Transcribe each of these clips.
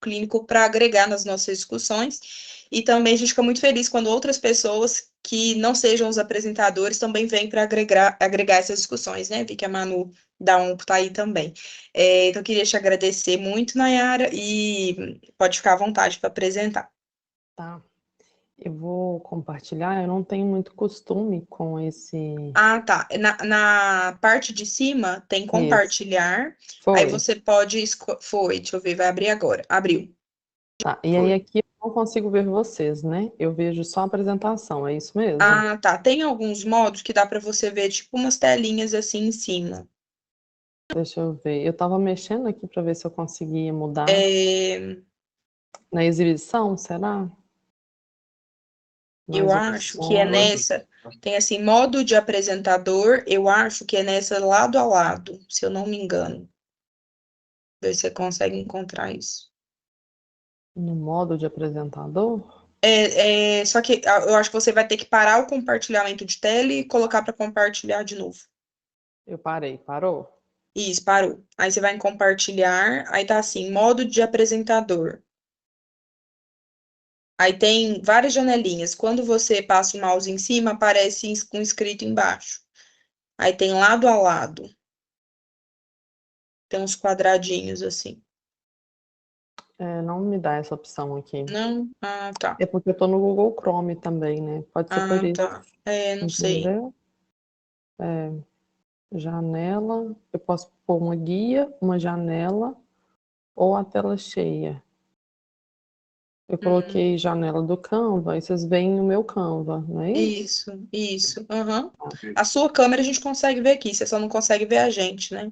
clínico para agregar nas nossas discussões. E também a gente fica muito feliz quando outras pessoas que não sejam os apresentadores também vêm para agregar essas discussões, né? Vi que a Manu da UNPO está aí também. Então, eu queria te agradecer muito, Nayara, e pode ficar à vontade para apresentar. Tá. Eu vou compartilhar, eu não tenho muito costume com esse... Ah, tá. Na parte de cima tem Isso. compartilhar, aí Foi. você pode... Foi, deixa eu ver, vai abrir agora. Abriu. Tá, e aí Foi. aqui eu não consigo ver vocês, né? Eu vejo só a apresentação, é isso mesmo? Ah, tá. Tem alguns modos que dá para você ver, tipo, umas telinhas assim em cima. Deixa eu ver. Eu tava mexendo aqui para ver se eu conseguia mudar É, na exibição, será? eu Mais acho que é opções. nessa. Tem assim, modo de apresentador, eu acho que é nessa lado a lado, se eu não me engano. Ver se você consegue encontrar isso. No modo de apresentador? Só que eu acho que você vai ter que parar o compartilhamento de tela e colocar para compartilhar de novo. Eu parei, parou? Isso, parou. Aí você vai em compartilhar, aí tá assim, modo de apresentador. Aí tem várias janelinhas. Quando você passa o mouse em cima, aparece um escrito embaixo. Aí tem lado a lado. Tem uns quadradinhos assim. É, não me dá essa opção aqui. Não? Ah, tá. É porque eu tô no Google Chrome também, né? Pode ser por Ah, isso, tá. Não sei. entendeu? É, janela, eu posso pôr uma guia, uma janela ou a tela cheia. Eu Hum, coloquei janela do Canva, e vocês veem o meu Canva, não é isso? isso, isso. Aham. A sua câmera a gente consegue ver aqui, você só não consegue ver a gente, né?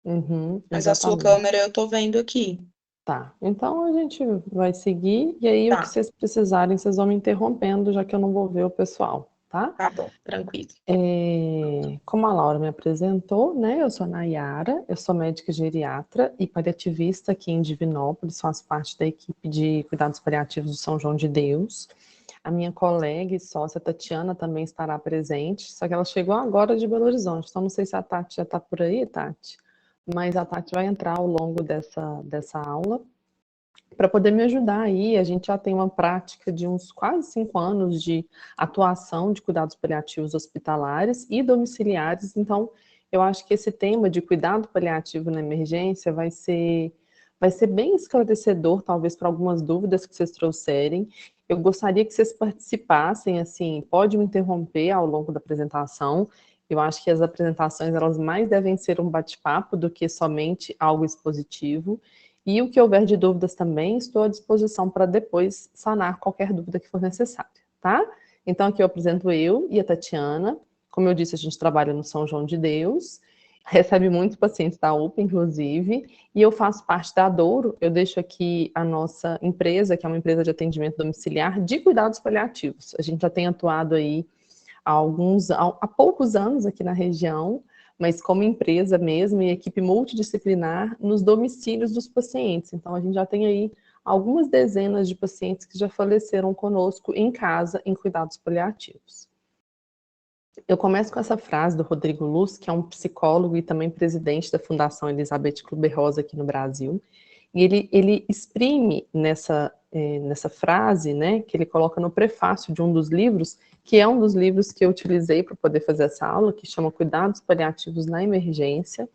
Uhum, Mas a sua exatamente. câmera eu tô vendo aqui. Tá, então a gente vai seguir, e aí o que Tá, vocês precisarem, vocês vão me interrompendo, já que eu não vou ver o pessoal, tá? tá bom, tranquilo. Como a Laura me apresentou, né, eu sou a Nayara, eu sou médica geriatra e paliativista aqui em Divinópolis, faço parte da equipe de cuidados paliativos do São João de Deus. A minha colega e sócia Tatiana também estará presente, só que ela chegou agora de Belo Horizonte, então não sei se a Tati já está por aí, Tati, mas a Tati vai entrar ao longo dessa aula para poder me ajudar aí. A gente já tem uma prática de uns quase 5 anos de atuação de cuidados paliativos hospitalares e domiciliares, então eu acho que esse tema de cuidado paliativo na emergência vai ser bem esclarecedor, talvez para algumas dúvidas que vocês trouxerem. Eu gostaria que vocês participassem, assim, pode me interromper ao longo da apresentação. Eu acho que as apresentações, elas mais devem ser um bate-papo do que somente algo expositivo. E o que houver de dúvidas também, estou à disposição para depois sanar qualquer dúvida que for necessária, tá? Então, aqui eu apresento eu e a Tatiana. Como eu disse, a gente trabalha no São João de Deus, recebe muitos pacientes da UPA, inclusive, e eu faço parte da Douro. Eu deixo aqui a nossa empresa, que é uma empresa de atendimento domiciliar de cuidados paliativos. A gente já tem atuado aí há poucos anos aqui na região, mas como empresa mesmo e equipe multidisciplinar nos domicílios dos pacientes. Então, a gente já tem aí algumas dezenas de pacientes que já faleceram conosco em casa em cuidados paliativos. Eu começo com essa frase do Rodrigo Luz, que é um psicólogo e também presidente da Fundação Elizabeth Kubler-Rosa aqui no Brasil. E ele exprime nessa frase, né, que ele coloca no prefácio de um dos livros, que é um dos livros que eu utilizei para poder fazer essa aula, que chama Cuidados Paliativos na Emergência,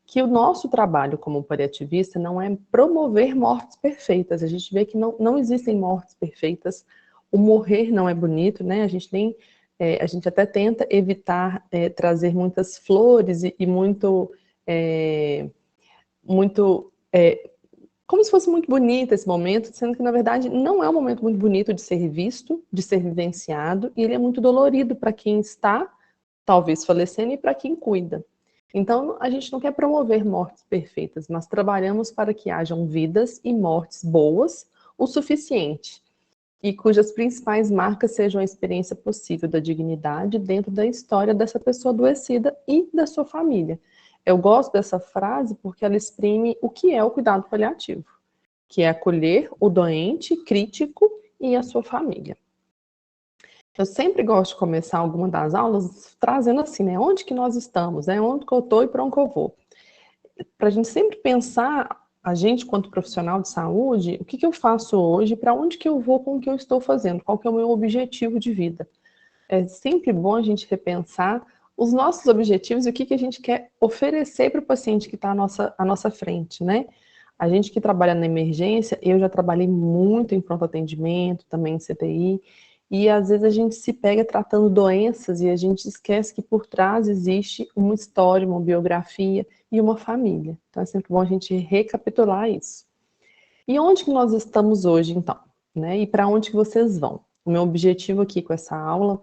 que o nosso trabalho como paliativista não é promover mortes perfeitas. A gente vê que não existem mortes perfeitas, o morrer não é bonito, né? A gente até tenta evitar trazer muitas flores e é, muito como se fosse muito bonito esse momento, sendo que, na verdade, não é um momento muito bonito de ser visto, de ser vivenciado, e ele é muito dolorido para quem está, talvez, falecendo e para quem cuida. Então, a gente não quer promover mortes perfeitas, mas trabalhamos para que hajam vidas e mortes boas o suficiente, e cujas principais marcas sejam a experiência possível da dignidade dentro da história dessa pessoa adoecida e da sua família. Eu gosto dessa frase porque ela exprime o que é o cuidado paliativo, que é acolher o doente crítico e a sua família. Eu sempre gosto de começar alguma das aulas trazendo assim, né? Onde que nós estamos, né? Onde que eu estou e para onde que eu vou. Para a gente sempre pensar a gente, quanto profissional de saúde, o que eu faço hoje, para onde que eu vou com o que eu estou fazendo, qual que é o meu objetivo de vida. É sempre bom a gente repensar os nossos objetivos e o que a gente quer oferecer para o paciente que está à nossa frente, né? A gente que trabalha na emergência, eu já trabalhei muito em pronto atendimento, também em CTI, e às vezes a gente se pega tratando doenças e a gente esquece que por trás existe uma história, uma biografia e uma família. Então é sempre bom a gente recapitular isso. E onde que nós estamos hoje, então? Né? E para onde que vocês vão? O meu objetivo aqui com essa aula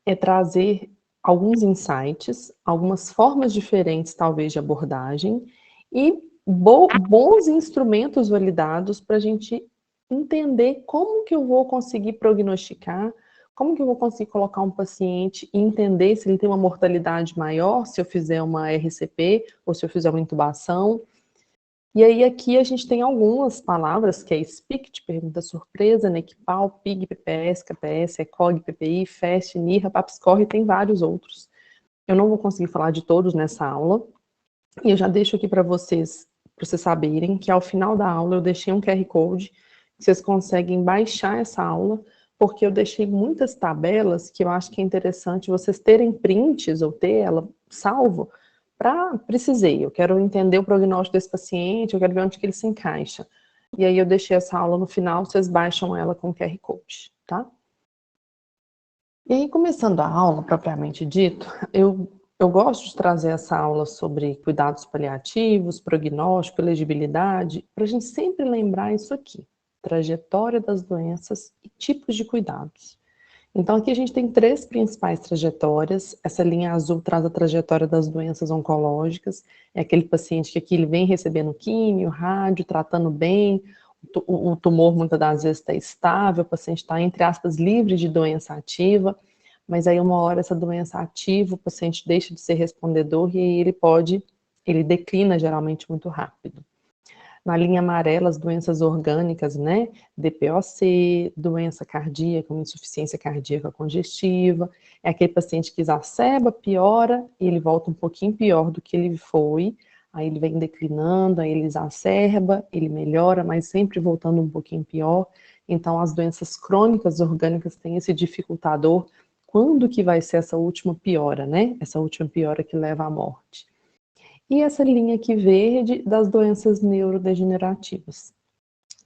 é trazer alguns insights, algumas formas diferentes, talvez, de abordagem e bons instrumentos validados para a gente entender como que eu vou conseguir prognosticar, como que eu vou conseguir colocar um paciente e entender se ele tem uma mortalidade maior, se eu fizer uma RCP ou se eu fizer uma intubação. E aí aqui a gente tem algumas palavras, que é SPICT, pergunta surpresa, NECPAL, PIG, PPS, KPS, ECOG, PPI, FAST, NIRA, PAPSCOR e tem vários outros. Eu não vou conseguir falar de todos nessa aula, e eu já deixo aqui para vocês saberem que ao final da aula eu deixei um QR Code, que vocês conseguem baixar essa aula, porque eu deixei muitas tabelas que eu acho que é interessante vocês terem prints ou ter ela salvo, precisei, eu quero entender o prognóstico desse paciente, eu quero ver onde que ele se encaixa. E aí eu deixei essa aula no final, vocês baixam ela com o QR Code, tá? E aí, começando a aula, propriamente dito, eu gosto de trazer essa aula sobre cuidados paliativos, prognóstico, elegibilidade, para a gente sempre lembrar isso aqui, trajetória das doenças e tipos de cuidados. Então, aqui a gente tem 3 principais trajetórias. Essa linha azul traz a trajetória das doenças oncológicas. É aquele paciente que aqui ele vem recebendo químio, rádio, tratando bem, o tumor muitas das vezes está estável, o paciente está, entre aspas, livre de doença ativa, mas aí uma hora essa doença ativa, o paciente deixa de ser respondedor e aí ele declina geralmente muito rápido. Na linha amarela, as doenças orgânicas, né? DPOC, doença cardíaca, uma insuficiência cardíaca congestiva. É aquele paciente que exacerba, piora, e ele volta um pouquinho pior do que ele foi. Aí ele vem declinando, aí ele exacerba, ele melhora, mas sempre voltando um pouquinho pior. Então, as doenças crônicas orgânicas têm esse dificultador. Quando que vai ser essa última piora, né? Essa última piora que leva à morte. E essa linha aqui verde das doenças neurodegenerativas.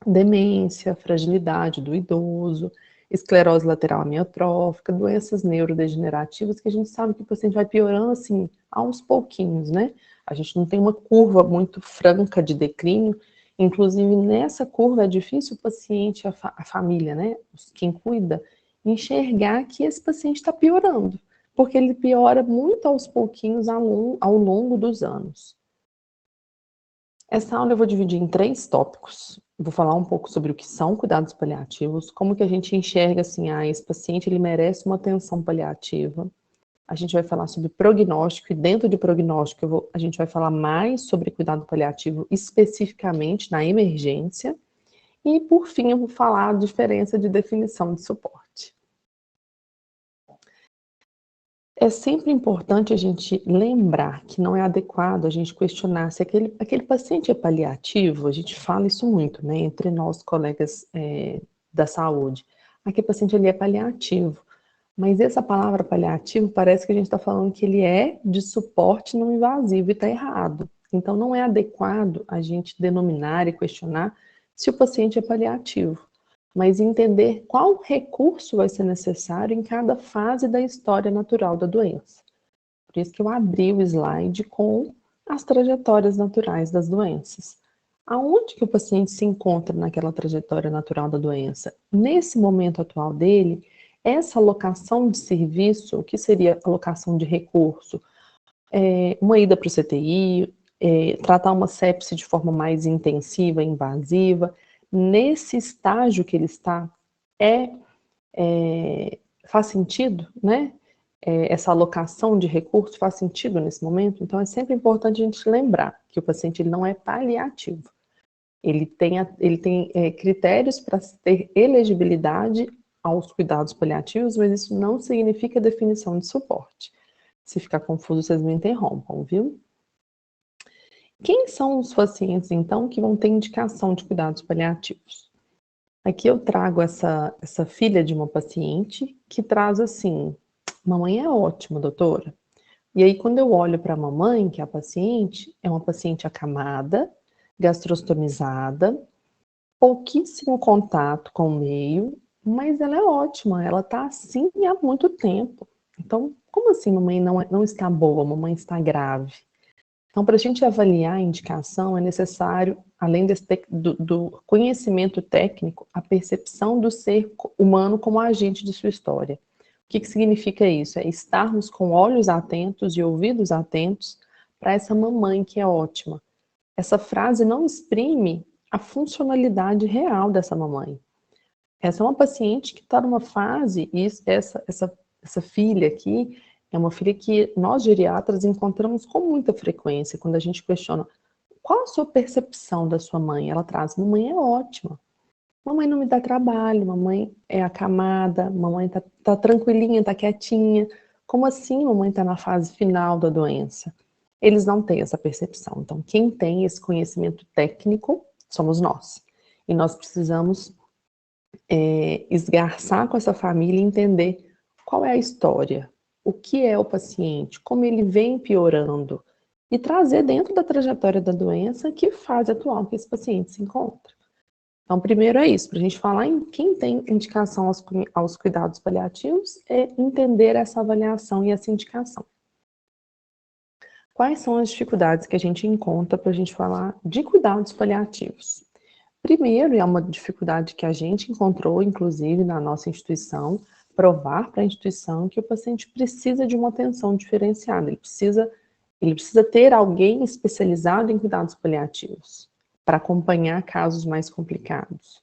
Demência, fragilidade do idoso, esclerose lateral amiotrófica, doenças neurodegenerativas que a gente sabe que o paciente vai piorando assim, aos pouquinhos, né? A gente não tem uma curva muito franca de declínio, inclusive nessa curva é difícil o paciente, a família, né? Quem cuida, enxergar que esse paciente está piorando, porque ele piora muito aos pouquinhos ao longo dos anos. Essa aula eu vou dividir em 3 tópicos. Vou falar um pouco sobre o que são cuidados paliativos, como que a gente enxerga assim, esse paciente ele merece uma atenção paliativa. A gente vai falar sobre prognóstico e dentro de prognóstico a gente vai falar mais sobre cuidado paliativo especificamente na emergência. E por fim eu vou falar a diferença de definição de suporte. É sempre importante a gente lembrar que não é adequado a gente questionar se aquele paciente é paliativo, a gente fala isso muito, né, entre nós colegas da saúde. Aquele paciente ali é paliativo, mas essa palavra paliativo parece que a gente está falando que ele é de suporte não invasivo e está errado. Então não é adequado a gente denominar e questionar se o paciente é paliativo, mas entender qual recurso vai ser necessário em cada fase da história natural da doença. Por isso que eu abri o slide com as trajetórias naturais das doenças. Aonde que o paciente se encontra naquela trajetória natural da doença? Nesse momento atual dele, essa alocação de serviço, o que seria alocação de recurso? Uma ida para o CTI, tratar uma sepse de forma mais intensiva, invasiva, nesse estágio que ele está, faz sentido, né? Essa alocação de recursos faz sentido nesse momento? Então, é sempre importante a gente lembrar que o paciente ele não é paliativo. Ele tem critérios para ter elegibilidade aos cuidados paliativos, mas isso não significa definição de suporte. Se ficar confuso, vocês me interrompam, viu? Quem são os pacientes, então, que vão ter indicação de cuidados paliativos? Aqui eu trago essa filha de uma paciente que traz assim: mamãe é ótima, doutora. E aí, quando eu olho para a mamãe, que é a paciente, é uma paciente acamada, gastrostomizada, pouquíssimo contato com o meio, mas ela é ótima, ela está assim há muito tempo. Então, como assim mamãe não está boa, mamãe está grave? Então, para a gente avaliar a indicação, é necessário, além do conhecimento técnico, a percepção do ser humano como agente de sua história. O que significa isso? É estarmos com olhos atentos e ouvidos atentos para essa mamãe que é ótima. Essa frase não exprime a funcionalidade real dessa mamãe. Essa é uma paciente que está numa fase, e essa filha aqui é uma filha que nós geriatras encontramos com muita frequência, quando a gente questiona qual a sua percepção da sua mãe. Ela traz: mamãe é ótima, mamãe não me dá trabalho, mamãe é acamada, mamãe tá tranquilinha, tá quietinha. Como assim mamãe está na fase final da doença? Eles não têm essa percepção. Então, quem tem esse conhecimento técnico somos nós. E nós precisamos esgarçar com essa família e entender qual é a história, o que é o paciente, como ele vem piorando, e trazer dentro da trajetória da doença que fase atual que esse paciente se encontra. Então, primeiro é isso, para a gente falar em quem tem indicação aos cuidados paliativos, é entender essa avaliação e essa indicação. Quais são as dificuldades que a gente encontra para a gente falar de cuidados paliativos? Primeiro, e é uma dificuldade que a gente encontrou, inclusive, na nossa instituição, provar para a instituição que o paciente precisa de uma atenção diferenciada, ele precisa ter alguém especializado em cuidados paliativos para acompanhar casos mais complicados.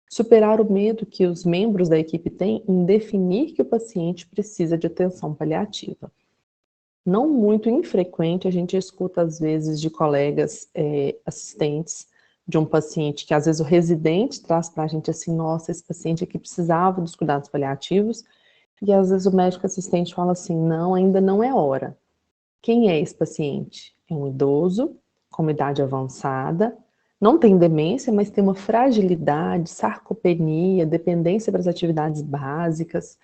Superar o medo que os membros da equipe têm em definir que o paciente precisa de atenção paliativa. Não muito infrequente, a gente escuta às vezes de colegas assistentes de um paciente que às vezes o residente traz para a gente assim: nossa, esse paciente aqui precisava dos cuidados paliativos, e às vezes o médico assistente fala assim: não, ainda não é hora. Quem é esse paciente? É um idoso, com idade avançada, não tem demência, mas tem uma fragilidade, sarcopenia, dependência para as atividades básicas,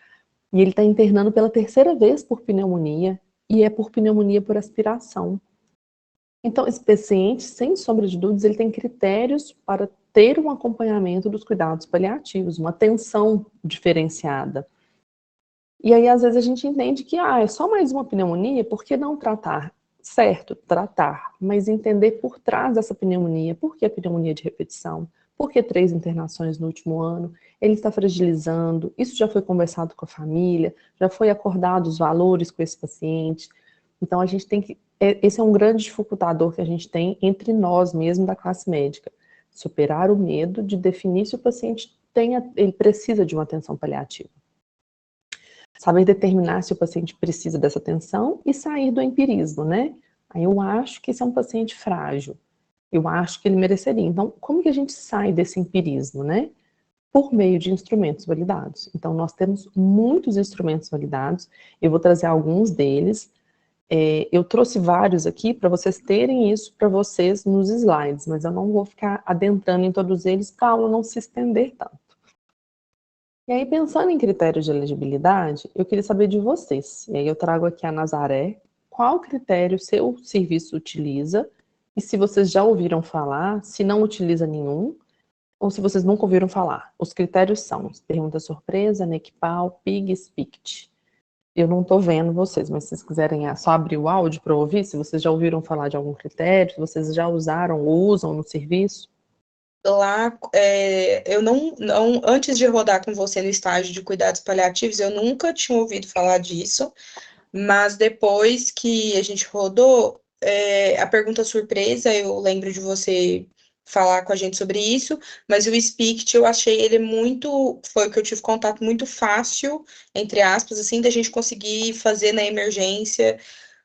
e ele está internando pela terceira vez por pneumonia, e é por pneumonia por aspiração. Então, esse paciente, sem sombra de dúvidas, ele tem critérios para ter um acompanhamento dos cuidados paliativos, uma atenção diferenciada. E aí, às vezes, a gente entende que é só mais uma pneumonia, por que não tratar? Certo, tratar, mas entender por trás dessa pneumonia, por que a pneumonia de repetição, por que 3 internações no último ano, ele está fragilizando, isso já foi conversado com a família, já foi acordado os valores com esse paciente. Então, a gente tem que, esse é um grande dificultador que a gente tem entre nós mesmo da classe médica, superar o medo de definir se o paciente ele precisa de uma atenção paliativa. Saber determinar se o paciente precisa dessa atenção e sair do empirismo, né? Aí eu acho que esse é um paciente frágil, eu acho que ele mereceria. Então, como que a gente sai desse empirismo, né? Por meio de instrumentos validados. Então, nós temos muitos instrumentos validados, eu vou trazer alguns deles. Eu trouxe vários aqui para vocês terem isso para vocês nos slides, mas eu não vou ficar adentrando em todos eles para a aula não se estender tanto. E aí, pensando em critérios de elegibilidade, eu queria saber de vocês. E aí eu trago aqui a Nazaré. Qual critério seu serviço utiliza? E se vocês já ouviram falar, se não utiliza nenhum, ou se vocês nunca ouviram falar. Os critérios são pergunta surpresa, NECPAL, PIG, SPICT. Eu não estou vendo vocês, mas se vocês quiserem só abrir o áudio para ouvir, se vocês já ouviram falar de algum critério, se vocês já usaram ou usam no serviço. Lá, eu não, antes de rodar com você no estágio de cuidados paliativos, eu nunca tinha ouvido falar disso, mas depois que a gente rodou, a pergunta surpresa, eu lembro de você falar com a gente sobre isso, mas o SPICT eu achei ele foi o que eu tive contato muito fácil, entre aspas, assim, da gente conseguir fazer na emergência,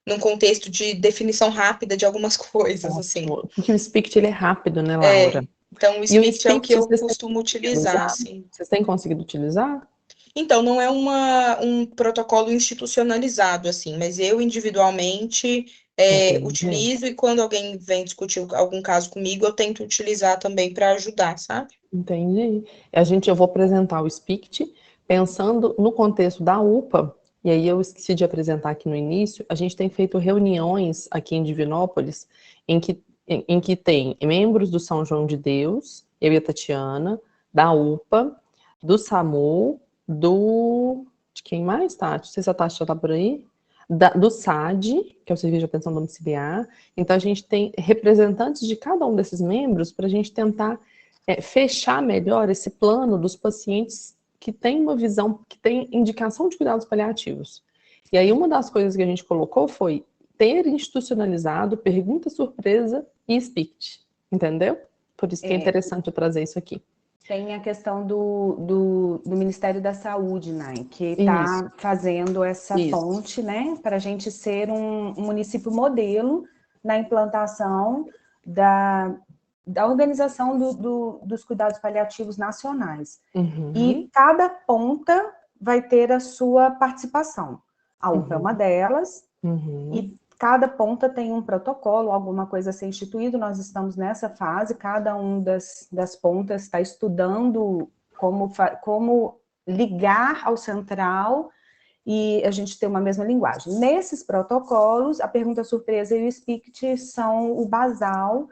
num contexto de definição rápida de algumas coisas, assim. Porque o SPICT ele é rápido, né, Laura? Então, o E o SPICT é o que SPICT eu vocês têm costumo conseguido utilizar, usar? assim. Vocês têm conseguido utilizar? Então, não é um protocolo institucionalizado, assim, mas eu, individualmente, Entendi. utilizo, e quando alguém vem discutir algum caso comigo, eu tento utilizar também para ajudar, sabe? Entendi. Eu vou apresentar o SPICT pensando no contexto da UPA, e aí eu esqueci de apresentar aqui no início, a gente tem feito reuniões aqui em Divinópolis, em que tem membros do São João de Deus, eu e a Tatiana, da UPA, do SAMU, de quem mais, Tati? Não sei se a Tati já está por aí. Do SAD, que é o Serviço de Atenção Domiciliar. Então, a gente tem representantes de cada um desses membros para a gente tentar fechar melhor esse plano dos pacientes que têm uma visão, que tem indicação de cuidados paliativos. E aí uma das coisas que a gente colocou foi ter institucionalizado pergunta surpresa e SPICT, entendeu? Por isso que é interessante eu trazer isso aqui. Tem a questão do Ministério da Saúde, né, que está fazendo essa ponte, né, para a gente ser um município modelo na implantação da organização dos cuidados paliativos nacionais. E cada ponta vai ter a sua participação. A UPA é uma delas, e cada ponta tem um protocolo, alguma coisa a ser instituído. Nós estamos nessa fase, cada um das pontas está estudando como ligar ao central e a gente ter uma mesma linguagem. Nesses protocolos, a pergunta surpresa e o SPICT são o basal,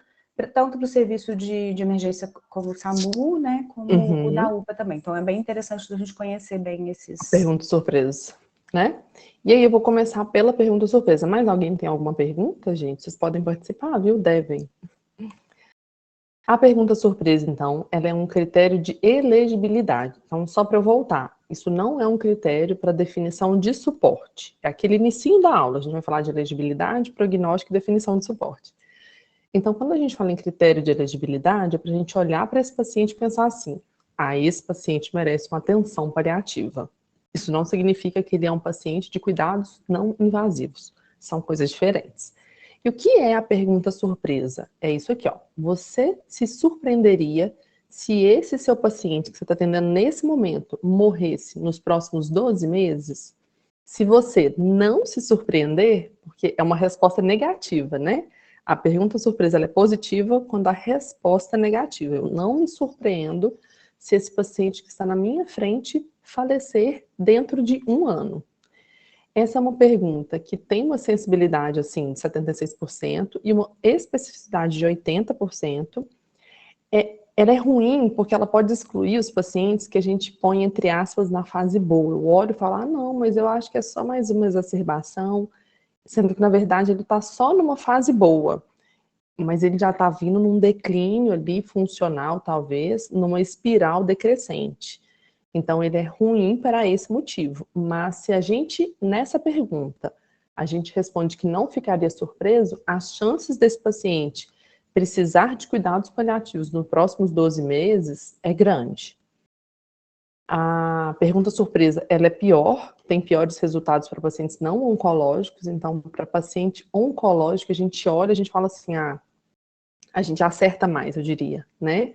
tanto para o serviço de emergência como o SAMU, né, como o da UPA também. Então, é bem interessante a gente conhecer bem esses... Pergunta surpresa, né? E aí eu vou começar pela pergunta surpresa. Mais alguém tem alguma pergunta, gente? Vocês podem participar, viu? Devem. A pergunta surpresa, então, ela é um critério de elegibilidade. Então, só para eu voltar, isso não é um critério para definição de suporte. É aquele inicinho da aula, a gente vai falar de elegibilidade, prognóstico e definição de suporte. Então, quando a gente fala em critério de elegibilidade, é para a gente olhar para esse paciente e pensar assim, esse paciente merece uma atenção paliativa. Isso não significa que ele é um paciente de cuidados não invasivos. São coisas diferentes. E o que é a pergunta surpresa? É isso aqui, ó. Você se surpreenderia se esse seu paciente que você está atendendo nesse momento morresse nos próximos 12 meses? Se você não se surpreender, porque é uma resposta negativa, né? A pergunta surpresa ela é positiva quando a resposta é negativa. Eu não me surpreendo se esse paciente que está na minha frente falecer dentro de 1 ano. Essa é uma pergunta que tem uma sensibilidade assim de 76% e uma especificidade de 80%. Ela é ruim porque ela pode excluir os pacientes que a gente põe, entre aspas, na fase boa. Eu olho e falo, não, mas eu acho que é só mais uma exacerbação, sendo que, na verdade, ele está só numa fase boa. Mas ele já está vindo num declínio ali, funcional, talvez, numa espiral decrescente. Então, ele é ruim para esse motivo. Mas se a gente, nessa pergunta, a gente responde que não ficaria surpreso, as chances desse paciente precisar de cuidados paliativos nos próximos 12 meses é grande. A pergunta surpresa, ela é pior, tem piores resultados para pacientes não oncológicos, então, para paciente oncológico, a gente olha, a gente fala assim, a gente acerta mais, eu diria, né?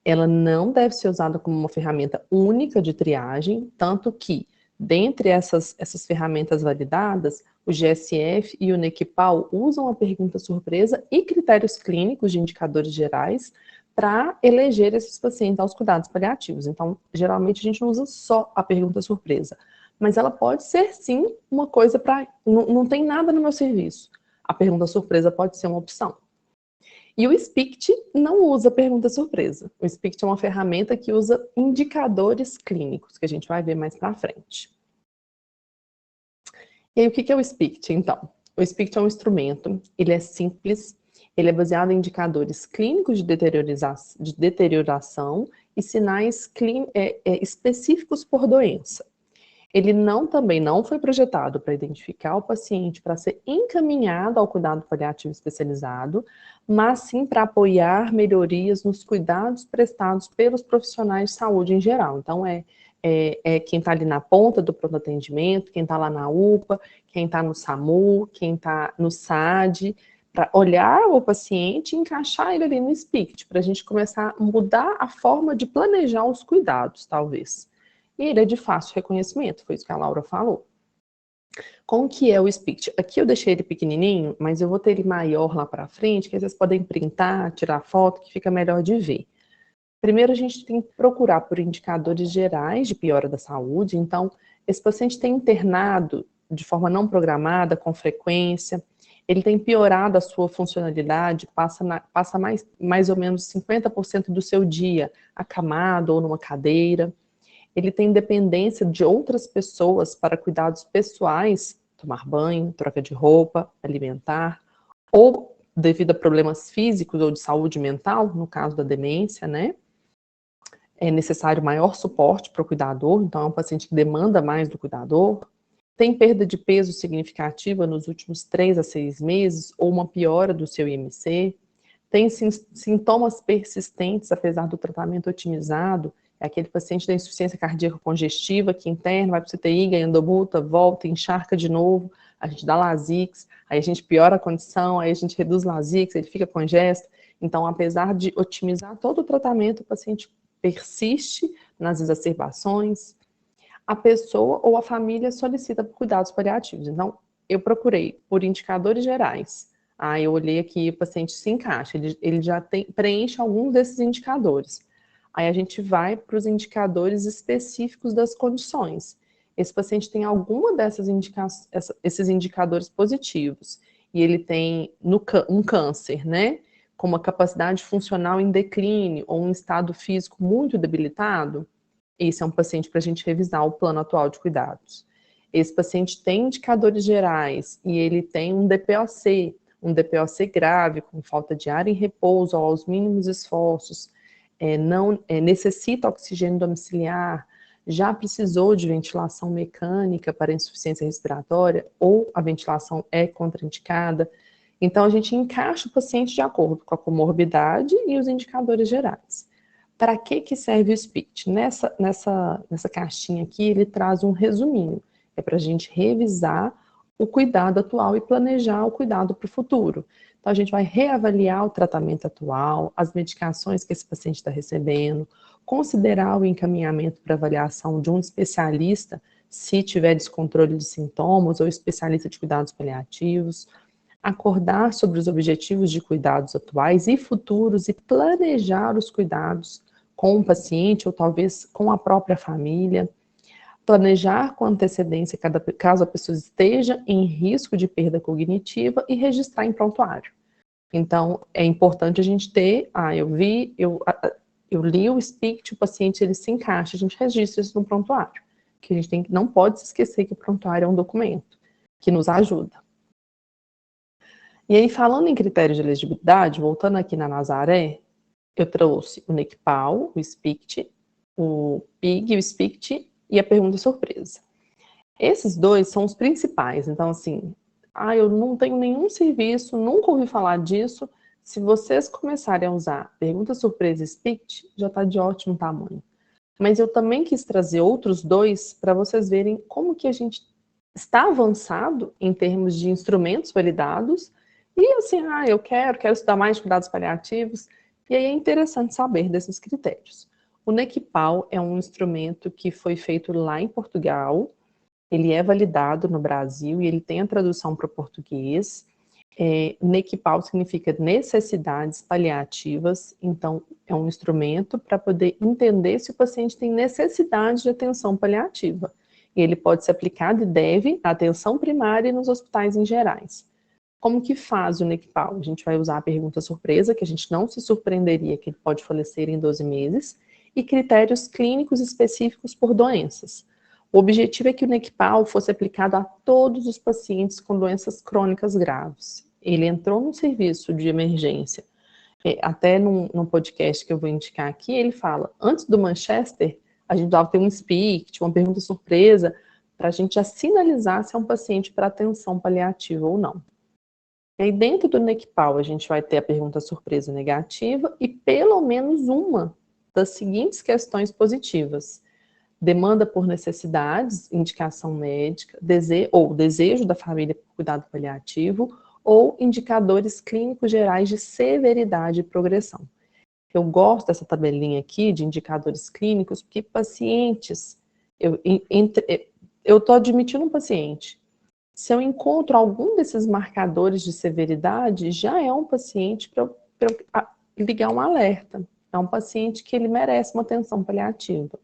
Ela não deve ser usada como uma ferramenta única de triagem, tanto que, dentre essas ferramentas validadas, o GSF e o NECPAL usam a pergunta surpresa e critérios clínicos de indicadores gerais para eleger esses pacientes aos cuidados paliativos. Então, geralmente a gente não usa só a pergunta surpresa, mas ela pode ser sim uma coisa para... Não tem nada no meu serviço. A pergunta surpresa pode ser uma opção. E o SPICT não usa pergunta surpresa. O SPICT é uma ferramenta que usa indicadores clínicos, que a gente vai ver mais para frente. E aí, o que é o SPICT, então? O SPICT é um instrumento, ele é simples, ele é baseado em indicadores clínicos de deterioração e sinais específicos por doença. Ele também não foi projetado para identificar o paciente para ser encaminhado ao cuidado paliativo especializado, mas sim para apoiar melhorias nos cuidados prestados pelos profissionais de saúde em geral. Então, quem está ali na ponta do pronto atendimento, quem está lá na UPA, quem está no SAMU, quem está no SAD, para olhar o paciente e encaixar ele ali no SPICT, para a gente começar a mudar a forma de planejar os cuidados, talvez. E ele é de fácil reconhecimento, foi isso que a Laura falou. Como que é o SPICT? Aqui eu deixei ele pequenininho, mas eu vou ter ele maior lá para frente, que aí vocês podem printar, tirar foto, que fica melhor de ver. Primeiro, a gente tem que procurar por indicadores gerais de piora da saúde. Então, esse paciente tem internado de forma não programada, com frequência, ele tem piorado a sua funcionalidade, passa mais ou menos 50% do seu dia acamado ou numa cadeira. Ele tem dependência de outras pessoas para cuidados pessoais, tomar banho, troca de roupa, alimentar, ou devido a problemas físicos ou de saúde mental, no caso da demência, né? É necessário maior suporte para o cuidador, então é um paciente que demanda mais do cuidador. Tem perda de peso significativa nos últimos 3 a 6 meses, ou uma piora do seu IMC. Tem sintomas persistentes, apesar do tratamento otimizado. É aquele paciente da insuficiência cardíaca congestiva que interna, vai para o CTI, ganha endobuta, volta, encharca de novo, a gente dá Lasix, aí a gente piora a condição, aí a gente reduz Lasix, ele fica congesto. Então, apesar de otimizar todo o tratamento, o paciente persiste nas exacerbações, a pessoa ou a família solicita por cuidados paliativos. Então, eu procurei por indicadores gerais. Eu olhei aqui, o paciente se encaixa, ele já preenche alguns desses indicadores. Aí a gente vai para os indicadores específicos das condições. Esse paciente tem alguma esses indicadores positivos, e ele tem um câncer, né? Com uma capacidade funcional em declínio, ou um estado físico muito debilitado, esse é um paciente para a gente revisar o plano atual de cuidados. Esse paciente tem indicadores gerais e ele tem um DPOC grave, com falta de ar em repouso ou aos mínimos esforços, necessita oxigênio domiciliar, já precisou de ventilação mecânica para insuficiência respiratória, ou a ventilação é contraindicada. Então, a gente encaixa o paciente de acordo com a comorbidade e os indicadores gerais. Para que serve o SPICT? Nessa caixinha aqui, ele traz um resuminho. É para a gente revisar o cuidado atual e planejar o cuidado para o futuro. Então, a gente vai reavaliar o tratamento atual, as medicações que esse paciente está recebendo, considerar o encaminhamento para avaliação de um especialista, se tiver descontrole de sintomas, ou especialista de cuidados paliativos, acordar sobre os objetivos de cuidados atuais e futuros e planejar os cuidados com o paciente ou talvez com a própria família, planejar com antecedência caso a pessoa esteja em risco de perda cognitiva e registrar em prontuário. Então, é importante a gente ter, eu li o SPICT, o paciente ele se encaixa, a gente registra isso no prontuário, que a gente não pode se esquecer que o prontuário é um documento que nos ajuda. E aí, falando em critérios de elegibilidade, voltando aqui na Nazaré, eu trouxe o NECPAL, o SPICT, o PIG, o SPICT e a pergunta surpresa. Esses dois são os principais. Então, assim, eu não tenho nenhum serviço, nunca ouvi falar disso. Se vocês começarem a usar pergunta surpresa e SPICT, já está de ótimo tamanho. Mas eu também quis trazer outros dois para vocês verem como que a gente está avançado em termos de instrumentos validados. E assim, eu quero estudar mais cuidados paliativos. E aí é interessante saber desses critérios. O NECPAL é um instrumento que foi feito lá em Portugal, ele é validado no Brasil e ele tem a tradução para o português. NECPAL significa necessidades paliativas, então é um instrumento para poder entender se o paciente tem necessidade de atenção paliativa. E ele pode ser aplicado e deve na atenção primária e nos hospitais em gerais. Como que faz o NECPAL? A gente vai usar a pergunta surpresa, que a gente não se surpreenderia que ele pode falecer em 12 meses, e critérios clínicos específicos por doenças. O objetivo é que o NECPAL fosse aplicado a todos os pacientes com doenças crônicas graves. Ele entrou no serviço de emergência, até num podcast que eu vou indicar aqui, ele fala, antes do Manchester, a gente dava ter um SPICT, uma pergunta surpresa, para a gente já sinalizar se é um paciente para atenção paliativa ou não. E aí dentro do NECPAL a gente vai ter a pergunta surpresa negativa e pelo menos uma das seguintes questões positivas. Demanda por necessidades, indicação médica, desejo da família por cuidado paliativo, ou indicadores clínicos gerais de severidade e progressão. Eu gosto dessa tabelinha aqui de indicadores clínicos, porque pacientes, eu estou admitindo um paciente Se eu encontro algum desses marcadores de severidade, já é um paciente para ligar um alerta. É um paciente que ele merece uma atenção paliativa.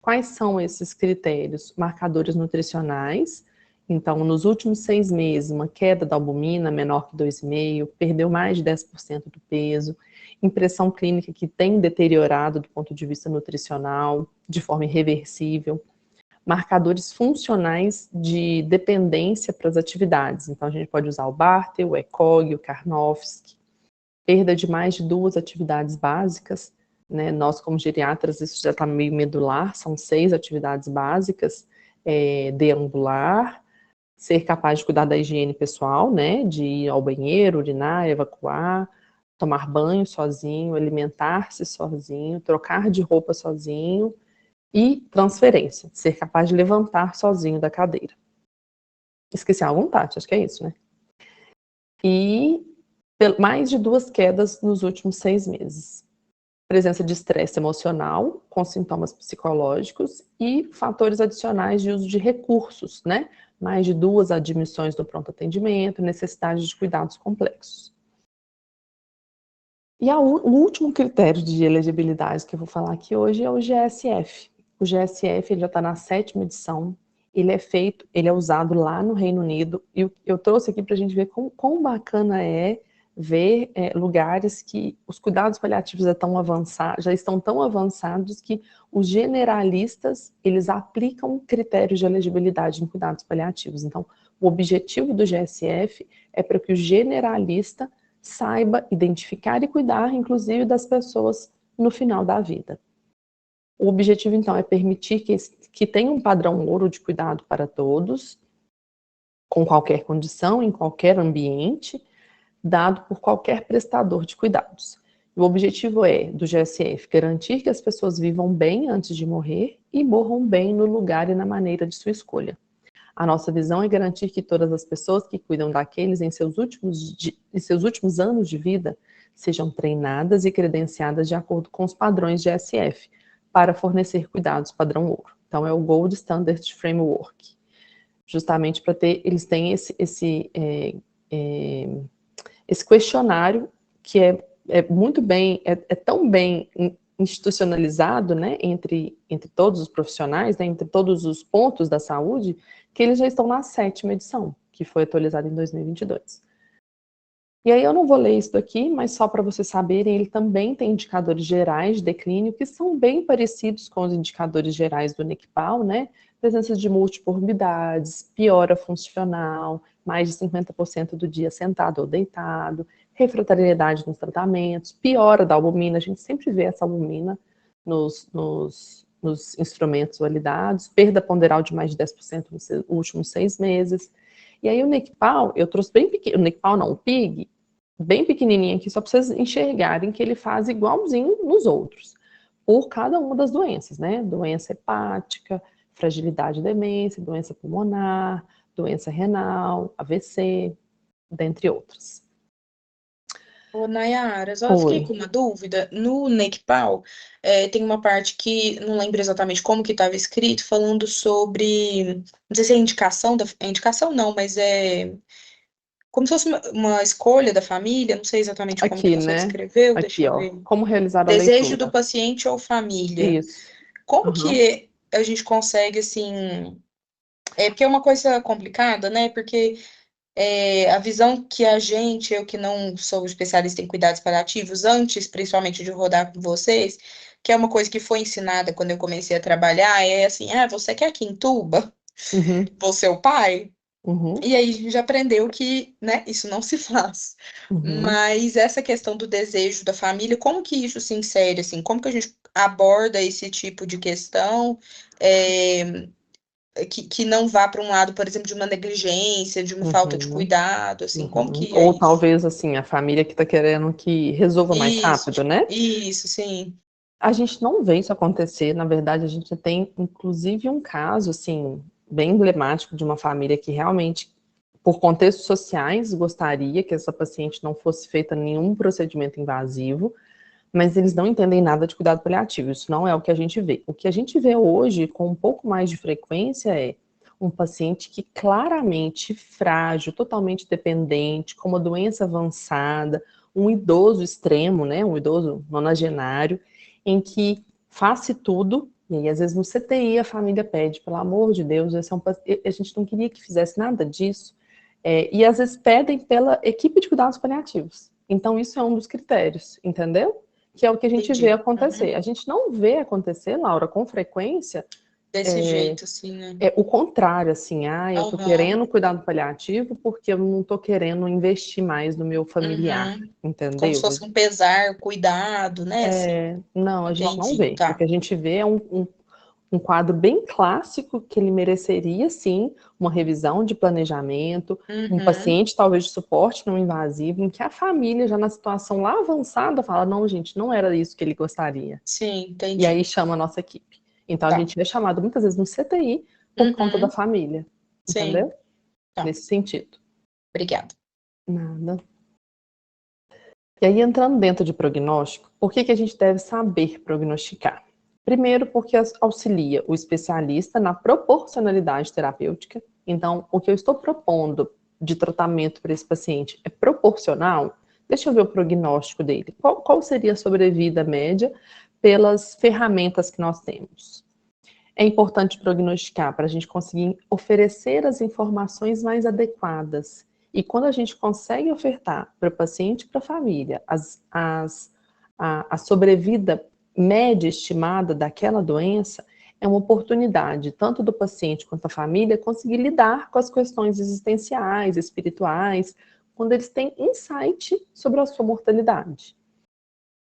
Quais são esses critérios? Marcadores nutricionais. Então, nos últimos 6 meses, uma queda da albumina menor que 2,5, perdeu mais de 10% do peso, impressão clínica que tem deteriorado do ponto de vista nutricional, de forma irreversível, marcadores funcionais de dependência para as atividades. Então, a gente pode usar o Bartel, o ECOG, o Karnofsky, perda de mais de 2 atividades básicas, né? Nós, como geriatras, isso já está meio medular, são 6 atividades básicas, deambular, ser capaz de cuidar da higiene pessoal, né? De ir ao banheiro, urinar, evacuar, tomar banho sozinho, alimentar-se sozinho, trocar de roupa sozinho e transferência, ser capaz de levantar sozinho da cadeira. Esqueci algum, Tati? Acho que é isso, né? E mais de 2 quedas nos últimos 6 meses. Presença de estresse emocional, com sintomas psicológicos e fatores adicionais de uso de recursos, né? Mais de 2 admissões no pronto atendimento, necessidade de cuidados complexos. E o último critério de elegibilidade que eu vou falar aqui hoje é o GSF. O GSF ele já está na 7ª edição, ele é usado lá no Reino Unido, e eu trouxe aqui para a gente ver quão bacana é ver lugares que os cuidados paliativos já estão tão avançados que os generalistas, eles aplicam critérios de elegibilidade em cuidados paliativos. Então, o objetivo do GSF é para que o generalista saiba identificar e cuidar, inclusive, das pessoas no final da vida. O objetivo, então, é permitir que tenha um padrão ouro de cuidado para todos, com qualquer condição, em qualquer ambiente, dado por qualquer prestador de cuidados. O objetivo do GSF, garantir que as pessoas vivam bem antes de morrer e morram bem no lugar e na maneira de sua escolha. A nossa visão é garantir que todas as pessoas que cuidam daqueles em seus últimos anos de vida sejam treinadas e credenciadas de acordo com os padrões GSF, para fornecer cuidados padrão ouro. Então, é o Gold Standard Framework. Justamente para eles têm esse questionário que é muito bem, tão bem institucionalizado, né, entre todos os profissionais, né, entre todos os pontos da saúde, que eles já estão na 7ª edição, que foi atualizada em 2022. E aí eu não vou ler isso aqui, mas só para vocês saberem, ele também tem indicadores gerais de declínio que são bem parecidos com os indicadores gerais do NECPAL, né? Presença de multimorbidades, piora funcional, mais de 50% do dia sentado ou deitado, refratariedade nos tratamentos, piora da albumina, a gente sempre vê essa albumina nos instrumentos validados, perda ponderal de mais de 10% nos últimos 6 meses. E aí o NECPAL, eu trouxe bem pequeno, o NECPAL não, o PIG, bem pequenininho aqui, só para vocês enxergarem que ele faz igualzinho nos outros, por cada uma das doenças, né? Doença hepática, fragilidade e demência, doença pulmonar, doença renal, AVC, dentre outras. Ô, Nayara, só fiquei com uma dúvida. No NECPAL, tem uma parte que, não lembro exatamente como que estava escrito, falando sobre, não sei se é indicação, indicação não, mas como se fosse uma escolha da família, não sei exatamente como que você escreveu, deixa eu ver. Como realizar a Desejo leitura. do paciente ou família. Isso. Como que a gente consegue, assim... porque é uma coisa complicada, né? Porque a visão que eu que não sou especialista em cuidados paliativos, antes, principalmente de rodar com vocês, que é uma coisa que foi ensinada quando eu comecei a trabalhar, é assim, você quer que entuba? Você é o pai? E aí a gente já aprendeu que, né, isso não se faz. Mas essa questão do desejo da família, como que isso se insere, assim? Como que a gente aborda esse tipo de questão que não vá para um lado, por exemplo, de uma negligência, de uma falta de cuidado, assim, como que é Ou isso? talvez, assim, a família que está querendo que resolva mais rápido, né? Isso, sim. A gente não vê isso acontecer, na verdade, a gente tem, inclusive, um caso, assim, bem emblemático de uma família que realmente, por contextos sociais, gostaria que essa paciente não fosse feita nenhum procedimento invasivo, mas eles não entendem nada de cuidado paliativo, isso não é o que a gente vê. O que a gente vê hoje, com um pouco mais de frequência, é um paciente que claramente frágil, totalmente dependente, com uma doença avançada, um idoso extremo, né, um idoso nonagenário, em que faz-se tudo, e aí às vezes no CTI a família pede, pelo amor de Deus, a gente não queria que fizesse nada disso, e às vezes pedem pela equipe de cuidados paliativos. Então isso é um dos critérios, entendeu? Que é o que a gente vê acontecer. A gente não vê acontecer, Laura, com frequência, desse jeito, assim, né? É o contrário, assim, eu tô querendo cuidado paliativo porque eu não tô querendo investir mais no meu familiar, entendeu? Como se fosse um pesar, cuidado, né? Assim. Não, a gente não vê. O que a gente vê é um quadro bem clássico que ele mereceria, sim, uma revisão de planejamento, um paciente talvez de suporte não invasivo, em que a família já na situação lá avançada fala, não, gente, não era isso que ele gostaria. Sim, entendi. E aí chama a nossa equipe. Então a gente é chamado muitas vezes no CTI por conta da família, entendeu? Nesse sentido. Obrigada. Nada. E aí entrando dentro de prognóstico, por que a gente deve saber prognosticar? Primeiro, porque auxilia o especialista na proporcionalidade terapêutica. Então, o que eu estou propondo de tratamento para esse paciente é proporcional? Deixa eu ver o prognóstico dele. Qual seria a sobrevida média pelas ferramentas que nós temos? É importante prognosticar para a gente conseguir oferecer as informações mais adequadas. E quando a gente consegue ofertar para o paciente e para a família a sobrevida média estimada daquela doença, é uma oportunidade, tanto do paciente quanto da família, conseguir lidar com as questões existenciais, espirituais, quando eles têm insight sobre a sua mortalidade.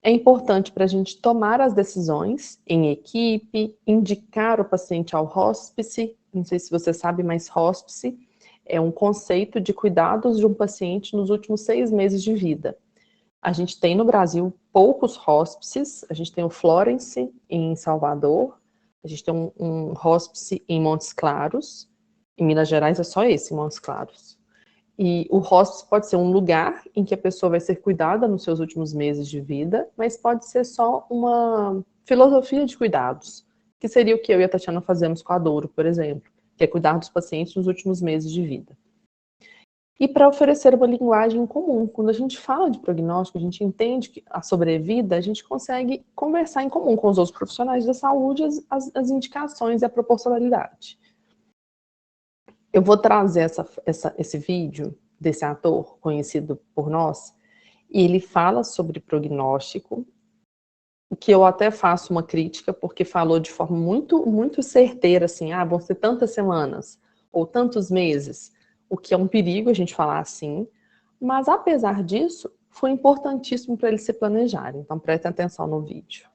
É importante para a gente tomar as decisões em equipe, indicar o paciente ao hospice. Não sei se você sabe, mas hospice é um conceito de cuidados de um paciente nos últimos 6 meses de vida. A gente tem no Brasil poucos hospices, a gente tem o Florence em Salvador, a gente tem um hospice em Montes Claros, em Minas Gerais é só esse, em Montes Claros. E o hospice pode ser um lugar em que a pessoa vai ser cuidada nos seus últimos meses de vida, mas pode ser só uma filosofia de cuidados, que seria o que eu e a Tatiana fazemos com a Douro, por exemplo, que é cuidar dos pacientes nos últimos meses de vida. E para oferecer uma linguagem comum. Quando a gente fala de prognóstico, a gente entende que a sobrevida, a gente consegue conversar em comum com os outros profissionais da saúde as indicações e a proporcionalidade. Eu vou trazer esse vídeo desse ator conhecido por nós, e ele fala sobre prognóstico, que eu até faço uma crítica, porque falou de forma muito certeira, assim, vão ser tantas semanas, ou tantos meses, o que é um perigo a gente falar assim, mas apesar disso, foi importantíssimo para eles se planejarem, então prestem atenção no vídeo.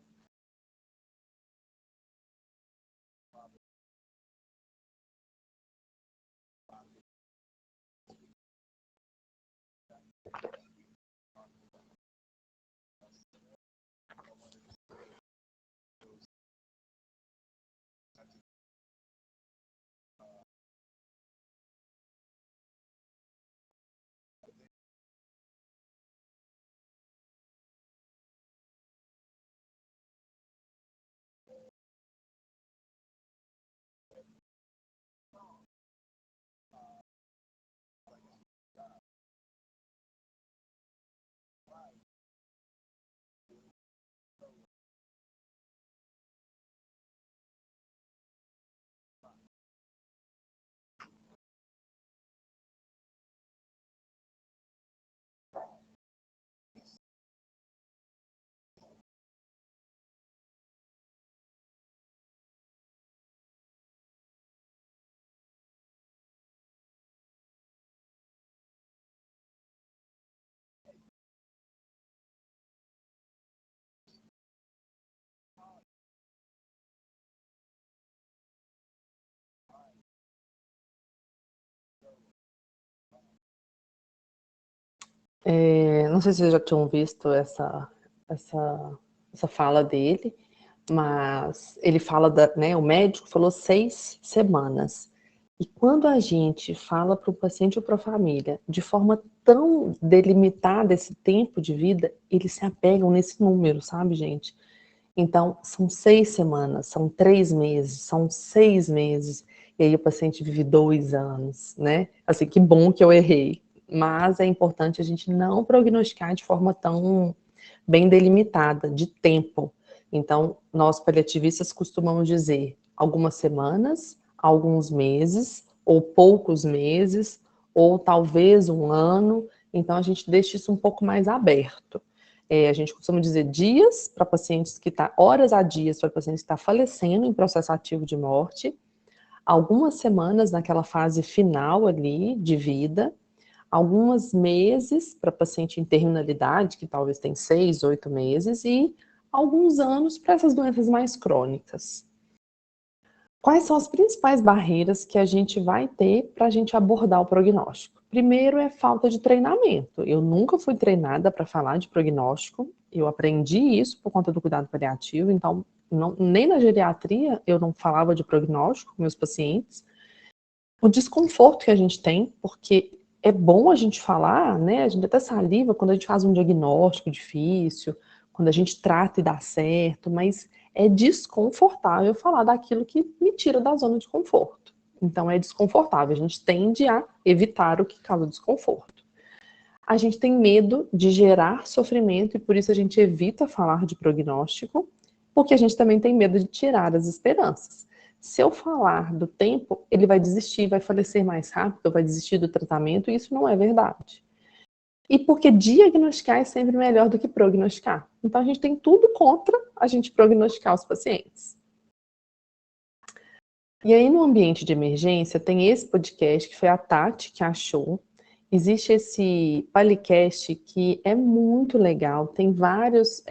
Não sei se vocês já tinham visto essa fala dele, mas ele fala, o médico falou 6 semanas. E quando a gente fala para o paciente ou para a família de forma tão delimitada esse tempo de vida, eles se apegam nesse número, sabe, gente? Então, são 6 semanas, são 3 meses, são 6 meses. e aí o paciente vive 2 anos, né? Assim, que bom que eu errei. Mas é importante a gente não prognosticar de forma tão bem delimitada, de tempo. Então, nós paliativistas costumamos dizer algumas semanas, alguns meses, ou poucos meses, ou talvez 1 ano. Então, a gente deixa isso um pouco mais aberto. A gente costuma dizer dias para pacientes que estão, horas a dias para pacientes que estão falecendo em processo ativo de morte, algumas semanas naquela fase final ali de vida, alguns meses para paciente em terminalidade, que talvez tem 6, 8 meses, e alguns anos para essas doenças mais crônicas. Quais são as principais barreiras que a gente vai ter para a gente abordar o prognóstico? Primeiro é falta de treinamento. Eu nunca fui treinada para falar de prognóstico, eu aprendi isso por conta do cuidado paliativo, então nem na geriatria eu não falava de prognóstico com meus pacientes. O desconforto que a gente tem, porque é bom a gente falar, né? A gente até saliva quando a gente faz um diagnóstico difícil, quando a gente trata e dá certo, mas é desconfortável falar daquilo que me tira da zona de conforto. Então é desconfortável, a gente tende a evitar o que causa desconforto. A gente tem medo de gerar sofrimento e por isso a gente evita falar de prognóstico, porque a gente também tem medo de tirar as esperanças. Se eu falar do tempo, ele vai desistir, vai falecer mais rápido, vai desistir do tratamento, e isso não é verdade. E porque diagnosticar é sempre melhor do que prognosticar. Então a gente tem tudo contra a gente prognosticar os pacientes. E aí no ambiente de emergência tem esse podcast que foi a Tati que achou. Existe esse Palicast que é muito legal, tem vários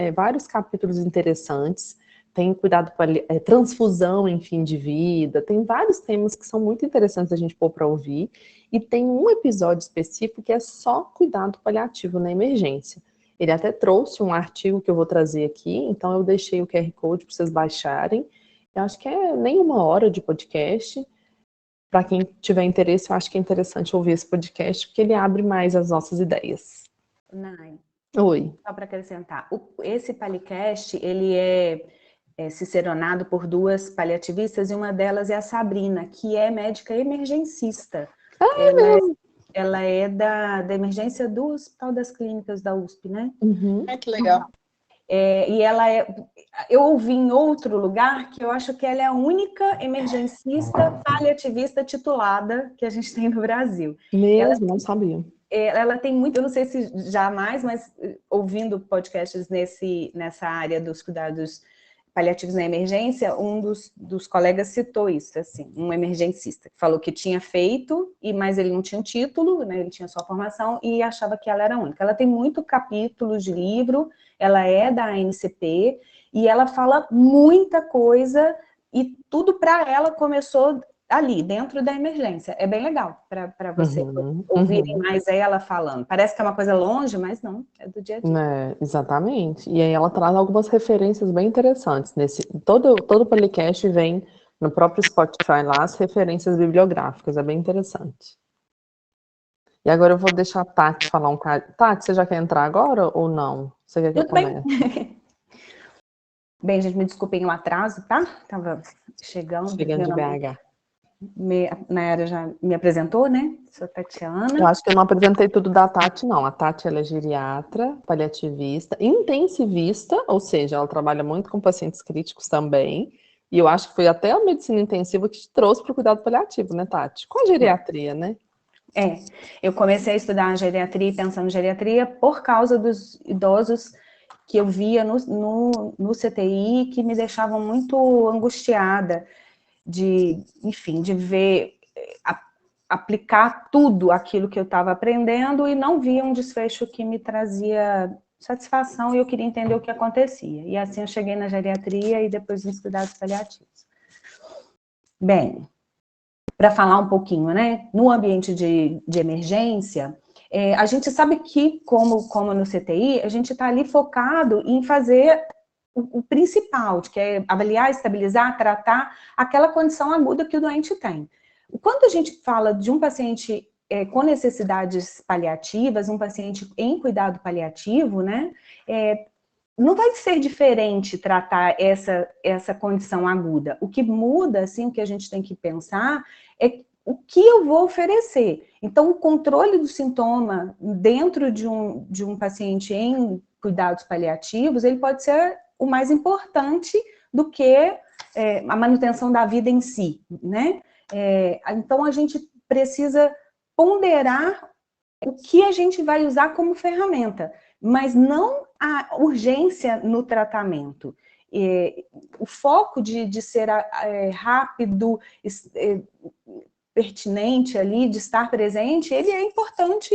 capítulos interessantes, tem cuidado com transfusão em fim de vida, tem vários temas que são muito interessantes a gente pôr para ouvir, e tem um episódio específico que é só cuidado paliativo na emergência. Ele até trouxe um artigo que eu vou trazer aqui, então eu deixei o QR Code para vocês baixarem. Eu acho que é nem 1 hora de podcast. Para quem tiver interesse, eu acho que é interessante ouvir esse podcast, porque ele abre mais as nossas ideias. Nai, Oi. só para acrescentar, esse Palicast, ele é ciceronado por 2 paliativistas, e uma delas é a Sabrina, que é médica emergencista. Ela é da emergência do Hospital das Clínicas da USP, né? Uhum. Que legal. E eu ouvi em outro lugar que eu acho que ela é a única emergencista paliativista titulada que a gente tem no Brasil. Mesmo, não sabia. Ela tem muito, eu não sei se jamais, mas ouvindo podcasts nessa área dos cuidados paliativos na emergência, um dos colegas citou isso, assim, um emergencista, que falou que tinha feito, mas ele não tinha um título, né, ele tinha só formação, e achava que ela era a única. Ela tem muito capítulos de livro, ela é da ANCP, e ela fala muita coisa, e tudo para ela começou ali, dentro da emergência. É bem legal para você ouvirem mais ela falando. Parece que é uma coisa longe, mas não, é do dia a dia. Exatamente. E aí ela traz algumas referências bem interessantes. Todo podcast vem no próprio Spotify lá, as referências bibliográficas, é bem interessante. E agora eu vou deixar a Tati falar um cara. Tati, você já quer entrar agora ou não? Você quer que eu comece? Bem, gente, me desculpem o atraso, tá? Tava chegando. Chegando de BH. Nayara já me apresentou, né? Sou Tatiana. Eu acho que eu não apresentei tudo da Tati, não. A Tati, ela é geriatra, paliativista, intensivista, ou seja, ela trabalha muito com pacientes críticos também. E eu acho que foi até a medicina intensiva que te trouxe para o cuidado paliativo, né, Tati? Com a geriatria, né? Eu comecei a estudar a geriatria e pensando em geriatria por causa dos idosos que eu via no CTI, que me deixavam muito angustiada de ver, aplicar tudo aquilo que eu estava aprendendo e não via um desfecho que me trazia satisfação, e eu queria entender o que acontecia. E assim eu cheguei na geriatria e depois nos cuidados paliativos. Bem, para falar um pouquinho, né? No ambiente de emergência, a gente sabe que, como no CTI, a gente está ali focado em fazer o principal, que é avaliar, estabilizar, tratar aquela condição aguda que o doente tem. Quando a gente fala de um paciente com necessidades paliativas, um paciente em cuidado paliativo, né? não vai ser diferente tratar essa condição aguda. O que muda, assim, o que a gente tem que pensar é o que eu vou oferecer. Então, o controle do sintoma dentro de um paciente em cuidados paliativos, ele pode ser o mais importante do que a manutenção da vida em si, né? Então, a gente precisa ponderar o que a gente vai usar como ferramenta, mas não a urgência no tratamento. O foco de ser rápido, pertinente ali, de estar presente, ele é importante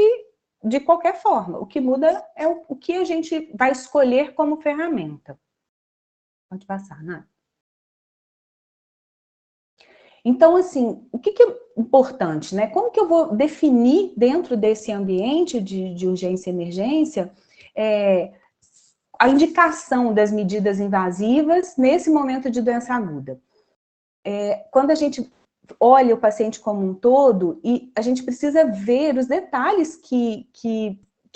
de qualquer forma. O que muda é o que a gente vai escolher como ferramenta. Pode passar, né? Então, assim, o que é importante, né? Como que eu vou definir dentro desse ambiente de urgência e emergência a indicação das medidas invasivas nesse momento de doença aguda? Quando a gente olha o paciente como um todo, e a gente precisa ver os detalhes que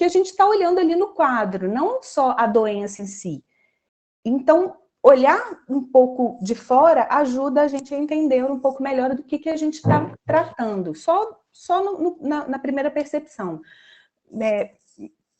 a gente está olhando ali no quadro, não só a doença em si. Então, olhar um pouco de fora ajuda a gente a entender um pouco melhor do que a gente está tratando, só na primeira percepção.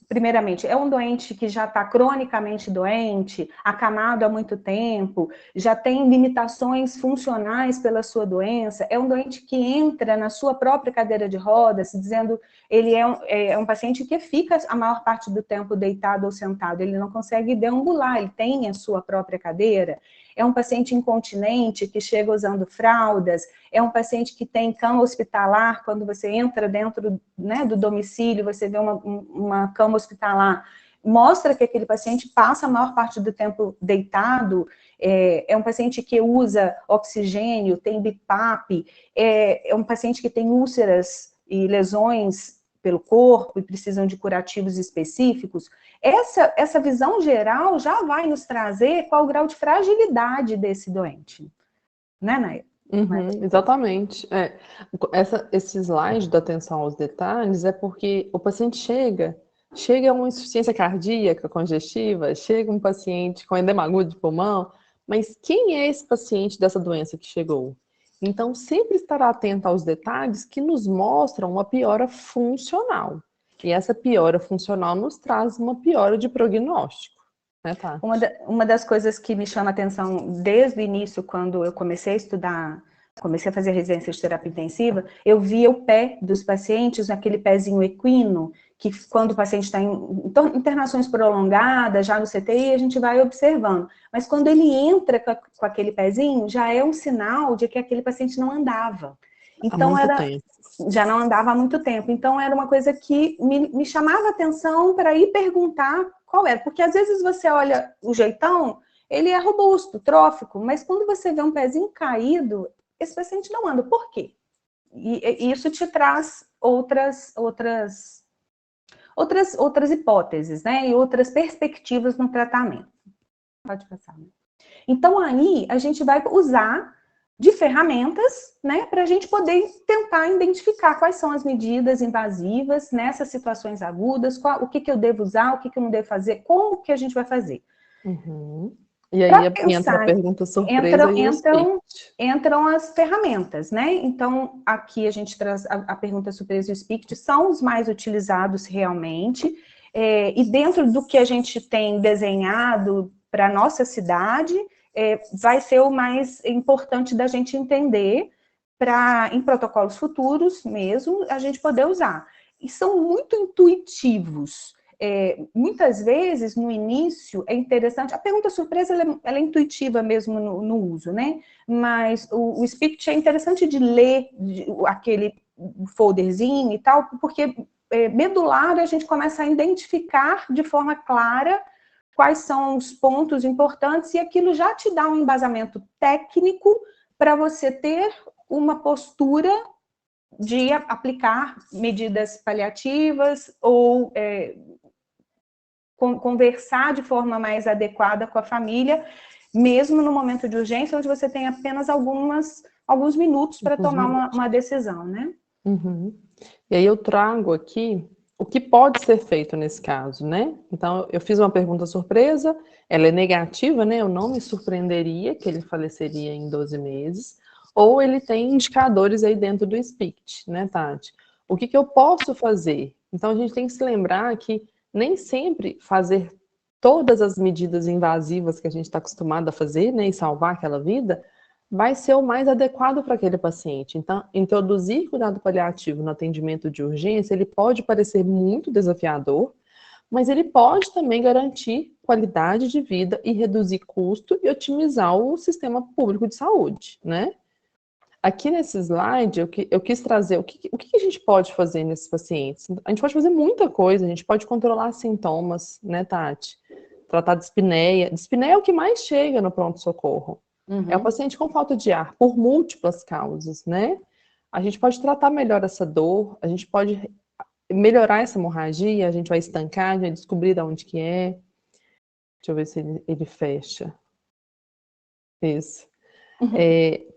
Primeiramente, é um doente que já está cronicamente doente, acamado há muito tempo, já tem limitações funcionais pela sua doença, é um doente que entra na sua própria cadeira de rodas, dizendo ele é um paciente que fica a maior parte do tempo deitado ou sentado, ele não consegue deambular, ele tem a sua própria cadeira, é um paciente incontinente que chega usando fraldas, é um paciente que tem cama hospitalar, quando você entra dentro, né, do domicílio, você vê uma cama hospitalar, mostra que aquele paciente passa a maior parte do tempo deitado, é um paciente que usa oxigênio, tem BIPAP, é um paciente que tem úlceras e lesões pelo corpo e precisam de curativos específicos. Essa visão geral já vai nos trazer qual o grau de fragilidade desse doente. Né, Naya? Exatamente. Esse slide da atenção aos detalhes é porque o paciente chega a uma insuficiência cardíaca congestiva, chega um paciente com edema agudo de pulmão, mas quem é esse paciente dessa doença que chegou? Então, sempre estar atento aos detalhes que nos mostram uma piora funcional. E essa piora funcional nos traz uma piora de prognóstico. Né, Tati? Uma das coisas que me chama a atenção desde o início, quando eu comecei a estudar, comecei a fazer residência de terapia intensiva, eu via o pé dos pacientes, aquele pezinho equino, que quando o paciente está em internações prolongadas, já no CTI, a gente vai observando. Mas quando ele entra com aquele pezinho, já é um sinal de que aquele paciente não andava. Então, já não andava há muito tempo. Então, era uma coisa que me chamava a atenção para ir perguntar qual era. Porque, às vezes, você olha o jeitão, ele é robusto, trófico, mas quando você vê um pezinho caído, esse paciente não anda. Por quê? E isso te traz outras hipóteses, né? E outras perspectivas no tratamento. Pode passar. Então, aí, a gente vai usar de ferramentas, né, para a gente poder tentar identificar quais são as medidas invasivas nessas situações agudas, o que eu devo usar, o que eu não devo fazer, como que a gente vai fazer. E aí entra a pergunta surpresa entram as ferramentas, né? Então, aqui a gente traz a pergunta surpresa e o SPICT são os mais utilizados realmente, e dentro do que a gente tem desenhado para a nossa cidade, vai ser o mais importante da gente entender para, em protocolos futuros mesmo, a gente poder usar. E são muito intuitivos. Muitas vezes, no início, é interessante... A pergunta surpresa, ela é intuitiva mesmo no uso, né? Mas o SPICT é interessante de ler aquele folderzinho e tal, porque medular a gente começa a identificar de forma clara quais são os pontos importantes, e aquilo já te dá um embasamento técnico para você ter uma postura de aplicar medidas paliativas ou conversar de forma mais adequada com a família, mesmo no momento de urgência, onde você tem apenas alguns minutos para tomar uma decisão, né? E aí eu trago aqui o que pode ser feito nesse caso, né? Então, eu fiz uma pergunta surpresa, ela é negativa, né? Eu não me surpreenderia que ele faleceria em 12 meses, ou ele tem indicadores aí dentro do SPICT, né, Tati? O que eu posso fazer? Então, a gente tem que se lembrar que nem sempre fazer todas as medidas invasivas que a gente está acostumado a fazer, né, e salvar aquela vida, vai ser o mais adequado para aquele paciente. Então, introduzir cuidado paliativo no atendimento de urgência, ele pode parecer muito desafiador, mas ele pode também garantir qualidade de vida e reduzir custo e otimizar o sistema público de saúde, né? Aqui nesse slide, eu quis trazer o que a gente pode fazer nesses pacientes. A gente pode fazer muita coisa, a gente pode controlar sintomas, né, Tati? Tratar de dispneia. Dispneia é o que mais chega no pronto-socorro. É o paciente com falta de ar, por múltiplas causas, né? A gente pode tratar melhor essa dor, a gente pode melhorar essa hemorragia, a gente vai estancar, a gente vai descobrir de onde que é. Deixa eu ver se ele fecha. Isso.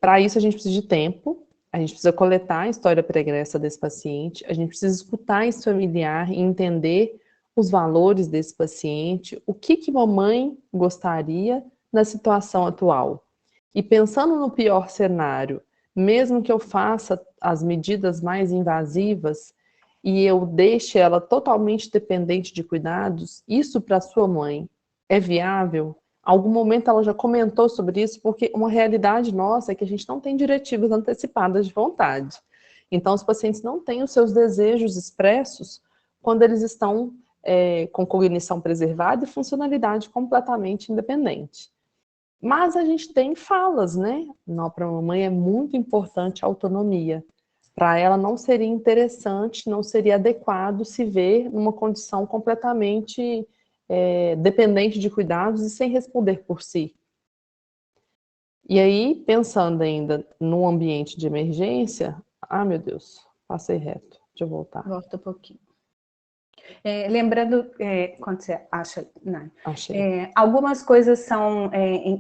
Para isso, a gente precisa de tempo, a gente precisa coletar a história pregressa desse paciente, a gente precisa escutar esse familiar e entender os valores desse paciente, o que mamãe gostaria na situação atual. E pensando no pior cenário, mesmo que eu faça as medidas mais invasivas e eu deixe ela totalmente dependente de cuidados, isso para sua mãe é viável? Algum momento ela já comentou sobre isso, porque uma realidade nossa é que a gente não tem diretivas antecipadas de vontade. Então, os pacientes não têm os seus desejos expressos quando eles estão com cognição preservada e funcionalidade completamente independente. Mas a gente tem falas, né? Para a mamãe é muito importante a autonomia. Para ela não seria interessante, não seria adequado se ver numa condição completamente dependente de cuidados e sem responder por si. E aí, pensando ainda no ambiente de emergência, meu Deus, passei reto, deixa eu voltar. Volta um pouquinho. Lembrando, quando você acha, né? Achei. Algumas coisas são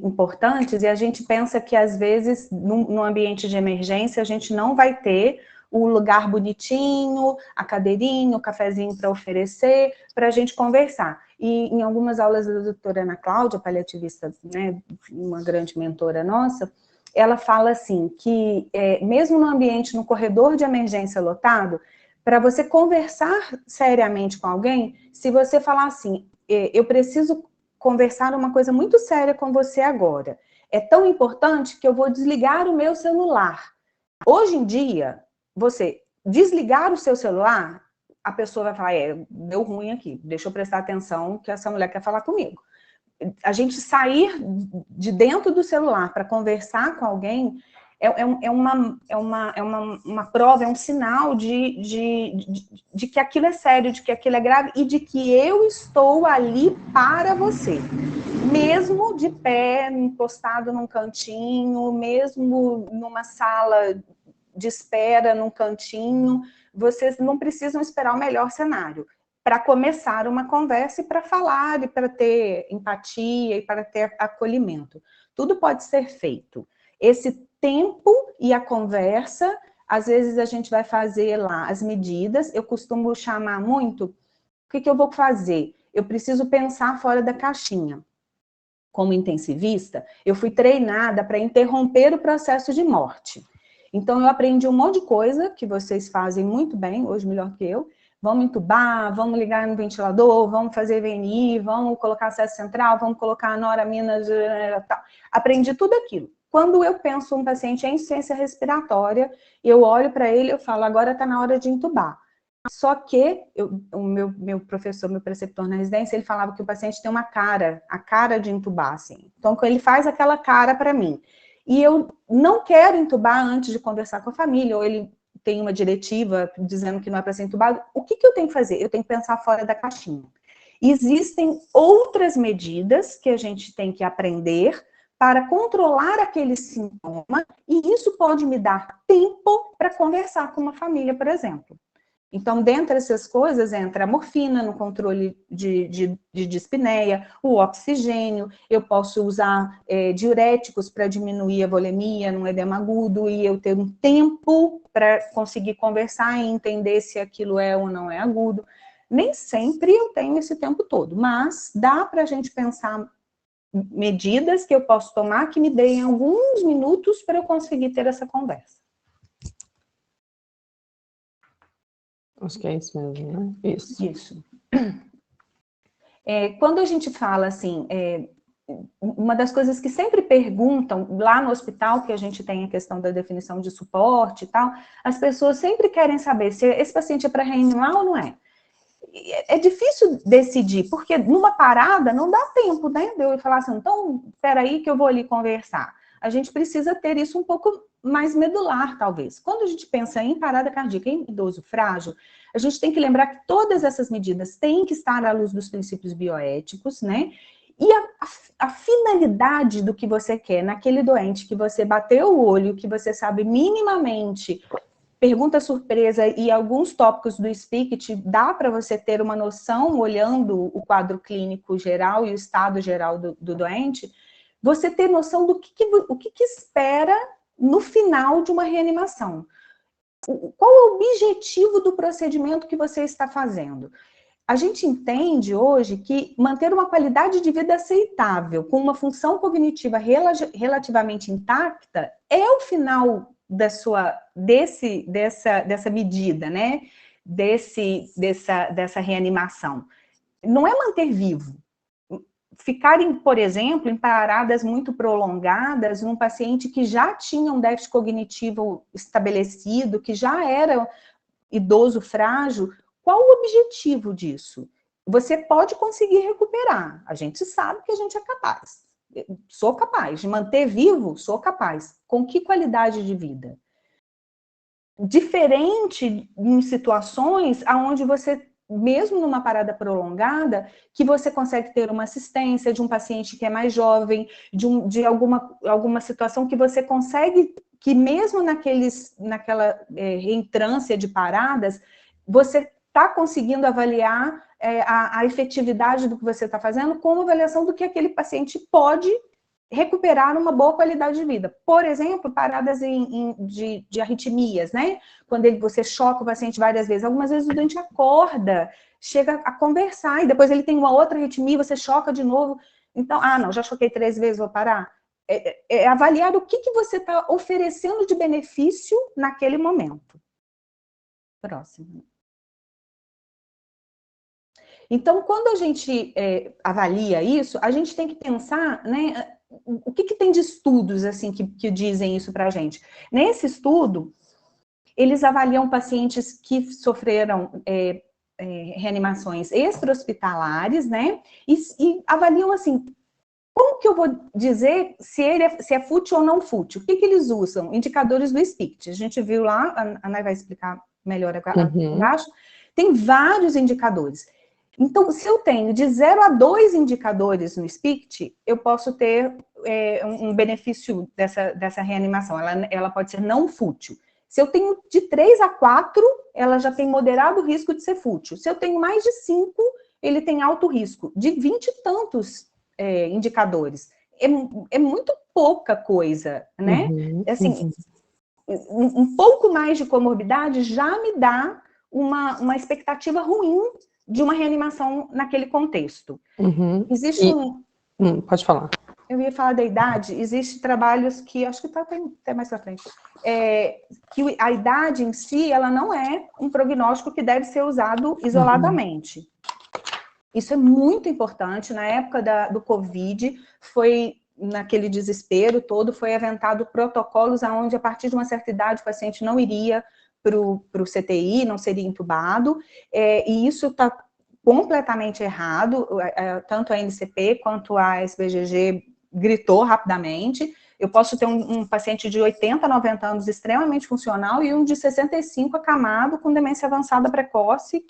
importantes e a gente pensa que às vezes no ambiente de emergência a gente não vai ter o lugar bonitinho, a cadeirinha, o cafezinho para oferecer, para a gente conversar. E em algumas aulas da doutora Ana Cláudia, paliativista, né, uma grande mentora nossa, ela fala assim, que mesmo no ambiente, no corredor de emergência lotado, para você conversar seriamente com alguém, se você falar assim, eu preciso conversar uma coisa muito séria com você agora, é tão importante que eu vou desligar o meu celular. Hoje em dia, você desligar o seu celular, a pessoa vai falar, deu ruim aqui, deixa eu prestar atenção que essa mulher quer falar comigo. A gente sair de dentro do celular para conversar com alguém é uma prova, é um sinal de que aquilo é sério, de que aquilo é grave e de que eu estou ali para você. Mesmo de pé, encostado num cantinho, mesmo numa sala de espera, num cantinho, vocês não precisam esperar o melhor cenário para começar uma conversa e para falar, e para ter empatia, e para ter acolhimento. Tudo pode ser feito. Esse tempo e a conversa, às vezes a gente vai fazer lá as medidas, eu costumo chamar muito, o que eu vou fazer? Eu preciso pensar fora da caixinha. Como intensivista, eu fui treinada para interromper o processo de morte. Então, eu aprendi um monte de coisa que vocês fazem muito bem, hoje melhor que eu. Vamos entubar, vamos ligar no ventilador, vamos fazer VNI, vamos colocar acesso central, vamos colocar noramina, tal. Aprendi tudo aquilo. Quando eu penso um paciente em insuficiência respiratória, eu olho para ele e eu falo, agora está na hora de entubar. Só que o meu professor, meu preceptor na residência, ele falava que o paciente tem uma cara, a cara de entubar, assim. Então, ele faz aquela cara para mim. E eu não quero entubar antes de conversar com a família, ou ele tem uma diretiva dizendo que não é para ser entubado. O que eu tenho que fazer? Eu tenho que pensar fora da caixinha. Existem outras medidas que a gente tem que aprender para controlar aquele sintoma, e isso pode me dar tempo para conversar com uma família, por exemplo. Então, dentre essas coisas, entra a morfina no controle de dispneia, o oxigênio, eu posso usar diuréticos para diminuir a volemia num edema agudo, e eu ter um tempo para conseguir conversar e entender se aquilo é ou não é agudo. Nem sempre eu tenho esse tempo todo, mas dá para a gente pensar medidas que eu posso tomar que me deem alguns minutos para eu conseguir ter essa conversa. Acho que é isso mesmo, né? Isso. Quando a gente fala assim, uma das coisas que sempre perguntam lá no hospital, que a gente tem a questão da definição de suporte e tal, as pessoas sempre querem saber se esse paciente é para reanimar ou não é. É difícil decidir, porque numa parada não dá tempo, né, de eu falar assim, então, espera aí que eu vou ali conversar. A gente precisa ter isso um pouco mais medular, talvez. Quando a gente pensa em parada cardíaca em idoso frágil, a gente tem que lembrar que todas essas medidas têm que estar à luz dos princípios bioéticos, né? E a finalidade do que você quer naquele doente que você bateu o olho, que você sabe minimamente, pergunta surpresa e alguns tópicos do SPICT, dá para você ter uma noção, olhando o quadro clínico geral e o estado geral do doente, você ter noção do que espera no final de uma reanimação. Qual é o objetivo do procedimento que você está fazendo? A gente entende hoje que manter uma qualidade de vida aceitável, com uma função cognitiva relativamente intacta, é o final dessa medida, né? Dessa reanimação. Não é manter vivo. Ficarem, por exemplo, em paradas muito prolongadas, num paciente que já tinha um déficit cognitivo estabelecido, que já era idoso frágil, qual o objetivo disso? Você pode conseguir recuperar. A gente sabe que a gente é capaz. Sou capaz de manter vivo, sou capaz. Com que qualidade de vida? Diferente em situações onde você, mesmo numa parada prolongada, que você consegue ter uma assistência de um paciente que é mais jovem, de alguma situação que você consegue, que mesmo naquela reentrância de paradas, você está conseguindo avaliar a efetividade do que você está fazendo como avaliação do que aquele paciente pode recuperar uma boa qualidade de vida. Por exemplo, paradas de arritmias, né? Quando você choca o paciente várias vezes. Algumas vezes o doente acorda, chega a conversar, e depois ele tem uma outra arritmia, você choca de novo. Então, não, já choquei 3 vezes, vou parar. Avaliar o que você está oferecendo de benefício naquele momento. Próximo. Então, quando a gente avalia isso, a gente tem que pensar, né, o que tem de estudos assim que dizem isso para a gente. Nesse estudo, eles avaliam pacientes que sofreram reanimações extra-hospitalares, né, e avaliam assim, como que eu vou dizer se é fútil ou não fútil? O que eles usam? Indicadores do SPICT. A gente viu lá, a Nay vai explicar melhor aqui embaixo. Tem vários indicadores. Então, se eu tenho de 0 a 2 indicadores no SPICT, eu posso ter um benefício dessa reanimação. Ela pode ser não fútil. Se eu tenho de 3 a 4, ela já tem moderado risco de ser fútil. Se eu tenho mais de 5, ele tem alto risco. De 20 e tantos indicadores. É muito pouca coisa, né? Assim, um pouco mais de comorbidade já me dá uma expectativa ruim de uma reanimação naquele contexto. Existe pode falar. Eu ia falar da idade, existem trabalhos que, acho que está até mais para frente, que a idade em si, ela não é um prognóstico que deve ser usado isoladamente. Isso é muito importante. Na época do Covid, foi naquele desespero todo, foi aventado protocolos onde, a partir de uma certa idade, o paciente não iria para o CTI, não seria entubado, e isso está completamente errado. Tanto a NCP quanto a SBGG gritou rapidamente. Eu posso ter um paciente de 80, 90 anos extremamente funcional e um de 65 acamado com demência avançada precoce,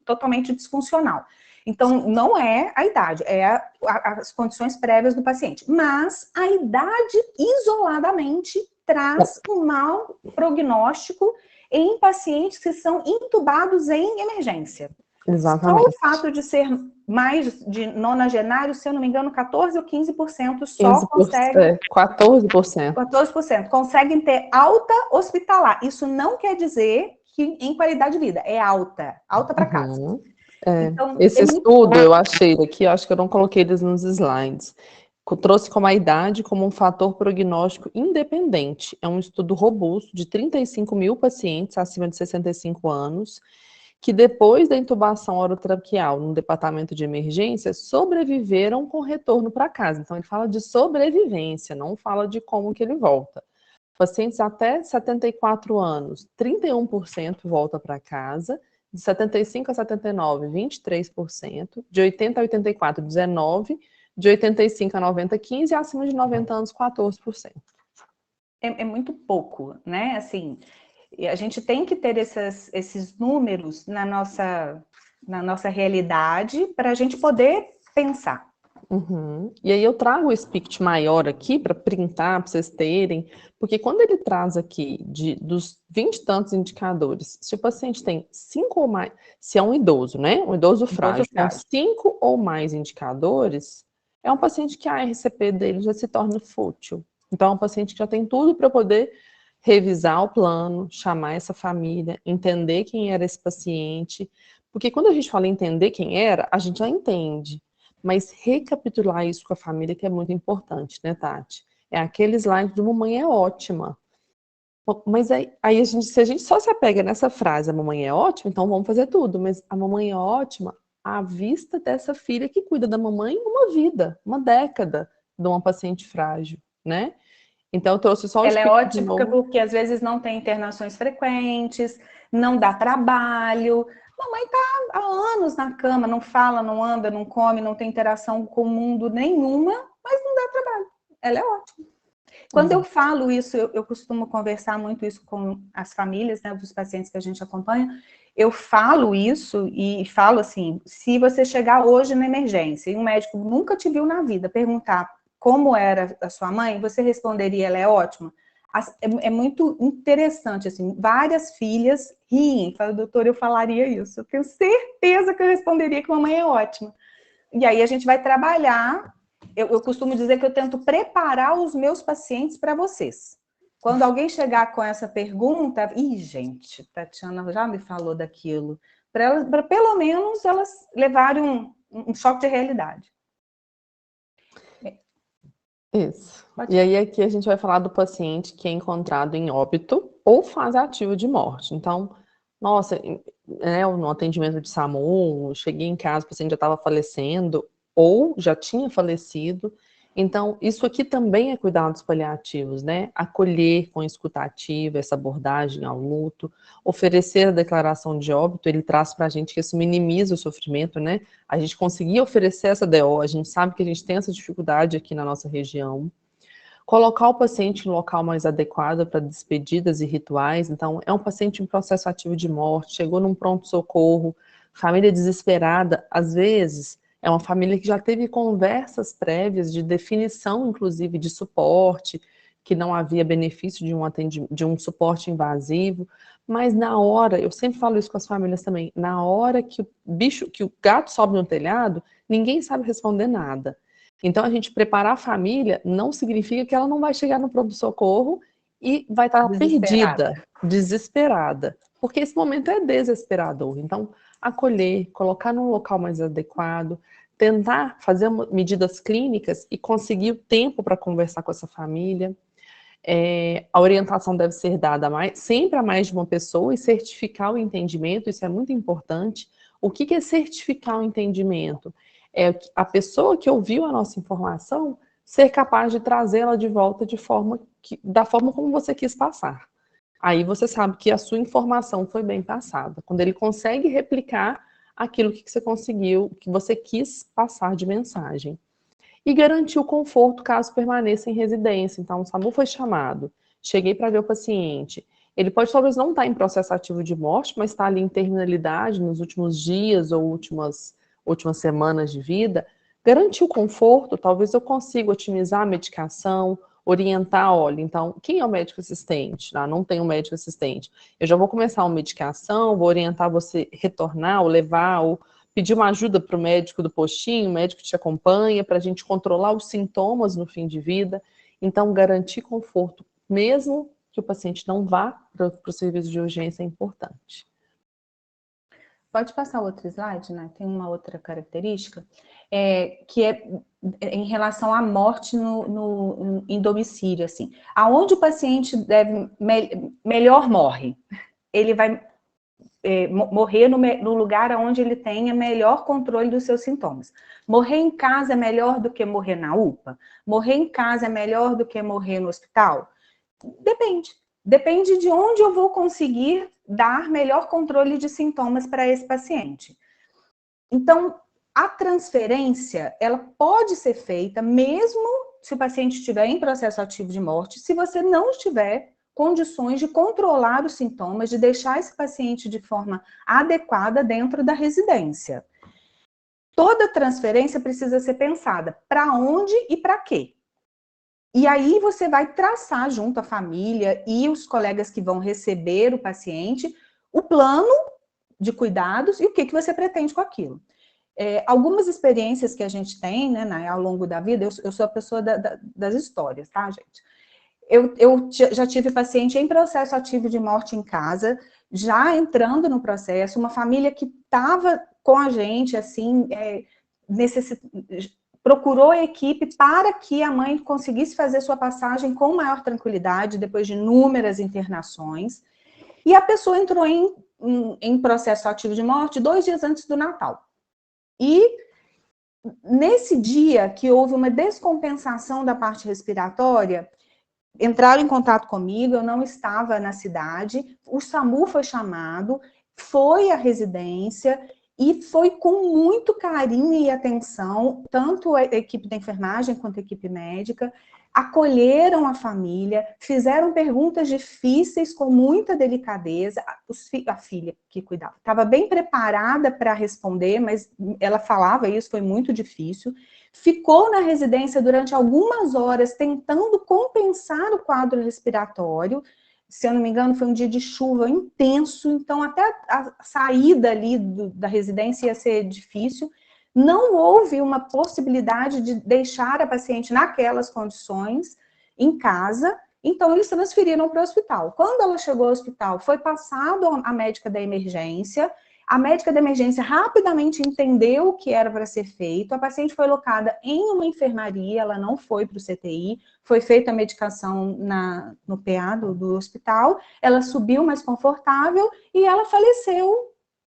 totalmente disfuncional. Então, não é a idade, é as condições prévias do paciente. Mas a idade, isoladamente, traz um mau prognóstico em pacientes que são intubados em emergência. Exatamente. Só o fato de ser mais de nonagenário, se eu não me engano, 14% ou 15% só 15%, conseguem... 14%. 14% conseguem ter alta hospitalar. Isso não quer dizer que em qualidade de vida, é alta para casa. Então, Esse é muito estudo, eu achei aqui, eu acho que eu não coloquei eles nos slides, trouxe como a idade como um fator prognóstico independente. É um estudo robusto de 35 mil pacientes acima de 65 anos, que depois da intubação orotraqueal no departamento de emergência, sobreviveram com retorno para casa. Então, ele fala de sobrevivência, não fala de como que ele volta. Pacientes até 74 anos, 31% volta para casa, de 75 a 79, 23%, de 80 a 84, 19%, de 85 a 90, 15%, e acima de 90 anos, 14%. É muito pouco, né? Assim, a gente tem que ter esses números na nossa realidade para a gente poder pensar. Uhum. E aí eu trago o SPICT maior aqui para printar, para vocês terem, porque quando ele traz aqui dos 20 e tantos indicadores, se o paciente tem 5 ou mais, se é um idoso, né? Um idoso frágil, com 5 ou mais indicadores, é um paciente que a RCP dele já se torna fútil. Então, é um paciente que já tem tudo para poder revisar o plano, chamar essa família, entender quem era esse paciente. Porque quando a gente fala em entender quem era, a gente já entende. Mas recapitular isso com a família que é muito importante, né, Tati? É aquele slide de mamãe é ótima. Mas aí se a gente só se apega nessa frase, a mamãe é ótima, então vamos fazer tudo. Mas a mamãe é ótima à vista dessa filha que cuida da mamãe uma vida, uma década de uma paciente frágil, né? Então eu trouxe só o Ela é espírito de ótima novo. porque às vezes não tem internações frequentes, não dá trabalho. Mamãe está há anos na cama, não fala, não anda, não come, não tem interação com o mundo nenhuma, mas não dá trabalho. Ela é ótima. Quando eu falo isso, eu costumo conversar muito isso com as famílias, né, dos pacientes que a gente acompanha. Eu falo isso e falo assim, se você chegar hoje na emergência e um médico nunca te viu na vida, perguntar como era a sua mãe, você responderia, ela é ótima? É muito interessante, assim, várias filhas riem, falam, doutor, eu falaria isso. Eu tenho certeza que eu responderia que a mamãe é ótima. E aí a gente vai trabalhar. Eu costumo dizer que eu tento preparar os meus pacientes para vocês. Quando alguém chegar com essa pergunta, gente, Tatiana já me falou daquilo, para pelo menos elas levarem um choque de realidade. Isso. E aí aqui a gente vai falar do paciente que é encontrado em óbito ou fase ativa de morte. Então, nossa, no atendimento de SAMU, cheguei em casa, o paciente já estava falecendo ou já tinha falecido. Então, isso aqui também é cuidados paliativos, né? Acolher com escuta ativa, essa abordagem ao luto, oferecer a declaração de óbito, ele traz para a gente que isso minimiza o sofrimento, né? A gente conseguir oferecer essa DO, a gente sabe que a gente tem essa dificuldade aqui na nossa região. Colocar o paciente no local mais adequado para despedidas e rituais. Então, é um paciente em processo ativo de morte, chegou num pronto-socorro, família desesperada, às vezes é uma família que já teve conversas prévias de definição, inclusive, de suporte, que não havia benefício de um suporte invasivo, mas na hora, eu sempre falo isso com as famílias também, na hora que o gato sobe no telhado, ninguém sabe responder nada. Então, a gente preparar a família não significa que ela não vai chegar no pronto-socorro e vai estar perdida, desesperada, porque esse momento é desesperador. Então, acolher, colocar num local mais adequado, tentar fazer medidas clínicas e conseguir o tempo para conversar com essa família. A orientação deve ser dada sempre a mais de uma pessoa e certificar o entendimento, isso é muito importante. O que é certificar o entendimento? É a pessoa que ouviu a nossa informação ser capaz de trazê-la de volta da forma como você quis passar. Aí você sabe que a sua informação foi bem passada. Quando ele consegue replicar aquilo que você conseguiu, que você quis passar de mensagem. E garantir o conforto caso permaneça em residência. Então, o SAMU foi chamado, cheguei para ver o paciente. Ele pode talvez não estar em processo ativo de morte, mas está ali em terminalidade nos últimos dias ou últimas semanas de vida. Garantir o conforto, talvez eu consiga otimizar a medicação, orientar, olha, então, quem é o médico assistente? Não tem um médico assistente. Eu já vou começar uma medicação, vou orientar você retornar ou levar, ou pedir uma ajuda para o médico do postinho, o médico te acompanha, para a gente controlar os sintomas no fim de vida. Então, garantir conforto, mesmo que o paciente não vá para o serviço de urgência, é importante. Pode passar outro slide, né? Tem uma outra característica, que é em relação à morte em domicílio, assim. Aonde o paciente melhor morre? Ele vai morrer no lugar onde ele tenha melhor controle dos seus sintomas. Morrer em casa é melhor do que morrer na UPA? Morrer em casa é melhor do que morrer no hospital? Depende. Depende de onde eu vou conseguir dar melhor controle de sintomas para esse paciente. Então, a transferência, ela pode ser feita mesmo se o paciente estiver em processo ativo de morte, se você não tiver condições de controlar os sintomas, de deixar esse paciente de forma adequada dentro da residência. Toda transferência precisa ser pensada para onde e para quê. E aí você vai traçar junto à família e os colegas que vão receber o paciente o plano de cuidados e o que você pretende com aquilo. Algumas experiências que a gente tem, né, ao longo da vida, eu sou a pessoa das histórias, tá, gente? Eu já tive paciente em processo ativo de morte em casa, já entrando no processo, uma família que estava com a gente, assim, procurou a equipe para que a mãe conseguisse fazer sua passagem com maior tranquilidade, depois de inúmeras internações, e a pessoa entrou em processo ativo de morte 2 dias antes do Natal. E nesse dia que houve uma descompensação da parte respiratória, entraram em contato comigo, eu não estava na cidade, o SAMU foi chamado, foi à residência e foi com muito carinho e atenção, tanto a equipe da enfermagem quanto a equipe médica, acolheram a família, fizeram perguntas difíceis com muita delicadeza. A filha que cuidava estava bem preparada para responder, mas ela falava isso, foi muito difícil. Ficou na residência durante algumas horas tentando compensar o quadro respiratório. Se eu não me engano, foi um dia de chuva intenso, então até a saída ali da residência ia ser difícil. Não houve uma possibilidade de deixar a paciente naquelas condições em casa, então eles transferiram para o hospital. Quando ela chegou ao hospital, foi passado à médica da emergência, a médica da emergência rapidamente entendeu o que era para ser feito, a paciente foi alocada em uma enfermaria, ela não foi para o CTI, foi feita a medicação no PA do hospital, ela subiu mais confortável e ela faleceu,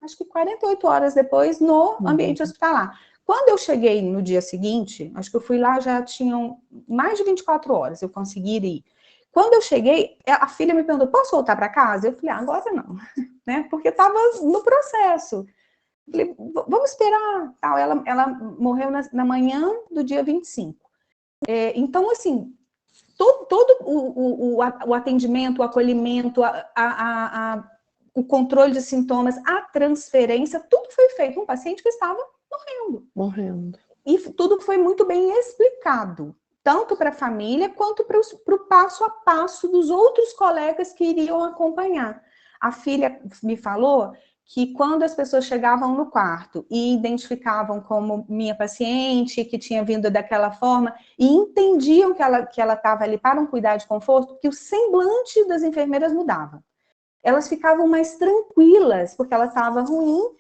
acho que 48 horas depois, no ambiente hospitalar. Quando eu cheguei no dia seguinte, acho que eu fui lá, já tinham mais de 24 horas, eu consegui ir. Quando eu cheguei, a filha me perguntou, posso voltar para casa? Eu falei, agora não, né? Porque estava no processo. Eu falei, vamos esperar. Tal. Ela morreu na manhã do dia 25. Então, assim, todo o atendimento, o acolhimento, o controle de sintomas, a transferência, tudo foi feito. Um paciente que estava morrendo. E tudo foi muito bem explicado, tanto para a família, quanto para o passo a passo dos outros colegas que iriam acompanhar. A filha me falou que quando as pessoas chegavam no quarto e identificavam como minha paciente, que tinha vindo daquela forma, e entendiam que ela estava ali para um cuidado de conforto, que o semblante das enfermeiras mudava. Elas ficavam mais tranquilas, porque ela estava ruim,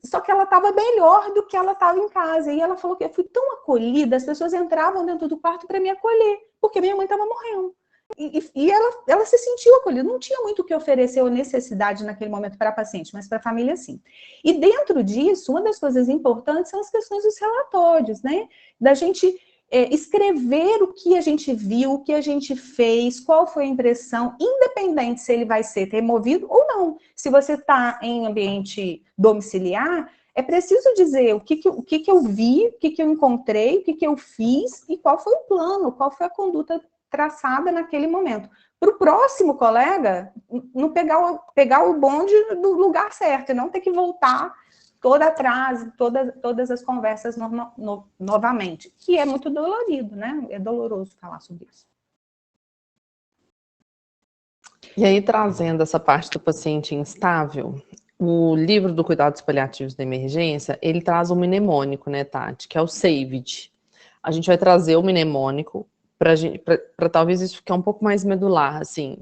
só que ela estava melhor do que ela estava em casa. E ela falou que eu fui tão acolhida, as pessoas entravam dentro do quarto para me acolher, porque minha mãe estava morrendo. E ela se sentiu acolhida, não tinha muito o que oferecer ou necessidade naquele momento para a paciente, mas para a família sim. E dentro disso, uma das coisas importantes são as questões dos relatórios, né? Da gente escrever o que a gente viu, o que a gente fez, qual foi a impressão, independente se ele vai ser removido ou não. Se você está em ambiente domiciliar, é preciso dizer o que eu vi, o que eu encontrei, o que eu fiz e qual foi o plano, qual foi a conduta traçada naquele momento. Para o próximo colega, não pegar o bonde do lugar certo, e não ter que voltar toda atrás, todas as conversas novamente, que é muito dolorido, né? É doloroso falar sobre isso. E aí, trazendo essa parte do paciente instável, o livro do Cuidados Paliativos da Emergência, ele traz um mnemônico, né, Tati, que é o SAVED. A gente vai trazer o mnemônico para talvez isso ficar um pouco mais medular, assim.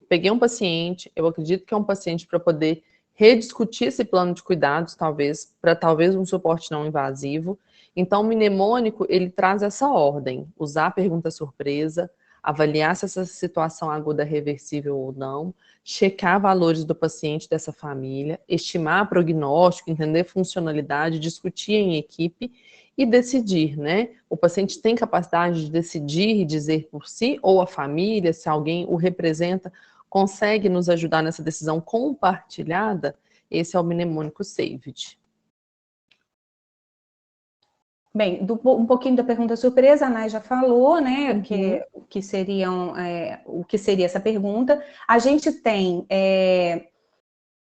Peguei um paciente, eu acredito que é um paciente para poder rediscutir esse plano de cuidados, talvez, para talvez um suporte não invasivo. Então, o mnemônico, ele traz essa ordem, usar a pergunta surpresa, avaliar se essa situação aguda é reversível ou não, checar valores do paciente dessa família, estimar prognóstico, entender funcionalidade, discutir em equipe e decidir, né? O paciente tem capacidade de decidir e dizer por si, ou a família, se alguém o representa, consegue nos ajudar nessa decisão compartilhada? Esse é o mnemônico SAVED. Bem, um pouquinho da pergunta surpresa, a Nay já falou, né, o que seria essa pergunta. A gente tem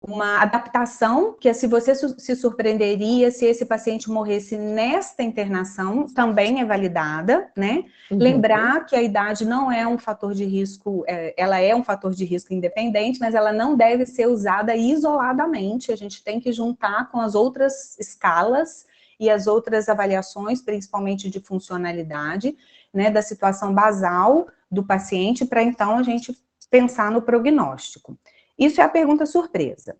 uma adaptação, que é se você se surpreenderia se esse paciente morresse nesta internação, também é validada, né? Lembrar que a idade não é um fator de risco, ela é um fator de risco independente, mas ela não deve ser usada isoladamente, a gente tem que juntar com as outras escalas e as outras avaliações, principalmente de funcionalidade, né, da situação basal do paciente, para então a gente pensar no prognóstico. Isso é a pergunta surpresa.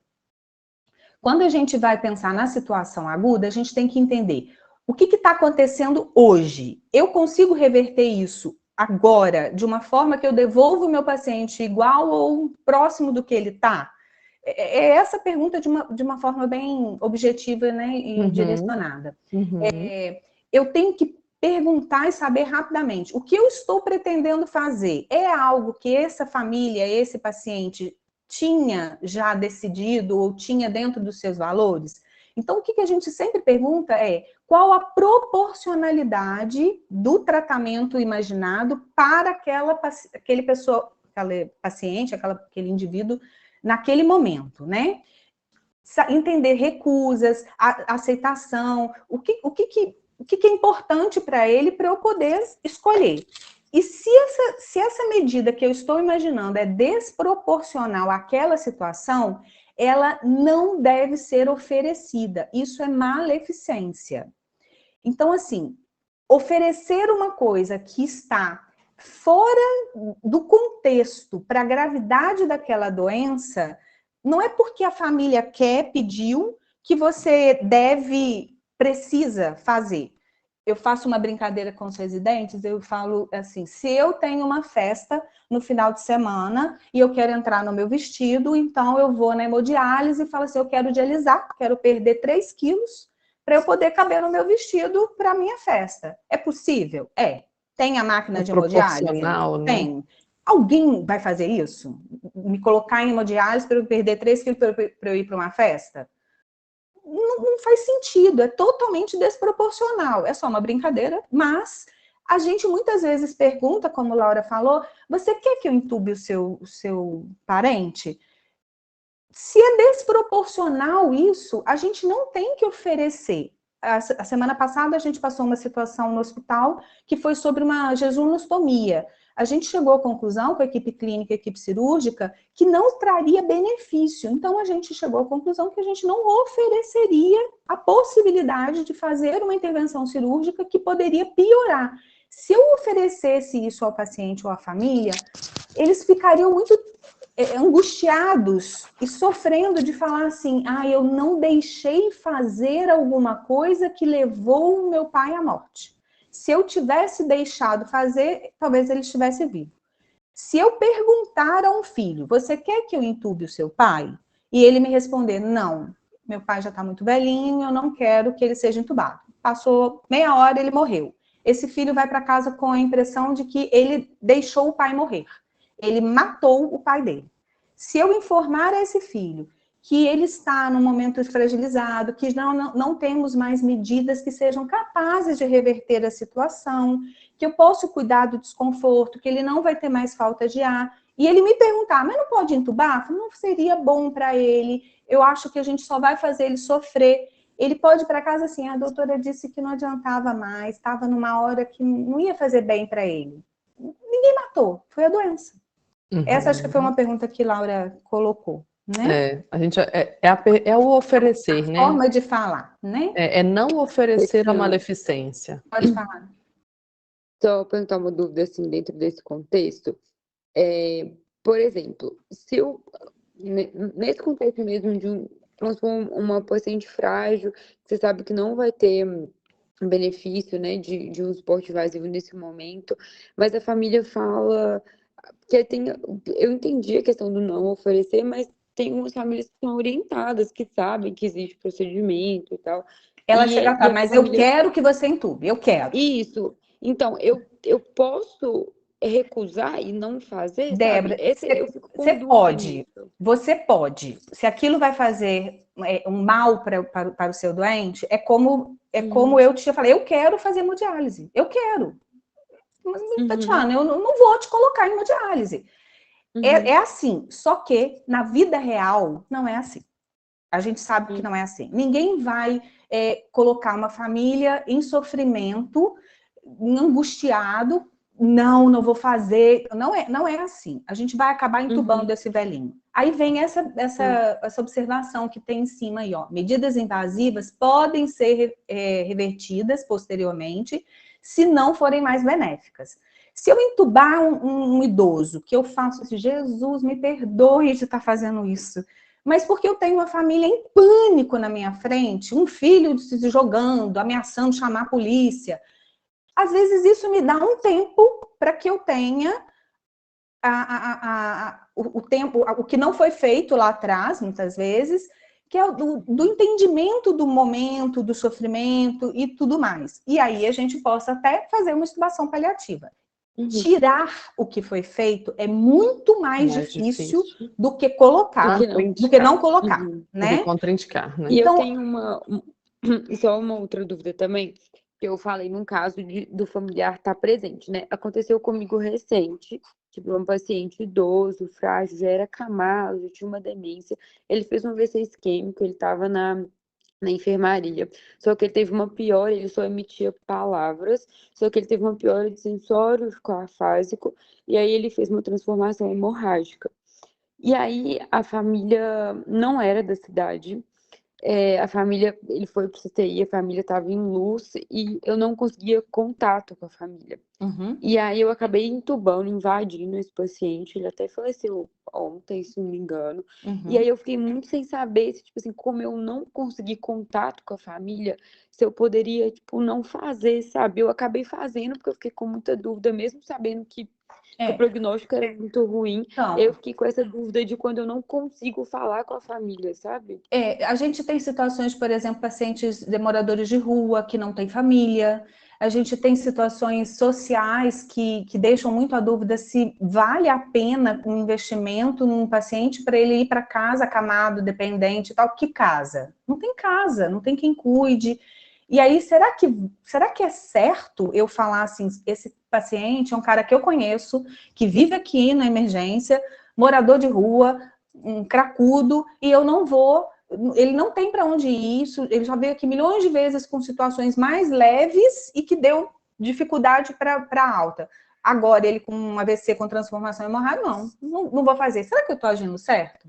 Quando a gente vai pensar na situação aguda, a gente tem que entender o que está acontecendo hoje. Eu consigo reverter isso agora, de uma forma que eu devolvo o meu paciente igual ou próximo do que ele está? É essa pergunta de uma forma bem objetiva, né, e direcionada. Eu tenho que perguntar e saber rapidamente o que eu estou pretendendo fazer. É algo que essa família, esse paciente tinha já decidido ou tinha dentro dos seus valores? Então, o que a gente sempre pergunta é qual a proporcionalidade do tratamento imaginado para aquele paciente, aquele indivíduo, naquele momento, né? Entender recusas, aceitação, o que é importante para ele para eu poder escolher. E se essa medida que eu estou imaginando é desproporcional àquela situação, ela não deve ser oferecida. Isso é maleficência. Então, assim, oferecer uma coisa que está fora do contexto para a gravidade daquela doença, não é porque a família quer, pediu, que você precisa fazer. Eu faço uma brincadeira com os residentes, eu falo assim, se eu tenho uma festa no final de semana e eu quero entrar no meu vestido, então eu vou na hemodiálise e falo assim, eu quero dialisar, quero perder 3 quilos para eu poder caber no meu vestido para a minha festa. É possível? É. Tem a máquina de hemodiálise? Proporcional, né? Tem. Alguém vai fazer isso? Me colocar em hemodiálise para eu perder 3 quilos para eu ir para uma festa? Não faz sentido, é totalmente desproporcional. É só uma brincadeira, mas a gente muitas vezes pergunta, como a Laura falou, você quer que eu entube o seu parente? Se é desproporcional isso, a gente não tem que oferecer. A semana passada a gente passou uma situação no hospital que foi sobre uma jejunostomia. A gente chegou à conclusão, com a equipe clínica e a equipe cirúrgica, que não traria benefício. Então, a gente chegou à conclusão que a gente não ofereceria a possibilidade de fazer uma intervenção cirúrgica que poderia piorar. Se eu oferecesse isso ao paciente ou à família, eles ficariam muito angustiados e sofrendo de falar assim, eu não deixei fazer alguma coisa que levou o meu pai à morte. Se eu tivesse deixado fazer, talvez ele estivesse vivo. Se eu perguntar a um filho, você quer que eu entube o seu pai? E ele me responder, não, meu pai já está muito velhinho, eu não quero que ele seja entubado. Passou meia hora, ele morreu. Esse filho vai para casa com a impressão de que ele deixou o pai morrer. Ele matou o pai dele. Se eu informar a esse filho que ele está num momento fragilizado, que não temos mais medidas que sejam capazes de reverter a situação, que eu posso cuidar do desconforto, que ele não vai ter mais falta de ar, e ele me perguntar, mas não pode entubar? Não seria bom para ele, eu acho que a gente só vai fazer ele sofrer. Ele pode ir para casa assim, a doutora disse que não adiantava mais, estava numa hora que não ia fazer bem para ele. Ninguém matou, foi a doença. Essa acho que foi uma pergunta que Laura colocou, né? A gente é o oferecer, né? Forma de falar, né? É não oferecer a maleficência. Pode falar. Só perguntar uma dúvida assim dentro desse contexto. Por exemplo, se eu nesse contexto mesmo de vamos supor, uma paciente frágil, você sabe que não vai ter benefício, né, de um suporte invasivo nesse momento, mas a família fala que eu entendi a questão do não oferecer, mas tem umas famílias que são orientadas, que sabem que existe procedimento e tal. Ela chega a falar, a mas eu família... quero que você entube, eu quero. Isso. Então, eu posso recusar e não fazer, sabe? Débora, Eu fico com dúvida nisso. você pode. Se aquilo vai fazer um mal para o seu doente, é como eu te falei, eu quero fazer hemodiálise, eu quero. Tatiana, eu não vou te colocar em hemodiálise. É assim, só que na vida real não é assim. A gente sabe que não é assim. Ninguém vai colocar uma família em sofrimento, angustiado. Não vou fazer. Não é assim. A gente vai acabar entubando esse velhinho. Aí vem essa observação que tem em cima aí, ó. Medidas invasivas podem ser revertidas posteriormente, se não forem mais benéficas. Se eu entubar um idoso, que eu faço assim, Jesus, me perdoe de estar fazendo isso, mas porque eu tenho uma família em pânico na minha frente, um filho se jogando, ameaçando chamar a polícia. Às vezes isso me dá um tempo para que eu tenha o tempo, o que não foi feito lá atrás, muitas vezes, que é do entendimento do momento, do sofrimento e tudo mais. E aí a gente possa até fazer uma intubação paliativa. Tirar o que foi feito é muito mais difícil do que colocar, do que não colocar, né? Do que contraindicar, né? E eu tenho só uma outra dúvida também, que eu falei num caso do familiar estar presente, né? Aconteceu comigo recente, tipo, um paciente idoso, frágil, já era acamado, já tinha uma demência, ele fez um AVC isquêmico, ele estava na enfermaria. Só que ele teve uma piora, ele só emitia palavras, só que ele teve uma piora de sensório, ficou afásico, e aí ele fez uma transformação hemorrágica. E aí a família não era da cidade, a família, ele foi para o CTI, a família estava em luz e eu não conseguia contato com a família. E aí eu acabei entubando, invadindo esse paciente, ele até faleceu ontem, se não me engano. E aí eu fiquei muito sem saber se, tipo assim, como eu não consegui contato com a família, se eu poderia, tipo, não fazer, sabe? Eu acabei fazendo porque eu fiquei com muita dúvida, mesmo sabendo que o prognóstico era muito ruim. Então, eu fiquei com essa dúvida de quando eu não consigo falar com a família, sabe? A gente tem situações, por exemplo, pacientes de moradores de rua que não têm família. A gente tem situações sociais que deixam muito a dúvida se vale a pena um investimento num paciente para ele ir para casa acamado, dependente e tal. Que casa? Não tem casa, não tem quem cuide. E aí, será que é certo eu falar assim, esse paciente é um cara que eu conheço, que vive aqui na emergência, morador de rua, um cracudo, e eu não vou, ele não tem para onde ir, ele já veio aqui milhões de vezes com situações mais leves e que deu dificuldade para alta. Agora, ele com um AVC com transformação hemorrágica, não vou fazer. Será que eu estou agindo certo?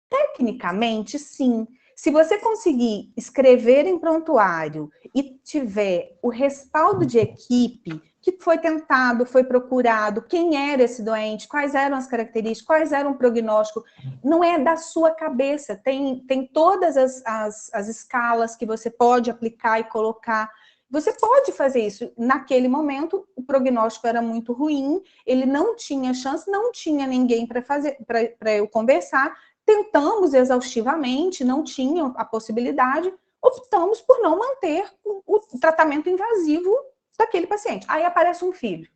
Tecnicamente, sim. Se você conseguir escrever em prontuário e tiver o respaldo de equipe, que foi tentado, foi procurado, quem era esse doente, quais eram as características, quais eram o prognóstico, não é da sua cabeça, tem todas as escalas que você pode aplicar e colocar. Você pode fazer isso. Naquele momento, o prognóstico era muito ruim, ele não tinha chance, não tinha ninguém para eu conversar. Tentamos exaustivamente, não tinha a possibilidade, optamos por não manter o tratamento invasivo daquele paciente. Aí aparece um filho.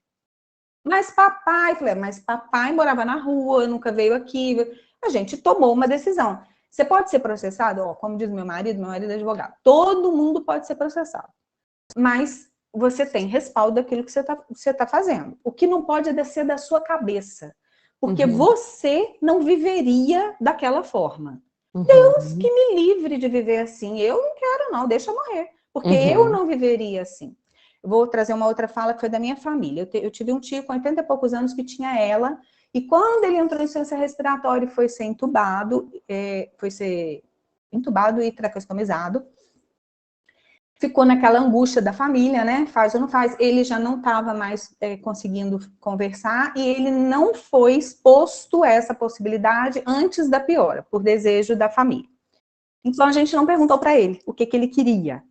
Mas papai morava na rua, nunca veio aqui. A gente tomou uma decisão. Você pode ser processado? Como diz meu marido é advogado. Todo mundo pode ser processado. Mas você tem respaldo daquilo que você tá fazendo. O que não pode é descer da sua cabeça. Porque você não viveria daquela forma. Deus que me livre de viver assim. Eu não quero, não. Deixa eu morrer. Porque eu não viveria assim. Eu vou trazer uma outra fala que foi da minha família. Eu tive um tio com 80 e poucos anos que tinha ela. E quando ele entrou em insuficiência respiratória e foi ser entubado e traqueostomizado, ficou naquela angústia da família, né? Faz ou não faz? Ele já não estava mais conseguindo conversar e ele não foi exposto a essa possibilidade antes da piora, por desejo da família. Então, a gente não perguntou para ele o que ele queria.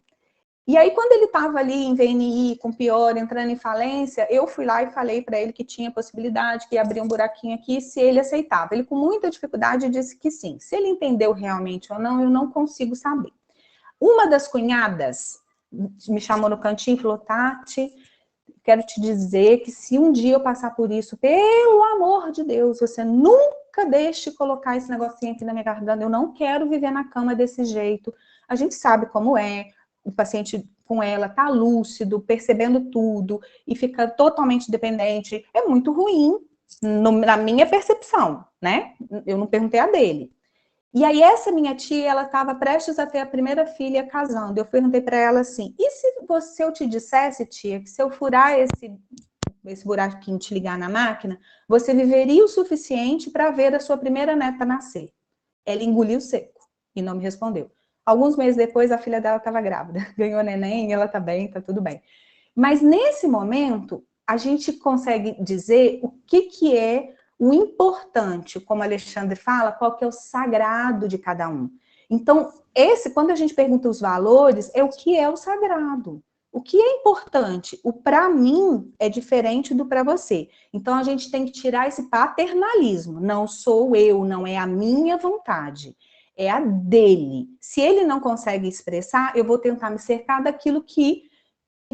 E aí, quando ele estava ali em VNI, com pior, entrando em falência, eu fui lá e falei para ele que tinha possibilidade, que ia abrir um buraquinho aqui, se ele aceitava. Ele, com muita dificuldade, disse que sim. Se ele entendeu realmente ou não, eu não consigo saber. Uma das cunhadas me chamou no cantinho e falou, Tati, quero te dizer que se um dia eu passar por isso, pelo amor de Deus, você nunca deixe colocar esse negocinho aqui na minha garganta, eu não quero viver na cama desse jeito. A gente sabe como é, o paciente com ela tá lúcido, percebendo tudo e fica totalmente dependente. É muito ruim, na minha percepção, né? Eu não perguntei a dele. E aí essa minha tia, ela estava prestes a ter a primeira filha casando. Eu perguntei para ela assim, e se eu te dissesse, tia, que se eu furar esse buraquinho, te ligar na máquina, você viveria o suficiente para ver a sua primeira neta nascer? Ela engoliu seco e não me respondeu. Alguns meses depois, a filha dela estava grávida. Ganhou neném, ela está bem, está tudo bem. Mas nesse momento, a gente consegue dizer o que é o importante, como Alexandre fala, qual que é o sagrado de cada um. Então, quando a gente pergunta os valores, é o que é o sagrado. O que é importante? O para mim é diferente do para você. Então, a gente tem que tirar esse paternalismo. Não sou eu, não é a minha vontade. É a dele. Se ele não consegue expressar, eu vou tentar me cercar daquilo que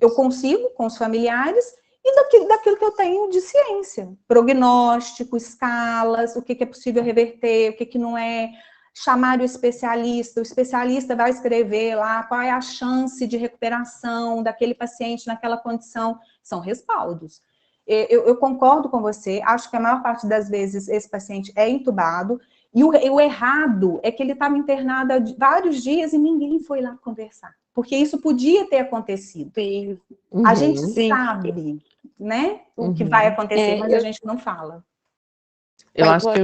eu consigo com os familiares e daquilo que eu tenho de ciência. Prognóstico, escalas, o que é possível reverter, o que não é. Chamar o especialista vai escrever lá qual é a chance de recuperação daquele paciente naquela condição. São respaldos. Eu concordo com você, acho que a maior parte das vezes esse paciente é entubado, e o errado é que ele estava internado há vários dias e ninguém foi lá conversar. Porque isso podia ter acontecido. Sim. A gente Sim. sabe, né, o que vai acontecer, mas a gente não fala. Eu acho que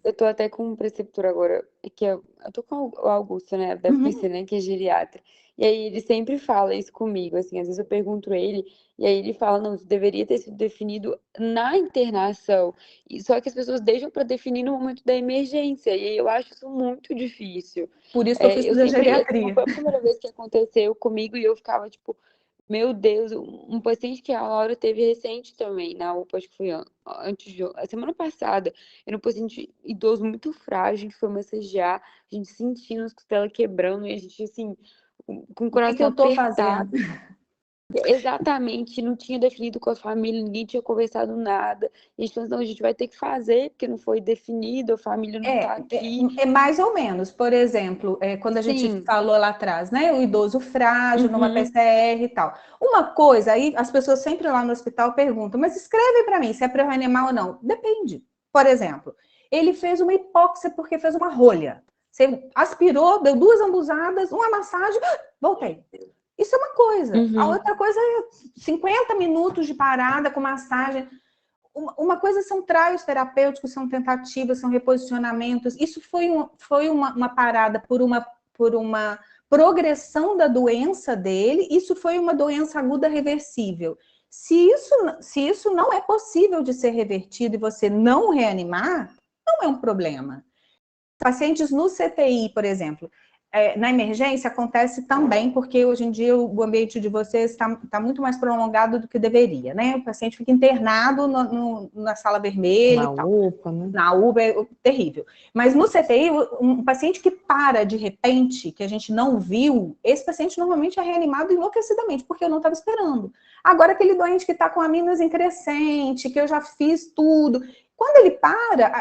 eu tô até com um preceptor agora, que eu tô com o Augusto, né, da FC, né, que é geriatra. E aí ele sempre fala isso comigo, assim, às vezes eu pergunto ele, e aí ele fala, não, isso deveria ter sido definido na internação. E só que as pessoas deixam para definir no momento da emergência, e eu acho isso muito difícil. Por isso que eu fiz Assim, geriatria. não foi a primeira vez que aconteceu comigo, e eu ficava, tipo, meu Deus, um paciente que a Laura teve recente também, na UPA, acho que foi a semana passada, era um paciente idoso muito frágil, que foi massagear, a gente sentindo as costelas quebrando, e a gente, assim, com o coração eu tô apertado. fazendo? Exatamente, não tinha definido com a família, ninguém tinha conversado nada. E a gente falou, não, a gente vai ter que fazer, porque não foi definido, a família não tá aqui. É mais ou menos. Por exemplo, quando a gente Sim. falou lá atrás, né? O idoso frágil, numa PCR e tal. Uma coisa, aí as pessoas sempre lá no hospital perguntam, mas escreve para mim se é para eu reanimar ou não. Depende. Por exemplo, ele fez uma hipóxia porque fez uma rolha. Você aspirou, deu 2 ambusadas, uma massagem, voltei. Isso é uma coisa. A outra coisa é 50 minutos de parada com massagem. Uma coisa são traios terapêuticos, são tentativas, são reposicionamentos. Isso foi uma parada por uma progressão da doença dele, isso foi uma doença aguda reversível. Se isso não é possível de ser revertido e você não reanimar, não é um problema. Pacientes no CTI, por exemplo, na emergência acontece também, porque hoje em dia o ambiente de vocês está muito mais prolongado do que deveria, né? O paciente fica internado na sala vermelha e tal. UPA, né? Na UPA é terrível. Mas no CTI, um paciente que para de repente, que a gente não viu, esse paciente normalmente é reanimado enlouquecidamente, porque eu não estava esperando. Agora, aquele doente que está com aminas em crescente, que eu já fiz tudo. Quando ele para,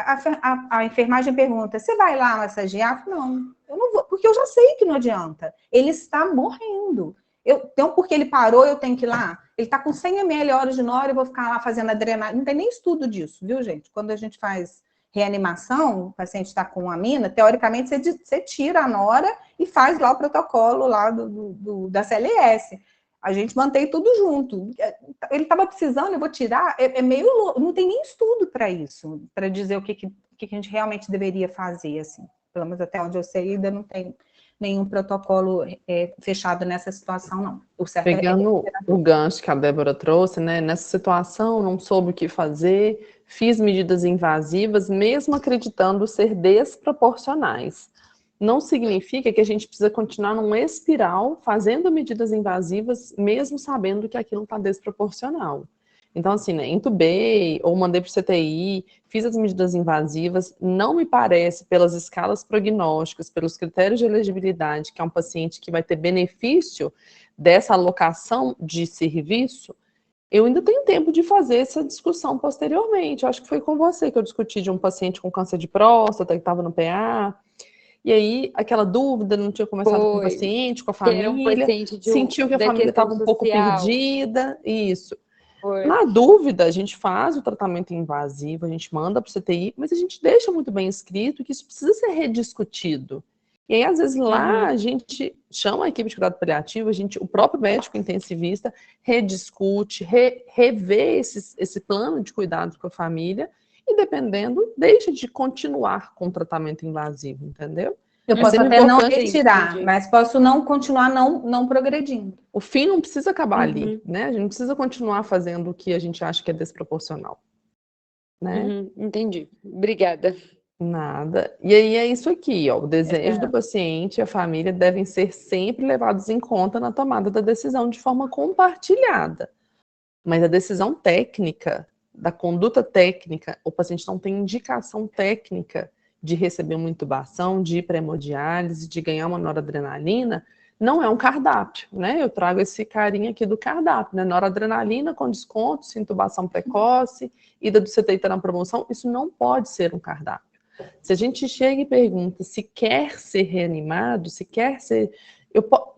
a enfermagem pergunta, você vai lá massagear? Não, eu não vou, porque eu já sei que não adianta. Ele está morrendo. Então, porque ele parou, eu tenho que ir lá? Ele está com 100 ml horas de nora, eu vou ficar lá fazendo a drenagem. Não tem nem estudo disso, viu, gente? Quando a gente faz reanimação, o paciente está com amina, teoricamente você tira a nora e faz lá o protocolo lá da CLS. A gente mantém tudo junto. Ele estava precisando, eu vou tirar. É meio louco. Não tem nem estudo para isso, para dizer o que a gente realmente deveria fazer, assim. Pelo menos até onde eu sei, ainda não tem nenhum protocolo fechado nessa situação, não. O certo Pegando o gancho que a Débora trouxe, né? Nessa situação, não soube o que fazer, fiz medidas invasivas, mesmo acreditando ser desproporcionais. não significa que a gente precisa continuar num espiral fazendo medidas invasivas, mesmo sabendo que aquilo está desproporcional. Então, assim, né, entubei ou mandei para o CTI, fiz as medidas invasivas, não me parece, pelas escalas prognósticas, pelos critérios de elegibilidade, que é um paciente que vai ter benefício dessa alocação de serviço, eu ainda tenho tempo de fazer essa discussão posteriormente. Eu acho que foi com você que eu discuti de um paciente com câncer de próstata, que estava no PA, e aí aquela dúvida, não tinha conversado com o paciente, com a que era um família, paciente sentiu que a da família questão estava um pouco social. perdida, isso. Foi. Na dúvida, a gente faz o tratamento invasivo, a gente manda para o CTI, mas a gente deixa muito bem escrito que isso precisa ser rediscutido. E aí, às vezes, lá a gente chama a equipe de cuidado paliativo, o próprio médico intensivista rediscute, revê esse plano de cuidado com a família e, dependendo, deixa de continuar com o tratamento invasivo, entendeu? Eu posso até não retirar, mas posso não continuar não progredindo. O fim não precisa acabar ali, né? A gente não precisa continuar fazendo o que a gente acha que é desproporcional, né? Entendi. Obrigada. Nada. E aí é isso aqui, ó. O desejo do paciente e a família devem ser sempre levados em conta na tomada da decisão de forma compartilhada. Mas a decisão técnica, da conduta técnica, o paciente não tem indicação técnica de receber uma intubação, de ir para hemodiálise, de ganhar uma noradrenalina, não é um cardápio, né? Eu trago esse carinha aqui do cardápio, né? Noradrenalina com desconto, intubação precoce, ida do CTI na promoção, isso não pode ser um cardápio. Se a gente chega e pergunta se quer ser reanimado, se quer ser...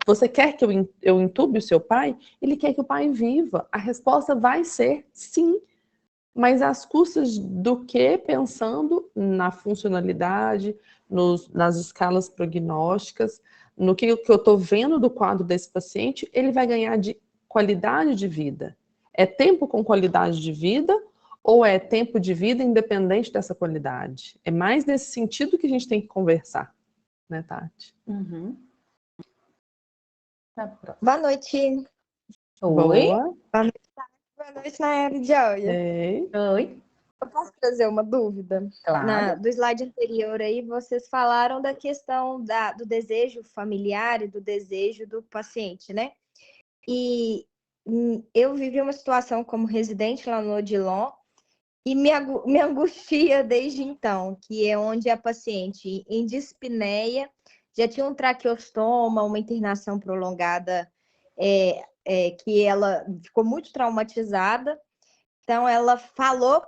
Você quer que eu entube o seu pai? Ele quer que o pai viva. A resposta vai ser sim. Mas às custas do quê? Pensando na funcionalidade, nas escalas prognósticas, no que eu estou vendo do quadro desse paciente, ele vai ganhar de qualidade de vida. É tempo com qualidade de vida ou é tempo de vida independente dessa qualidade? É mais nesse sentido que a gente tem que conversar, né, Tati? Boa noite. Oi. Boa noite, Nayara de Olha. Oi. Eu posso trazer uma dúvida? Claro. Do slide anterior aí, vocês falaram da questão do desejo familiar e do desejo do paciente, né? E eu vivi uma situação como residente lá no Odilon e me angustia desde então, que é onde a paciente em dispneia já tinha um traqueostoma, uma internação prolongada, que ela ficou muito traumatizada. Então, ela falou,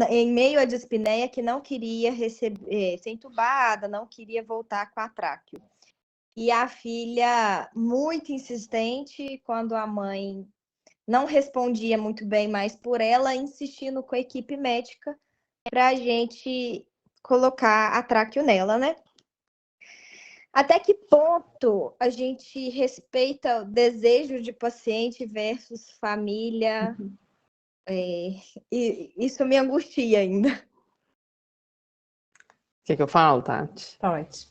em meio à dispneia, que não queria ser entubada, não queria voltar com a tráqueo. E a filha, muito insistente, quando a mãe não respondia muito bem mais por ela, insistindo com a equipe médica para a gente colocar a tráqueo nela, né? Até que ponto a gente respeita o desejo de paciente versus família? E isso me angustia ainda. Quer que eu falo, Tati? Pode.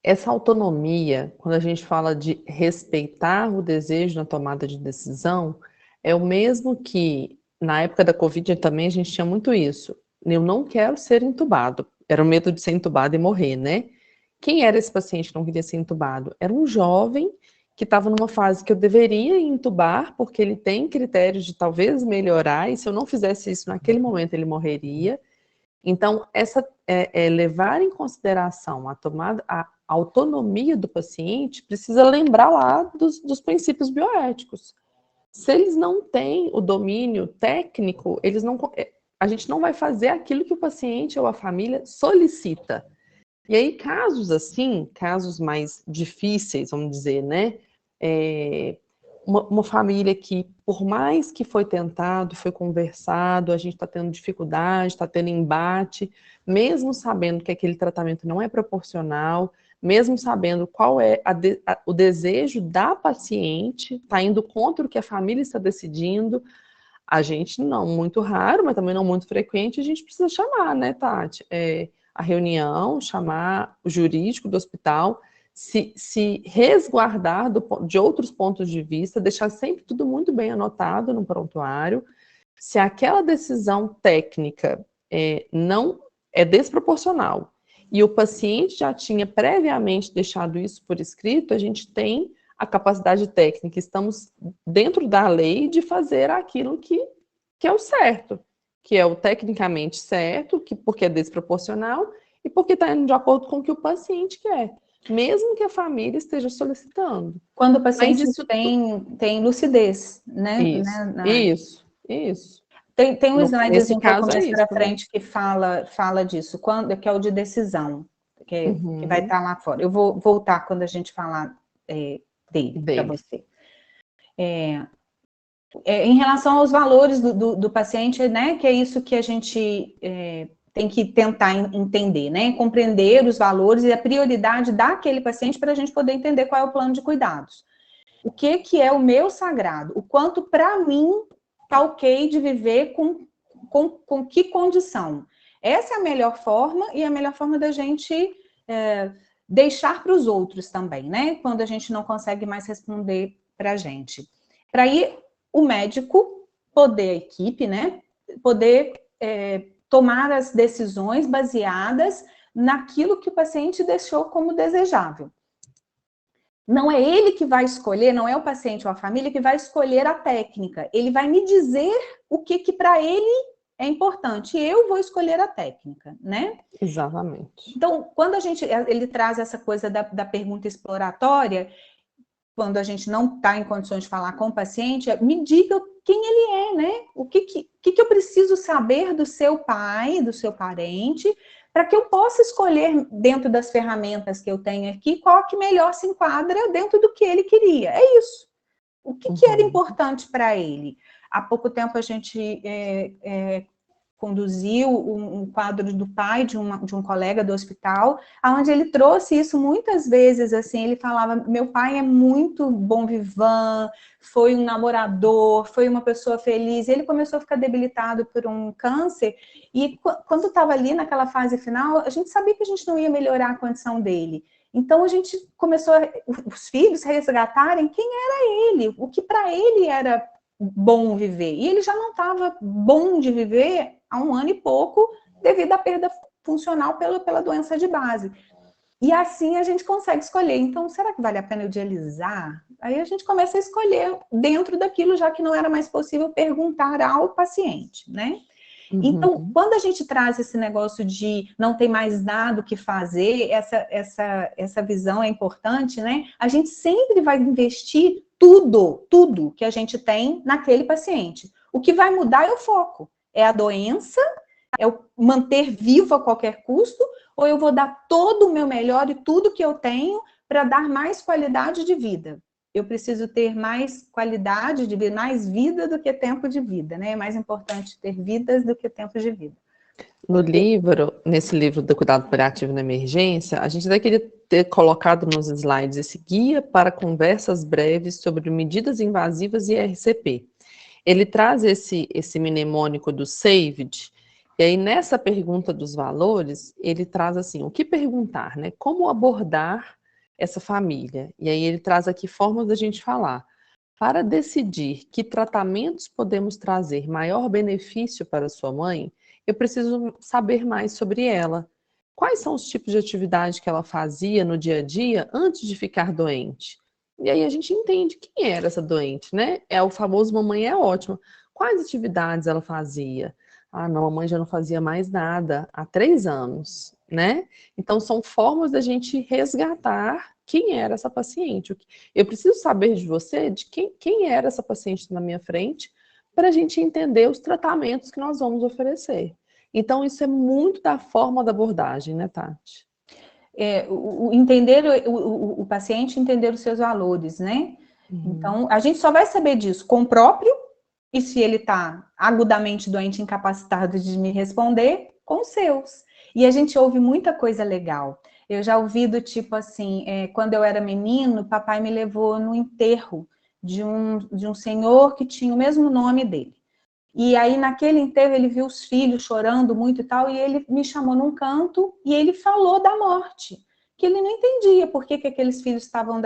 Essa autonomia, quando a gente fala de respeitar o desejo na tomada de decisão, é o mesmo que, na época da Covid também, a gente tinha muito isso. Eu não quero ser entubado. Era o medo de ser entubado e morrer, né? Quem era esse paciente que não queria ser entubado? Era um jovem que estava numa fase que eu deveria entubar, porque ele tem critérios de talvez melhorar, e se eu não fizesse isso naquele momento, ele morreria. Então, levar em consideração a autonomia do paciente precisa lembrar lá dos princípios bioéticos. Se eles não têm o domínio técnico, a gente não vai fazer aquilo que o paciente ou a família solicita. E aí, casos assim, casos mais difíceis, vamos dizer, né? Uma família que, por mais que foi tentado, foi conversado, a gente está tendo dificuldade, está tendo embate, mesmo sabendo que aquele tratamento não é proporcional, mesmo sabendo qual é o desejo da paciente, está indo contra o que a família está decidindo, a gente, não muito raro, mas também não muito frequente, a gente precisa chamar, né, Tati? A reunião, chamar o jurídico do hospital, se resguardar de outros pontos de vista, deixar sempre tudo muito bem anotado no prontuário. Se aquela decisão técnica não é desproporcional e o paciente já tinha previamente deixado isso por escrito, a gente tem a capacidade técnica, estamos dentro da lei de fazer aquilo que é o certo, que é o tecnicamente certo, porque é desproporcional e porque está indo de acordo com o que o paciente quer, mesmo que a família esteja solicitando. Quando o paciente isso tem lucidez, né? Isso. Tem um slidezinho que eu caso começo para né? frente que fala disso, que é o de decisão, que vai estar lá fora. Eu vou voltar quando a gente falar dele. Para você. Em relação aos valores do paciente, né, que é isso que a gente tem que tentar entender, né, compreender os valores e a prioridade daquele paciente para a gente poder entender qual é o plano de cuidados. O que é o meu sagrado? O quanto para mim tá ok de viver com que condição? Essa é a melhor forma e a melhor forma da gente deixar para os outros também, né, quando a gente não consegue mais responder para a gente. Para ir o médico poder, a equipe, né, poder tomar as decisões baseadas naquilo que o paciente deixou como desejável. Não é ele que vai escolher, não é o paciente ou a família que vai escolher a técnica. Ele vai me dizer o que para ele é importante. E eu vou escolher a técnica, né? Exatamente. Então, quando ele traz essa coisa da pergunta exploratória, quando a gente não está em condições de falar com o paciente, me diga quem ele é, né? O que eu preciso saber do seu pai, do seu parente, para que eu possa escolher, dentro das ferramentas que eu tenho aqui, qual que melhor se enquadra dentro do que ele queria. É isso. O que era importante para ele? Há pouco tempo a gente conduziu um quadro do pai de um colega do hospital, onde ele trouxe isso muitas vezes, assim, ele falava, meu pai é muito bom vivant, foi um namorador, foi uma pessoa feliz, ele começou a ficar debilitado por um câncer, e quando estava ali naquela fase final, a gente sabia que a gente não ia melhorar a condição dele. Então a gente começou, os filhos resgatarem quem era ele, o que para ele era bom viver. E ele já não estava bom de viver há 1 ano e pouco, devido à perda funcional pela doença de base. E assim a gente consegue escolher. Então, será que vale a pena eu dialisar? Aí a gente começa a escolher dentro daquilo, já que não era mais possível perguntar ao paciente, né? Então, quando a gente traz esse negócio de não tem mais nada o que fazer, essa visão é importante, né? A gente sempre vai investir tudo que a gente tem naquele paciente. O que vai mudar é o foco. É a doença, é o manter vivo a qualquer custo, ou eu vou dar todo o meu melhor e tudo que eu tenho para dar mais qualidade de vida. Eu preciso ter mais qualidade de vida, mais vida do que tempo de vida, né? É mais importante ter vidas do que tempo de vida. Nesse livro do Cuidado Paliativo na Emergência, a gente até queria ter colocado nos slides esse guia para conversas breves sobre medidas invasivas e RCP. Ele traz esse mnemônico do SAVED, e aí nessa pergunta dos valores, ele traz assim, o que perguntar, né? Como abordar essa família? E aí ele traz aqui formas da gente falar. Para decidir que tratamentos podemos trazer maior benefício para sua mãe, eu preciso saber mais sobre ela. Quais são os tipos de atividade que ela fazia no dia a dia antes de ficar doente? E aí a gente entende quem era essa doente, né? É o famoso mamãe é ótima. Quais atividades ela fazia? Ah, não, a mãe já não fazia mais nada há 3 anos, né? Então são formas da gente resgatar quem era essa paciente. Eu preciso saber de você, de quem era essa paciente na minha frente, para a gente entender os tratamentos que nós vamos oferecer. Então, isso é muito da forma da abordagem, né, Tati? Entender o paciente, entender os seus valores, né? Então, a gente só vai saber disso com o próprio, e se ele está agudamente doente, incapacitado de me responder, com os seus. E a gente ouve muita coisa legal. Eu já ouvi do tipo assim, quando eu era menino, papai me levou no enterro de um senhor que tinha o mesmo nome dele. E aí, naquele enterro, ele viu os filhos chorando muito e tal, e ele me chamou num canto e ele falou da morte, que ele não entendia por que aqueles filhos estavam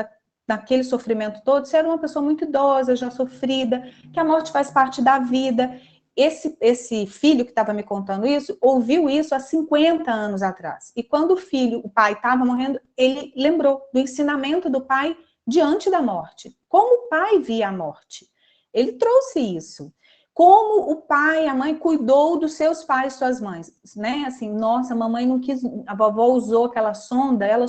naquele sofrimento todo, se era uma pessoa muito idosa, já sofrida, que a morte faz parte da vida. esse filho que estava me contando isso, ouviu isso há 50 anos atrás. E quando o pai estava morrendo, ele lembrou do ensinamento do pai diante da morte. Como o pai via a morte. Ele trouxe isso. Como o pai, a mãe cuidou dos seus pais, suas mães, né? Assim, nossa, a mamãe não quis, a vovó usou aquela sonda, ela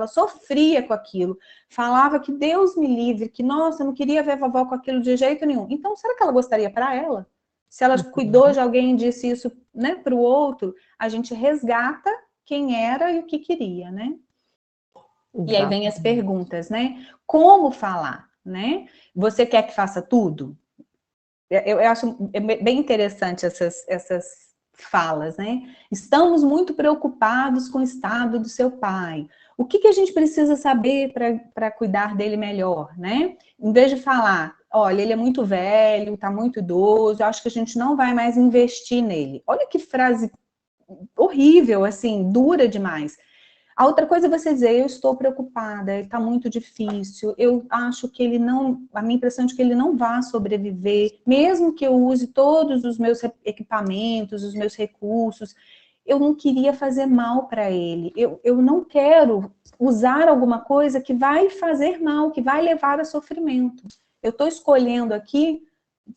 sofria com aquilo, falava que Deus me livre, que nossa, eu não queria ver a vovó com aquilo de jeito nenhum. Então, será que ela gostaria para ela? Se ela cuidou de alguém e disse isso, né, para o outro, a gente resgata quem era e o que queria, né? Exato. E aí vem as perguntas, né? Como falar, né? Você quer que faça tudo? Eu acho bem interessante essas falas, né? Estamos muito preocupados com o estado do seu pai. O que a gente precisa saber para cuidar dele melhor, né? Em vez de falar, olha, ele é muito velho, está muito idoso, eu acho que a gente não vai mais investir nele. Olha que frase horrível, assim, dura demais. A outra coisa é você dizer, eu estou preocupada, está muito difícil, eu acho que ele não, a minha impressão é de que ele não vai sobreviver, mesmo que eu use todos os meus equipamentos, os meus recursos, eu não queria fazer mal para ele, eu não quero usar alguma coisa que vai fazer mal, que vai levar a sofrimento. Eu estou escolhendo aqui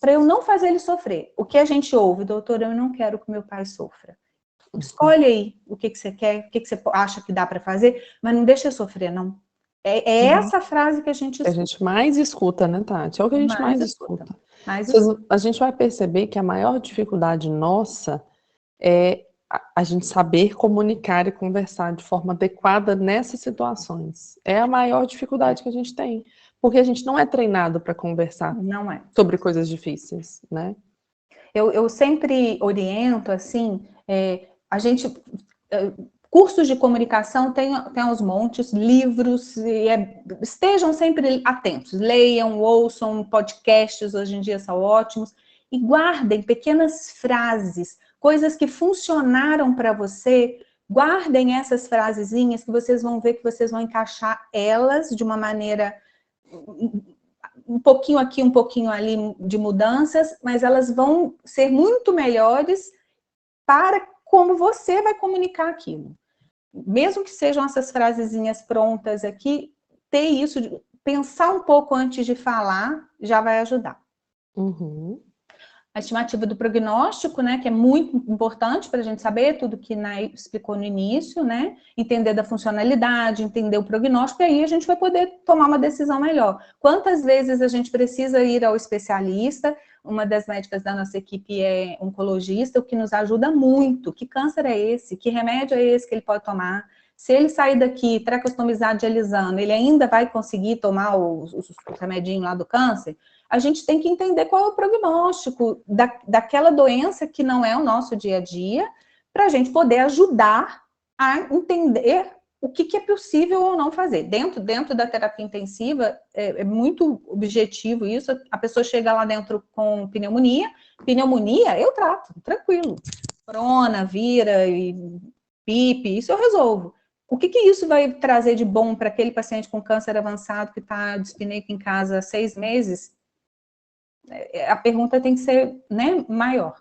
para eu não fazer ele sofrer. O que a gente ouve, doutor, eu não quero que meu pai sofra. Escolhe aí o que você quer, o que você acha que dá para fazer, mas não deixa eu sofrer, não. É essa frase que a gente escuta. A gente mais escuta, né, Tati? É o que a gente mais escuta. A gente vai perceber que a maior dificuldade nossa é a gente saber comunicar e conversar de forma adequada nessas situações. É a maior dificuldade que a gente tem. Porque a gente não é treinado para conversar sobre coisas difíceis, né? Eu sempre oriento, assim, a gente... cursos de comunicação tem aos montes, livros, estejam sempre atentos, leiam, ouçam, podcasts hoje em dia são ótimos, e guardem pequenas frases, coisas que funcionaram para você, guardem essas frasezinhas que vocês vão ver que vocês vão encaixar elas de uma maneira... um pouquinho aqui, um pouquinho ali de mudanças, mas elas vão ser muito melhores para como você vai comunicar aquilo. Mesmo que sejam essas frasezinhas prontas aqui, ter isso, pensar um pouco antes de falar, já vai ajudar. Uhum. A estimativa do prognóstico, né, que é muito importante para a gente saber tudo que Nay explicou no início, né, entender da funcionalidade, entender o prognóstico, e aí a gente vai poder tomar uma decisão melhor. Quantas vezes a gente precisa ir ao especialista? Uma das médicas da nossa equipe é oncologista, o que nos ajuda muito. Que câncer é esse? Que remédio é esse que ele pode tomar? Se ele sair daqui tracostomizado, dialisando, ele ainda vai conseguir tomar os remedinhos lá do câncer? A gente tem que entender qual é o prognóstico daquela doença que não é o nosso dia a dia, para a gente poder ajudar a entender o que é possível ou não fazer. Dentro da terapia intensiva, é muito objetivo isso, a pessoa chega lá dentro com pneumonia eu trato, tranquilo. Corona, vira, e PIP, isso eu resolvo. O que isso vai trazer de bom para aquele paciente com câncer avançado que está dispineico em casa há 6 meses? A pergunta tem que ser, né, maior.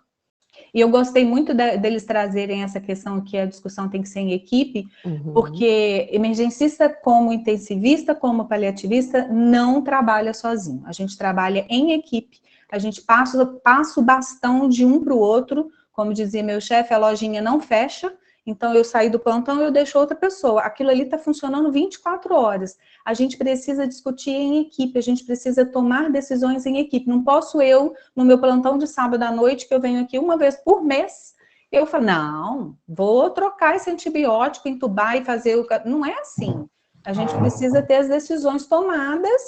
E eu gostei muito deles trazerem essa questão que a discussão tem que ser em equipe, porque emergencista como intensivista, como paliativista, não trabalha sozinho. A gente trabalha em equipe, a gente passa o bastão de um para o outro, como dizia meu chefe, a lojinha não fecha, então eu saí do plantão e eu deixo outra pessoa. Aquilo ali está funcionando 24 horas. A gente precisa discutir em equipe, a gente precisa tomar decisões em equipe. Não posso eu, no meu plantão de sábado à noite, que eu venho aqui uma vez por mês, eu falo, não, vou trocar esse antibiótico, entubar e fazer o... Não é assim. A gente precisa ter as decisões tomadas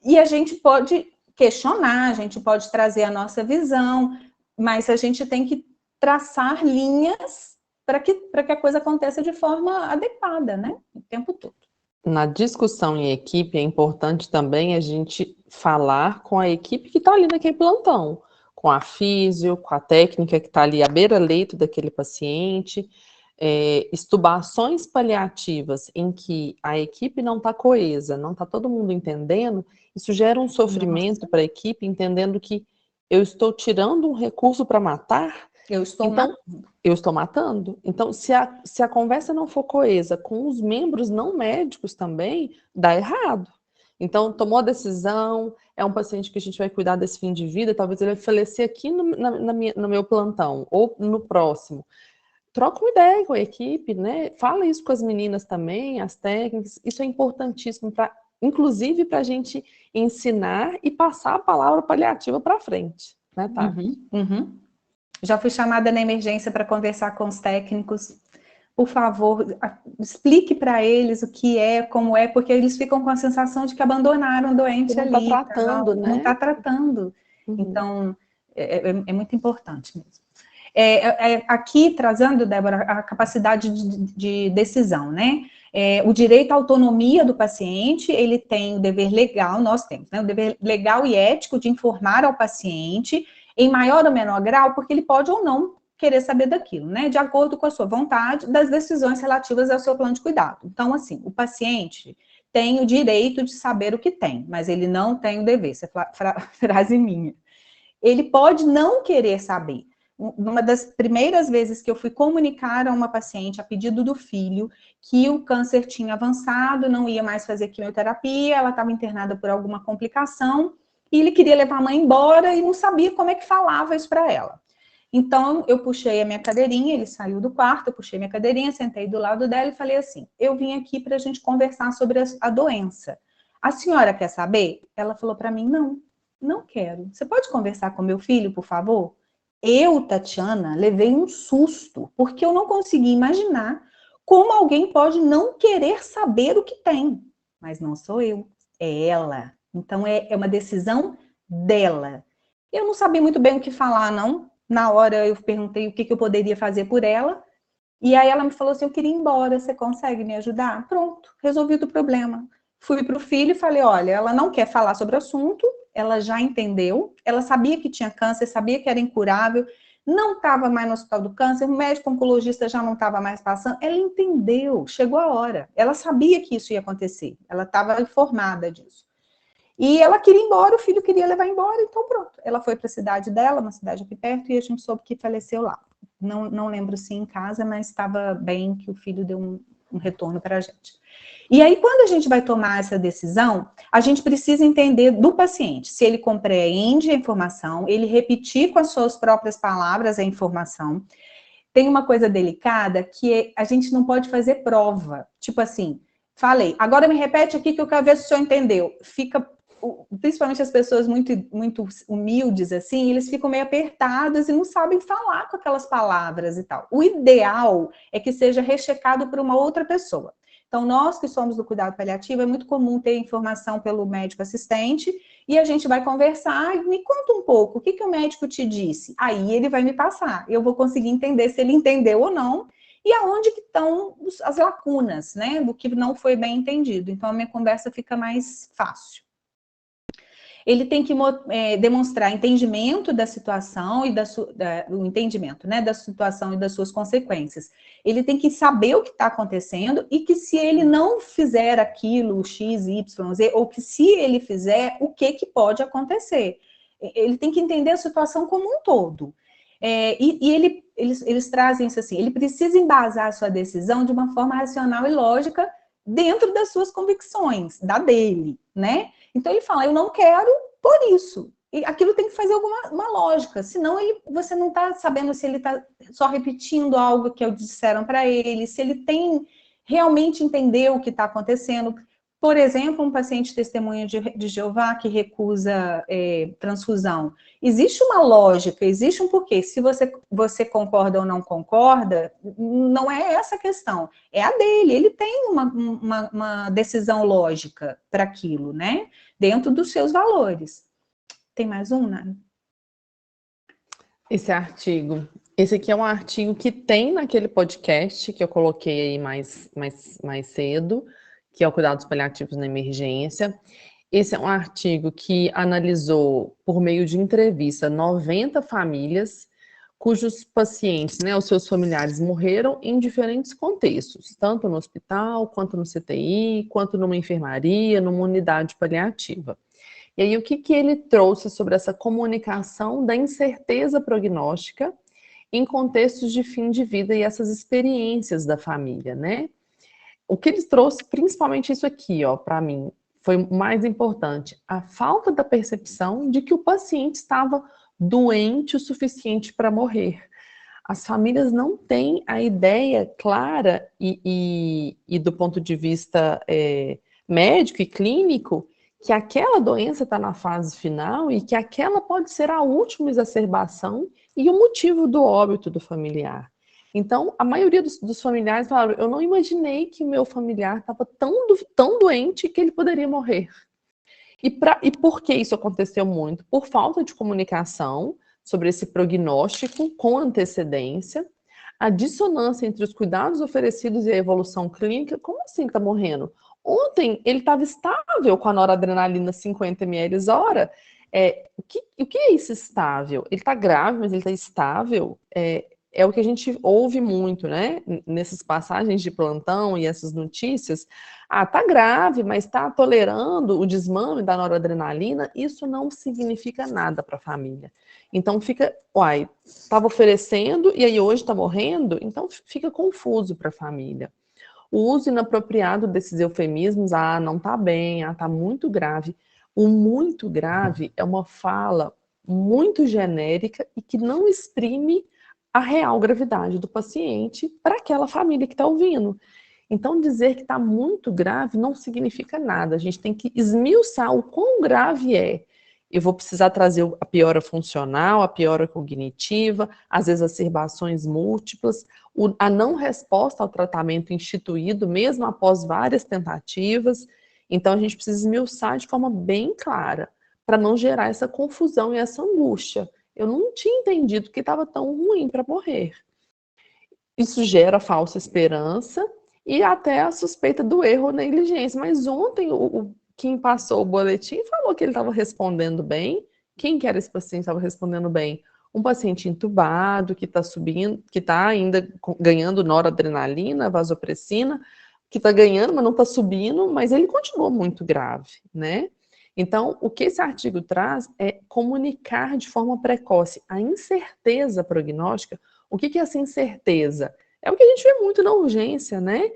e a gente pode questionar, a gente pode trazer a nossa visão, mas a gente tem que traçar linhas para que a coisa aconteça de forma adequada, né? O tempo todo. Na discussão em equipe, é importante também a gente falar com a equipe que está ali naquele plantão, com a físio, com a técnica que está ali à beira-leito daquele paciente, estubações paliativas em que a equipe não está coesa, não está todo mundo entendendo, isso gera um sofrimento para a equipe, entendendo que Eu estou tirando um recurso para matar? Eu estou Então, eu estou matando. Então, se a conversa não for coesa com os membros não médicos também, dá errado. Então, tomou a decisão, é um paciente que a gente vai cuidar desse fim de vida, talvez ele vai falecer aqui no meu plantão, ou no próximo. Troca uma ideia com a equipe, né? Fala isso com as meninas também, as técnicas. Isso é importantíssimo, inclusive para a gente ensinar e passar a palavra paliativa para frente, né, tá? Já fui chamada na emergência para conversar com os técnicos. Por favor, explique para eles o que é, como é, porque eles ficam com a sensação de que abandonaram o doente ali. Não está tratando, né? Não está tratando. Então, é muito importante mesmo. Aqui, trazendo, Débora, a capacidade de decisão, né? O direito à autonomia do paciente, ele tem o dever legal, nós temos, né? O dever legal e ético de informar ao paciente, em maior ou menor grau, porque ele pode ou não querer saber daquilo, né? De acordo com a sua vontade, das decisões relativas ao seu plano de cuidado. Então, assim, o paciente tem o direito de saber o que tem, mas ele não tem o dever. Essa é frase minha. Ele pode não querer saber. Uma das primeiras vezes que eu fui comunicar a uma paciente, a pedido do filho, que o câncer tinha avançado, não ia mais fazer quimioterapia, ela estava internada por alguma complicação, e ele queria levar a mãe embora e não sabia como é que falava isso para ela. Então, eu puxei a minha cadeirinha, ele saiu do quarto, eu puxei minha cadeirinha, sentei do lado dela e falei assim, eu vim aqui para a gente conversar sobre a doença. A senhora quer saber? Ela falou para mim, não quero. Você pode conversar com meu filho, por favor? Eu, Tatiana, levei um susto, porque eu não consegui imaginar como alguém pode não querer saber o que tem. Mas não sou eu, é ela. Então, é uma decisão dela. Eu não sabia muito bem o que falar, não. Na hora, eu perguntei o que eu poderia fazer por ela. E aí, ela me falou assim, eu queria ir embora, você consegue me ajudar? Pronto, resolvido o problema. Fui para o filho e falei, olha, ela não quer falar sobre o assunto, ela já entendeu, ela sabia que tinha câncer, sabia que era incurável, não estava mais no hospital do câncer, o médico oncologista já não estava mais passando, ela entendeu, chegou a hora, ela sabia que isso ia acontecer, ela estava informada disso. E ela queria ir embora, o filho queria levar embora, então pronto. Ela foi para a cidade dela, uma cidade aqui perto, e a gente soube que faleceu lá. Não lembro se em casa, mas estava bem que o filho deu um retorno para a gente. E aí, quando a gente vai tomar essa decisão, a gente precisa entender do paciente, se ele compreende a informação, ele repetir com as suas próprias palavras a informação. Tem uma coisa delicada que a gente não pode fazer prova. Tipo assim, falei, agora me repete aqui que eu quero ver se o senhor entendeu. Fica, principalmente as pessoas muito humildes, assim, eles ficam meio apertados e não sabem falar com aquelas palavras e tal. O ideal é que seja rechecado por uma outra pessoa. Então, nós que somos do cuidado paliativo, é muito comum ter informação pelo médico assistente e a gente vai conversar, me conta um pouco, o que o médico te disse? Aí ele vai me passar, eu vou conseguir entender se ele entendeu ou não e aonde que estão as lacunas, né, do que não foi bem entendido. Então, a minha conversa fica mais fácil. Ele tem que demonstrar entendimento da situação e o entendimento, né, da situação e das suas consequências. Ele tem que saber o que está acontecendo e que se ele não fizer aquilo, X, Y, Z, ou que se ele fizer, o que pode acontecer. Ele tem que entender a situação como um todo. Eles trazem isso assim, ele precisa embasar a sua decisão de uma forma racional e lógica dentro das suas convicções, da dele, né? Então ele fala, eu não quero por isso. E aquilo tem que fazer uma lógica, senão você não está sabendo se ele está só repetindo algo que disseram para ele, se ele tem realmente entendeu o que está acontecendo. Por exemplo, um paciente testemunha de Jeová que recusa transfusão. Existe uma lógica, existe um porquê. Se você concorda ou não concorda, não é essa a questão. É a dele. Ele tem uma decisão lógica para aquilo, né? Dentro dos seus valores. Tem mais um, Nani? Esse artigo. Esse aqui é um artigo que tem naquele podcast que eu coloquei aí mais cedo, que é o Cuidados Paliativos na Emergência. Esse é um artigo que analisou, por meio de entrevista, 90 famílias cujos pacientes, né, os seus familiares morreram em diferentes contextos, tanto no hospital, quanto no CTI, quanto numa enfermaria, numa unidade paliativa. E aí, o que ele trouxe sobre essa comunicação da incerteza prognóstica em contextos de fim de vida e essas experiências da família, né? O que ele trouxe, principalmente isso aqui, ó, para mim, foi o mais importante, a falta da percepção de que o paciente estava doente o suficiente para morrer. As famílias não têm a ideia clara e do ponto de vista médico e clínico que aquela doença está na fase final e que aquela pode ser a última exacerbação e o motivo do óbito do familiar. Então, a maioria dos familiares falaram, eu não imaginei que o meu familiar estava tão doente que ele poderia morrer. E por que isso aconteceu muito? Por falta de comunicação sobre esse prognóstico com antecedência, a dissonância entre os cuidados oferecidos e a evolução clínica. Como assim que está morrendo? Ontem ele estava estável com a noradrenalina 50 ml/hora. O que é isso estável? Ele está grave, mas ele está estável? É o que a gente ouve muito, né? Nessas passagens de plantão e essas notícias. Tá grave, mas está tolerando o desmame da noradrenalina. Isso não significa nada para a família. Então fica, estava oferecendo e aí hoje está morrendo? Então fica confuso para a família. O uso inapropriado desses eufemismos, não está bem, está muito grave. O muito grave é uma fala muito genérica e que não exprime a real gravidade do paciente para aquela família que está ouvindo. Então, dizer que está muito grave não significa nada. A gente tem que esmiuçar o quão grave é. Eu vou precisar trazer a piora funcional, a piora cognitiva, as exacerbações múltiplas, a não resposta ao tratamento instituído, mesmo após várias tentativas. Então, a gente precisa esmiuçar de forma bem clara, para não gerar essa confusão e essa angústia. Eu não tinha entendido que estava tão ruim para morrer. Isso gera falsa esperança e até a suspeita do erro ou negligência. Mas ontem, quem passou o boletim falou que ele estava respondendo bem. Quem que era esse paciente que estava respondendo bem? Um paciente entubado, que está subindo, que está ainda ganhando noradrenalina, vasopressina, que está ganhando, mas não está subindo, mas ele continua muito grave, né? Então, o que esse artigo traz é comunicar de forma precoce a incerteza prognóstica. O que é essa incerteza? É o que a gente vê muito na urgência, né?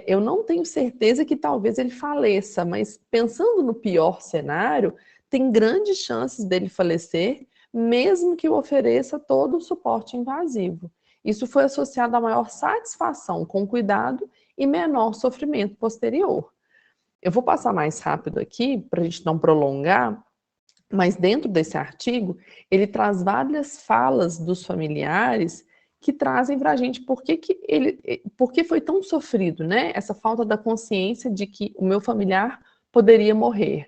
Eu não tenho certeza que talvez ele faleça, mas pensando no pior cenário, tem grandes chances dele falecer, mesmo que eu ofereça todo o suporte invasivo. Isso foi associado a maior satisfação com cuidado e menor sofrimento posterior. Eu vou passar mais rápido aqui, para a gente não prolongar, mas dentro desse artigo, ele traz várias falas dos familiares que trazem para a gente por que foi tão sofrido, né? Essa falta da consciência de que o meu familiar poderia morrer.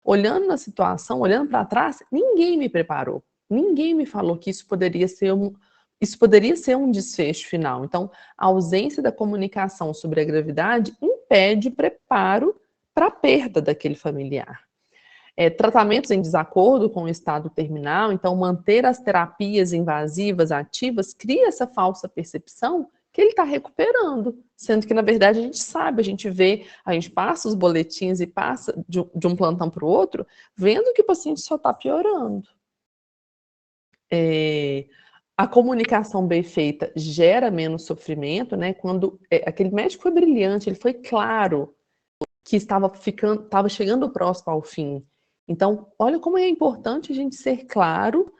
Olhando na situação, olhando para trás, ninguém me preparou. Ninguém me falou que isso poderia ser um desfecho final. Então, a ausência da comunicação sobre a gravidade impede o preparo para a perda daquele familiar. Tratamentos em desacordo com o estado terminal, então manter as terapias invasivas ativas cria essa falsa percepção que ele está recuperando, sendo que na verdade a gente sabe, a gente vê, a gente passa os boletins e passa de um plantão para o outro, vendo que o paciente só está piorando. A comunicação bem feita gera menos sofrimento, né? Quando aquele médico foi brilhante, ele foi claro que estava chegando próximo ao fim. Então, olha como é importante a gente ser claro,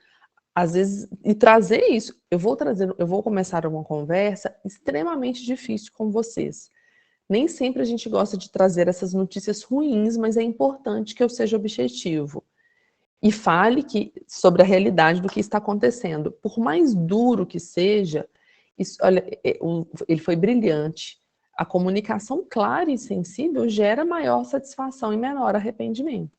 às vezes, e trazer isso. Eu vou começar uma conversa extremamente difícil com vocês. Nem sempre a gente gosta de trazer essas notícias ruins, mas é importante que eu seja objetivo. E fale sobre a realidade do que está acontecendo. Por mais duro que seja, olha, ele foi brilhante. A comunicação clara e sensível gera maior satisfação e menor arrependimento.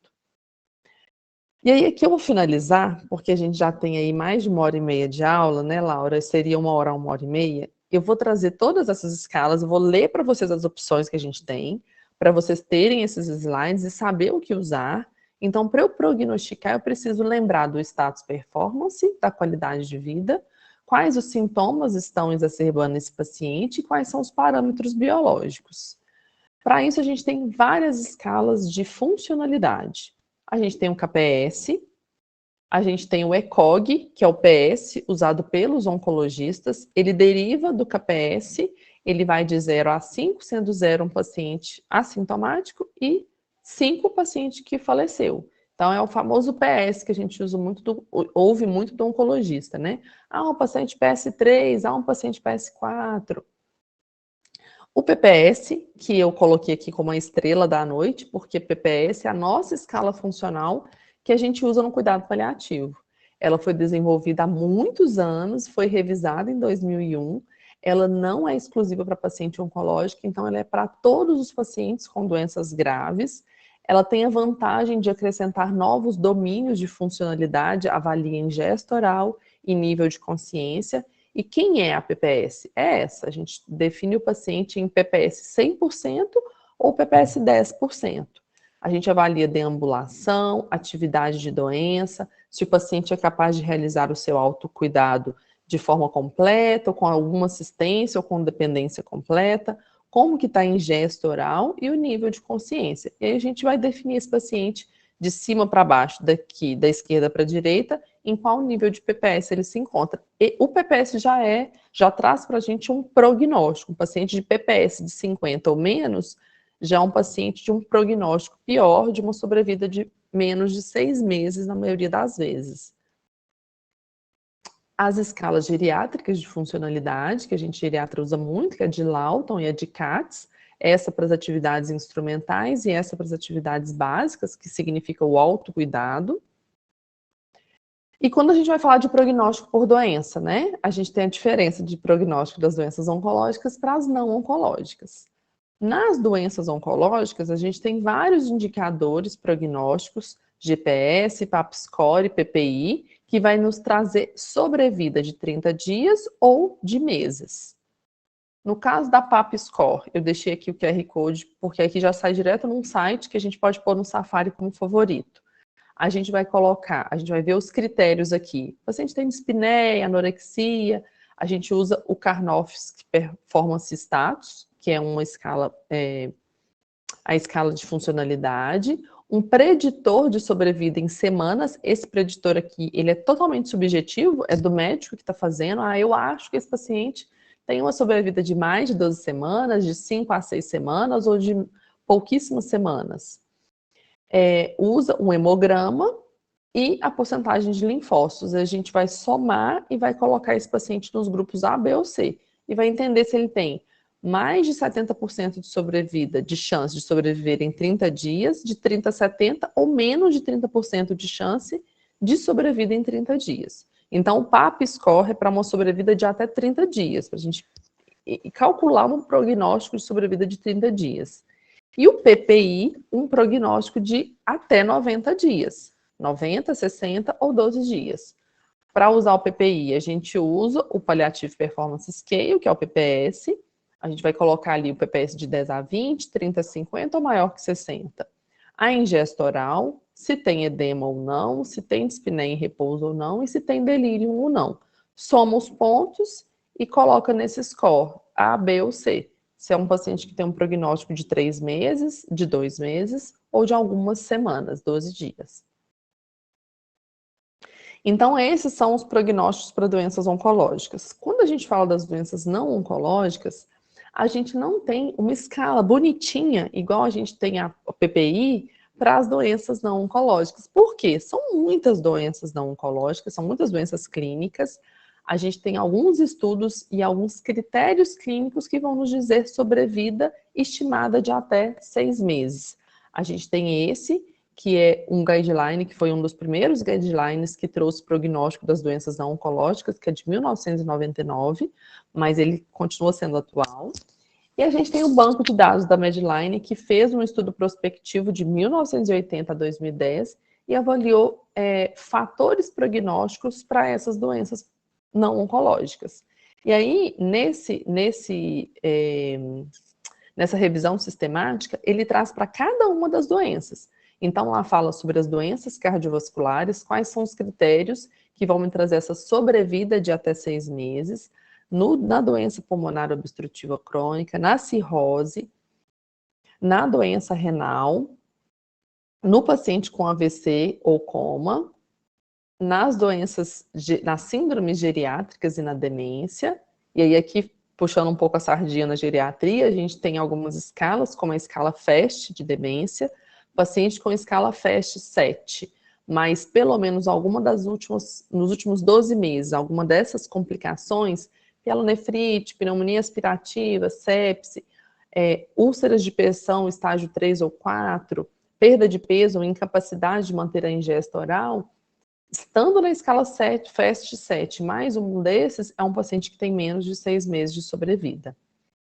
E aí aqui eu vou finalizar, porque a gente já tem aí mais de 1h30 de aula, né, Laura? Seria 1h a 1h30. Eu vou trazer todas essas escalas, eu vou ler para vocês as opções que a gente tem, para vocês terem esses slides e saber o que usar. Então, para eu prognosticar, eu preciso lembrar do status performance, da qualidade de vida, quais os sintomas estão exacerbando esse paciente e quais são os parâmetros biológicos. Para isso, a gente tem várias escalas de funcionalidade. A gente tem o KPS, a gente tem o ECOG, que é o PS, usado pelos oncologistas. Ele deriva do KPS, ele vai de 0 a 5, sendo 0 um paciente assintomático e 5 o paciente que faleceu. Então, é o famoso PS que a gente usa muito, ouve muito do oncologista, né? Um paciente PS3, um paciente PS4. O PPS, que eu coloquei aqui como a estrela da noite, porque PPS é a nossa escala funcional que a gente usa no cuidado paliativo. Ela foi desenvolvida há muitos anos, foi revisada em 2001. Ela não é exclusiva para paciente oncológico, então ela é para todos os pacientes com doenças graves. Ela tem a vantagem de acrescentar novos domínios de funcionalidade, avalia em gesto oral e nível de consciência. E quem é a PPS? É essa, a gente define o paciente em PPS 100% ou PPS 10%. A gente avalia deambulação, atividade de doença, se o paciente é capaz de realizar o seu autocuidado de forma completa, ou com alguma assistência, ou com dependência completa, como que está em gesto oral e o nível de consciência. E aí a gente vai definir esse paciente de cima para baixo, daqui, da esquerda para a direita, em qual nível de PPS ele se encontra. E o PPS já traz para a gente um prognóstico. Um paciente de PPS de 50 ou menos já é um paciente de um prognóstico pior, de uma sobrevida de menos de 6 meses, na maioria das vezes. As escalas geriátricas de funcionalidade, que a gente geriatra usa muito, que é a de Lawton e a de Katz, essa para as atividades instrumentais e essa para as atividades básicas, que significa o autocuidado. E quando a gente vai falar de prognóstico por doença, né? A gente tem a diferença de prognóstico das doenças oncológicas para as não oncológicas. Nas doenças oncológicas, a gente tem vários indicadores prognósticos, GPS, PAP-score, PPI, que vai nos trazer sobrevida de 30 dias ou de meses. No caso da PAP-score, eu deixei aqui o QR Code, porque aqui já sai direto num site que a gente pode pôr no Safari como favorito. A gente vai ver os critérios aqui. O paciente tem dispneia, anorexia, a gente usa o Karnofsky Performance Status, que é uma escala, a escala de funcionalidade, um preditor de sobrevida em semanas. Esse preditor aqui, ele é totalmente subjetivo, é do médico que está fazendo. Eu acho que esse paciente tem uma sobrevida de mais de 12 semanas, de 5 a 6 semanas ou de pouquíssimas semanas. Usa um hemograma e a porcentagem de linfócitos. A gente vai somar e vai colocar esse paciente nos grupos A, B ou C. E vai entender se ele tem mais de 70% de sobrevida, de chance de sobreviver em 30 dias, de 30 a 70, ou menos de 30% de chance de sobrevida em 30 dias. Então, o PAP score é para uma sobrevida de até 30 dias, para a gente calcular um prognóstico de sobrevida de 30 dias. E o PPI, um prognóstico de até 90 dias. 90, 60 ou 12 dias. Para usar o PPI, a gente usa o Palliative Performance Scale, que é o PPS. A gente vai colocar ali o PPS de 10 a 20, 30 a 50 ou maior que 60. A ingesta oral, se tem edema ou não, se tem dispneia em repouso ou não, e se tem delírio ou não. Soma os pontos e coloca nesse score, A, B ou C. Se é um paciente que tem um prognóstico de 3 meses, de 2 meses, ou de algumas semanas, 12 dias. Então, esses são os prognósticos para doenças oncológicas. Quando a gente fala das doenças não oncológicas, a gente não tem uma escala bonitinha, igual a gente tem a PPI, para as doenças não oncológicas. Por quê? São muitas doenças não oncológicas, são muitas doenças clínicas. A gente tem alguns estudos e alguns critérios clínicos que vão nos dizer sobrevida estimada de até 6 meses. A gente tem esse, que é um guideline, que foi um dos primeiros guidelines que trouxe prognóstico das doenças não oncológicas, que é de 1999, mas ele continua sendo atual. E a gente tem o banco de dados da Medline, que fez um estudo prospectivo de 1980 a 2010 e avaliou fatores prognósticos para essas doenças não oncológicas. E aí, nessa revisão sistemática, ele traz para cada uma das doenças. Então, lá fala sobre as doenças cardiovasculares, quais são os critérios que vão me trazer essa sobrevida de até 6 meses, na doença pulmonar obstrutiva crônica, na cirrose, na doença renal, no paciente com AVC ou coma, nas doenças, nas síndromes geriátricas e na demência, e aí aqui, puxando um pouco a sardinha na geriatria, a gente tem algumas escalas, como a escala FAST de demência, paciente com escala FAST 7, mas pelo menos nos últimos 12 meses, alguma dessas complicações, pielonefrite, pneumonia aspirativa, sepse, úlceras de pressão estágio 3 ou 4, perda de peso ou incapacidade de manter a ingesta oral, estando na escala 7, FAST 7, mais um desses é um paciente que tem menos de 6 meses de sobrevida.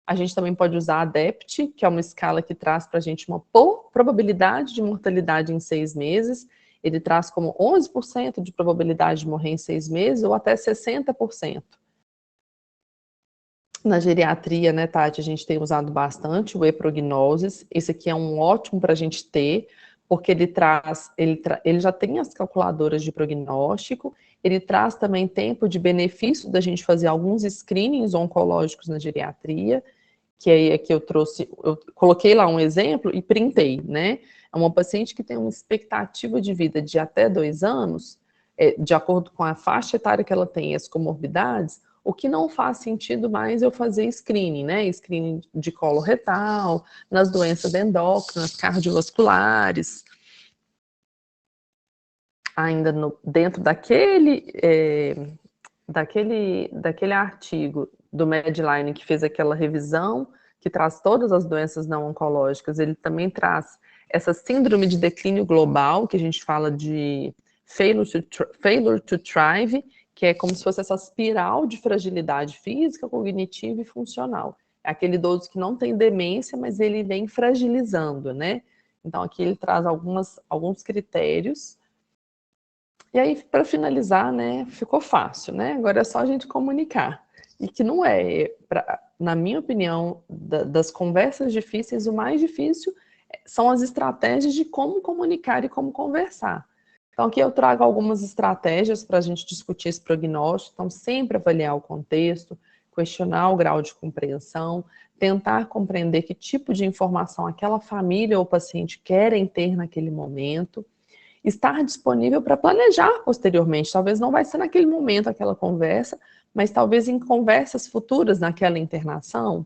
A gente também pode usar a DEPT, que é uma escala que traz para a gente uma probabilidade de mortalidade em 6 meses. Ele traz como 11% de probabilidade de morrer em 6 meses ou até 60%. Na geriatria, né, Tati, a gente tem usado bastante o e-prognosis. Esse aqui é um ótimo para a gente ter, porque ele já tem as calculadoras de prognóstico, ele traz também tempo de benefício da gente fazer alguns screenings oncológicos na geriatria, que aí aqui eu coloquei lá um exemplo e printei, né? É uma paciente que tem uma expectativa de vida de até 2 anos, de acordo com a faixa etária que ela tem e as comorbidades, o que não faz sentido mais eu fazer screening, né? Screening de colo retal, nas doenças endócrinas, cardiovasculares. Ainda dentro daquele artigo do Medline que fez aquela revisão, que traz todas as doenças não oncológicas, ele também traz essa síndrome de declínio global, que a gente fala de failure to thrive, que é como se fosse essa espiral de fragilidade física, cognitiva e funcional. É aquele idoso que não tem demência, mas ele vem fragilizando, né? Então, aqui ele traz alguns critérios. E aí, para finalizar, né, ficou fácil, né? Agora é só a gente comunicar. E que não na minha opinião, das conversas difíceis, o mais difícil são as estratégias de como comunicar e como conversar. Então, aqui eu trago algumas estratégias para a gente discutir esse prognóstico. Então, sempre avaliar o contexto, questionar o grau de compreensão, tentar compreender que tipo de informação aquela família ou paciente querem ter naquele momento, estar disponível para planejar posteriormente. Talvez não vai ser naquele momento aquela conversa, mas talvez em conversas futuras naquela internação.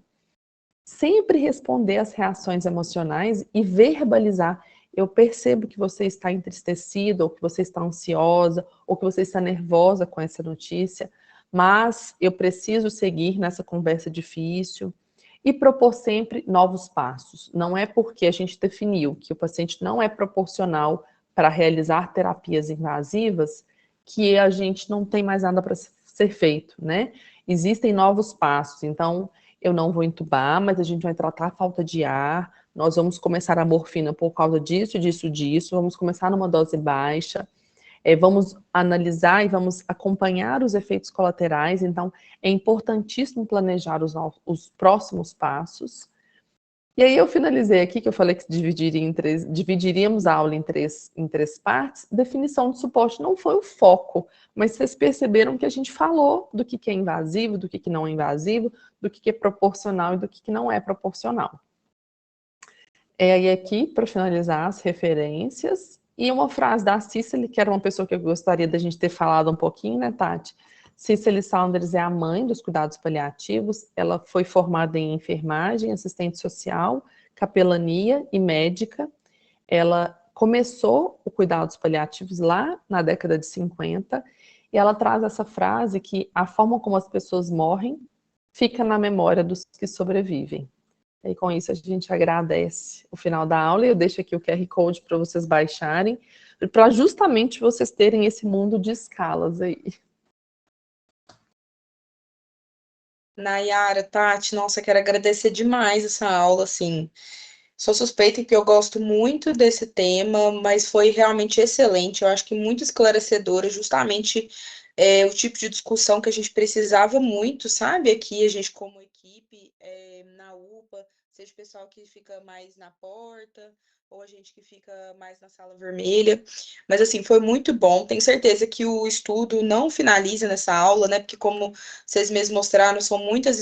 Sempre responder às reações emocionais e verbalizar. Eu percebo que você está entristecida, ou que você está ansiosa, ou que você está nervosa com essa notícia, mas eu preciso seguir nessa conversa difícil e propor sempre novos passos. Não é porque a gente definiu que o paciente não é proporcional para realizar terapias invasivas que a gente não tem mais nada para ser feito, né? Existem novos passos, então eu não vou entubar, mas a gente vai tratar a falta de ar, nós vamos começar a morfina por causa disso, vamos começar numa dose baixa, vamos analisar e vamos acompanhar os efeitos colaterais, então é importantíssimo planejar os próximos passos. E aí eu finalizei aqui, que eu falei que dividiríamos a aula em três partes. Definição de suporte não foi o foco, mas vocês perceberam que a gente falou do que é invasivo, do que não é invasivo, do que é proporcional e do que não é proporcional. E aqui, para finalizar, as referências. E uma frase da Cicely, que era uma pessoa que eu gostaria da gente ter falado um pouquinho, né, Tati? Cicely Saunders é a mãe dos cuidados paliativos. Ela foi formada em enfermagem, assistente social, capelania e médica. Ela começou o cuidados paliativos lá na década de 50 e ela traz essa frase que a forma como as pessoas morrem fica na memória dos que sobrevivem. E com isso a gente agradece o final da aula e eu deixo aqui o QR Code para vocês baixarem, para justamente vocês terem esse mundo de escalas aí. Nayara, Tati, nossa, quero agradecer demais essa aula, assim. Sou suspeita que eu gosto muito desse tema, mas foi realmente excelente. Eu acho que muito esclarecedora, justamente o tipo de discussão que a gente precisava muito, sabe? Aqui, a gente como equipe, na UPA, seja o pessoal que fica mais na porta, ou a gente que fica mais na sala vermelha. Mas, assim, foi muito bom. Tenho certeza que o estudo não finaliza nessa aula, né? Porque, como vocês mesmos mostraram, são muitas